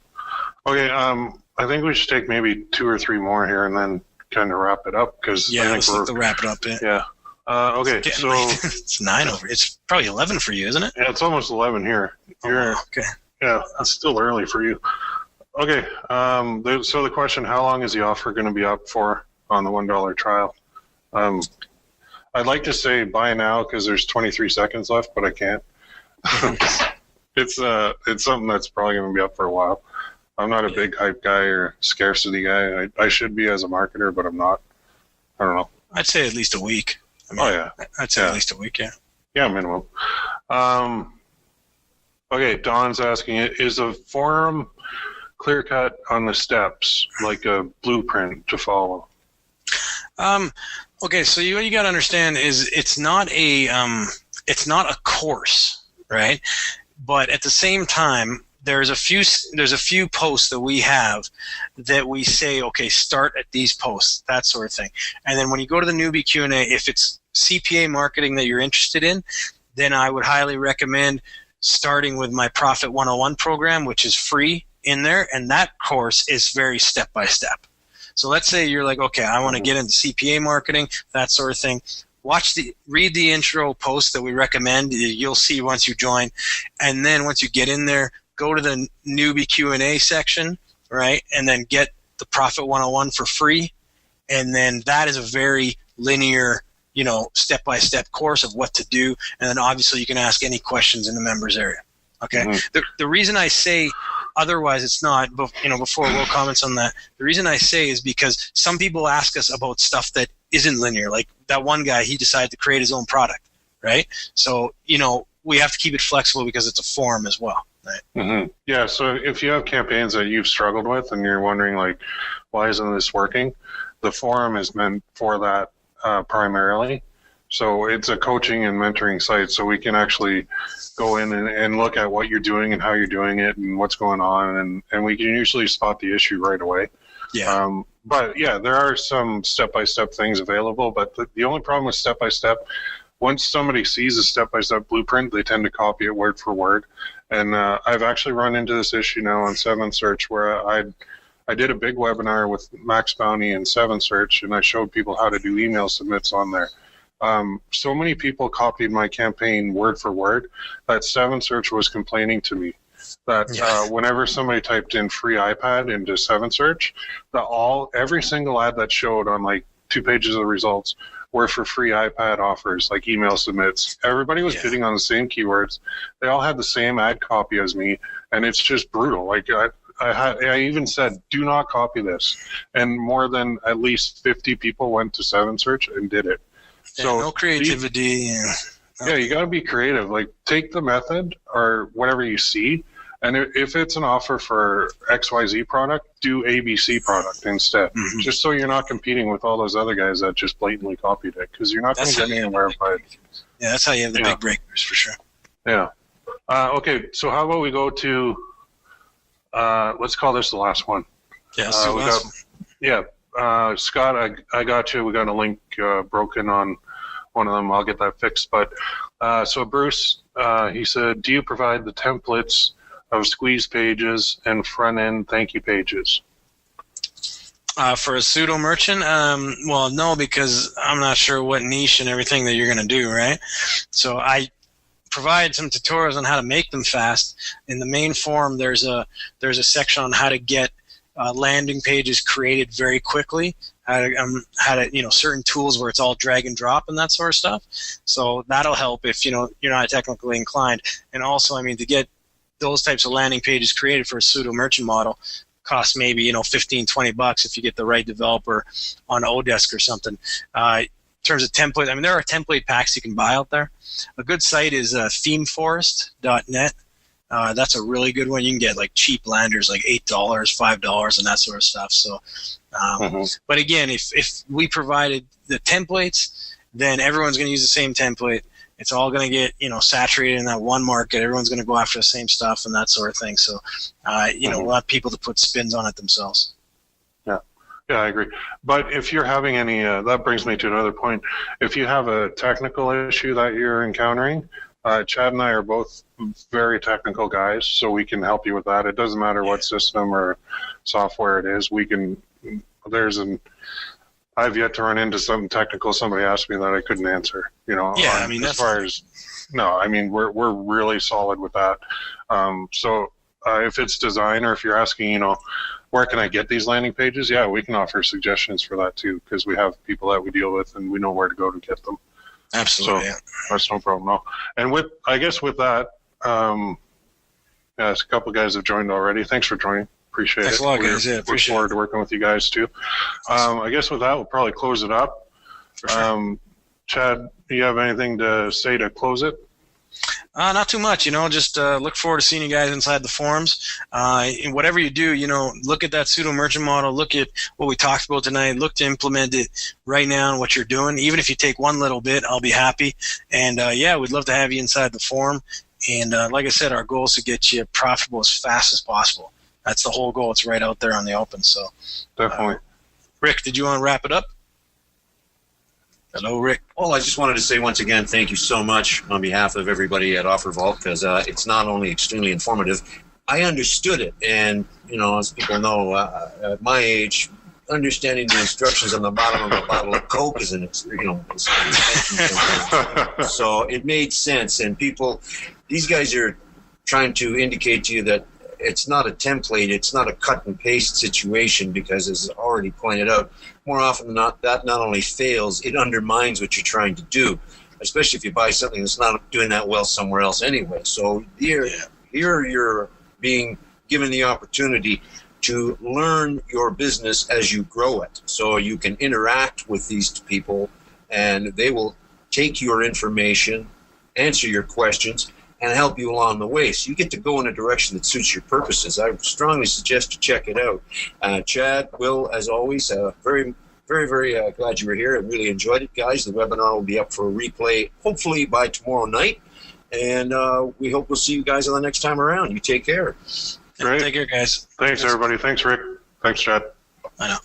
Okay, I think we should take maybe 2 or 3 more here and then kind of wrap it up because I think let's wrap it up. Yeah. Okay, so it's 9 over. It's probably 11 for you, isn't it? Yeah, it's almost 11 here. Okay. Yeah, it's still early for you. Okay. So the question: how long is the offer going to be up for on the $1 trial? I'd like to say buy now because there's 23 seconds left, but I can't. It's something that's probably going to be up for a while. I'm not a big hype guy or scarcity guy. I should be as a marketer, but I'm not. I don't know. I'd say at least a week. I'd say at least a week, yeah. Yeah, minimum. Okay, Don's asking, is a forum clear-cut on the steps, like a blueprint to follow? Okay, so what you got to understand is it's not a course, right? But at the same time, there's a few posts that we have that we say, okay, start at these posts, that sort of thing. And then when you go to the newbie Q&A, if it's CPA marketing that you're interested in, then I would highly recommend starting with my Profit 101 program, which is free in there, and that course is very step-by-step. So let's say you're like, okay, I want to get into CPA marketing, that sort of thing. Read the intro post that we recommend. You'll see once you join, and then once you get in there, go to the newbie Q&A section, right, and then get the Profit 101 for free, and then that is a very linear, step-by-step course of what to do, and then obviously you can ask any questions in the members area. Okay. Mm-hmm. The reason I say otherwise it's not, before Will comments on that, the reason I say is because some people ask us about stuff that isn't linear. Like that one guy, he decided to create his own product, right? So, we have to keep it flexible because it's a forum as well. Right? Mm-hmm. Yeah, so if you have campaigns that you've struggled with and you're wondering, why isn't this working? The forum is meant for that primarily. So it's a coaching and mentoring site, so we can actually go in and look at what you're doing and how you're doing it and what's going on, and we can usually spot the issue right away. Yeah. But yeah, there are some step-by-step things available, but the only problem with step-by-step, once somebody sees a step-by-step blueprint, they tend to copy it word for word. And I've actually run into this issue now on 7Search, where I did a big webinar with Max Bounty and 7Search, and I showed people how to do email submits on there. So many people copied my campaign word for word that 7Search was complaining to me that whenever somebody typed in free iPad into 7Search, every single ad that showed on like 2 pages of results were for free iPad offers, like email submits. Everybody was bidding on the same keywords. They all had the same ad copy as me, and it's just brutal. Like I even said, do not copy this. And more than at least 50 people went to 7Search and did it. So no creativity. Yeah, you got to be creative. Like, take the method or whatever you see, and if it's an offer for XYZ product, do ABC product instead. Mm-hmm. Just so you're not competing with all those other guys that just blatantly copied it, because you're not going to get anywhere by it. Yeah, that's how you have the big breakers, for sure. Yeah. Okay, so how about we go to, let's call this the last one. Yeah, Scott, I got you. We got a link broken on one of them. I'll get that fixed. But so Bruce, he said, do you provide the templates of squeeze pages and front-end thank you pages? For a pseudo merchant, well, no, because I'm not sure what niche and everything that you're going to do, right? So I provide some tutorials on how to make them fast. In the main forum, there's a section on how to get landing pages created very quickly, how to certain tools where it's all drag and drop and that sort of stuff. So that'll help if you're not technically inclined. And also, to get those types of landing pages created for a pseudo merchant model costs maybe $15-20 if you get the right developer on Odesk or something. In terms of template, there are template packs you can buy out there. A good site is themeforest.net. That's a really good one. You can get like cheap landers, like $8, $5, and that sort of stuff. So, but again, if we provided the templates, then everyone's going to use the same template. It's all going to get saturated in that one market. Everyone's going to go after the same stuff and that sort of thing. So, we'll have people to put spins on it themselves. Yeah, I agree. But if you're having any, that brings me to another point. If you have a technical issue that you're encountering, Chad and I are both very technical guys, so we can help you with that. It doesn't matter what system or software it is. I've yet to run into something technical somebody asked me that I couldn't answer. We're really solid with that. So if it's design, or if you're asking, where can I get these landing pages? Yeah, we can offer suggestions for that too, because we have people that we deal with and we know where to go to get them. Absolutely. So that's no problem. No. And with that, a couple of guys have joined already. Thanks for joining. Appreciate Thanks it. A lot, guys. Yeah, look forward to working with you guys too. I guess with that, we'll probably close it up. For sure. Chad, do you have anything to say to close it? Not too much, just look forward to seeing you guys inside the forums. And whatever you do, look at that pseudo merchant model, look at what we talked about tonight, look to implement it right now in what you're doing. Even if you take one little bit, I'll be happy. And we'd love to have you inside the forum. And like I said, our goal is to get you profitable as fast as possible. That's the whole goal. It's right out there on the open. So definitely. Rick, did you want to wrap it up? Hello, Rick. Well, I just wanted to say once again, thank you so much on behalf of everybody at OfferVault, because it's not only extremely informative, I understood it. And, as people know, at my age, understanding the instructions on the bottom of a bottle of Coke is so it made sense. And these guys are trying to indicate to you that it's not a template, it's not a cut and paste situation, because as already pointed out, more often than not, that not only fails, it undermines what you're trying to do, especially if you buy something that's not doing that well somewhere else anyway. So here you're being given the opportunity to learn your business as you grow it, so you can interact with these people and they will take your information, answer your questions, and help you along the way. So you get to go in a direction that suits your purposes. I strongly suggest you check it out. Chad, Will, as always, very very, very glad you were here. I really enjoyed it, guys. The webinar will be up for a replay hopefully by tomorrow night. And we hope we'll see you guys on the next time around. You take care. Great. Take care, guys. Thanks, everybody. Thanks, Rick. Thanks, Chad. I know.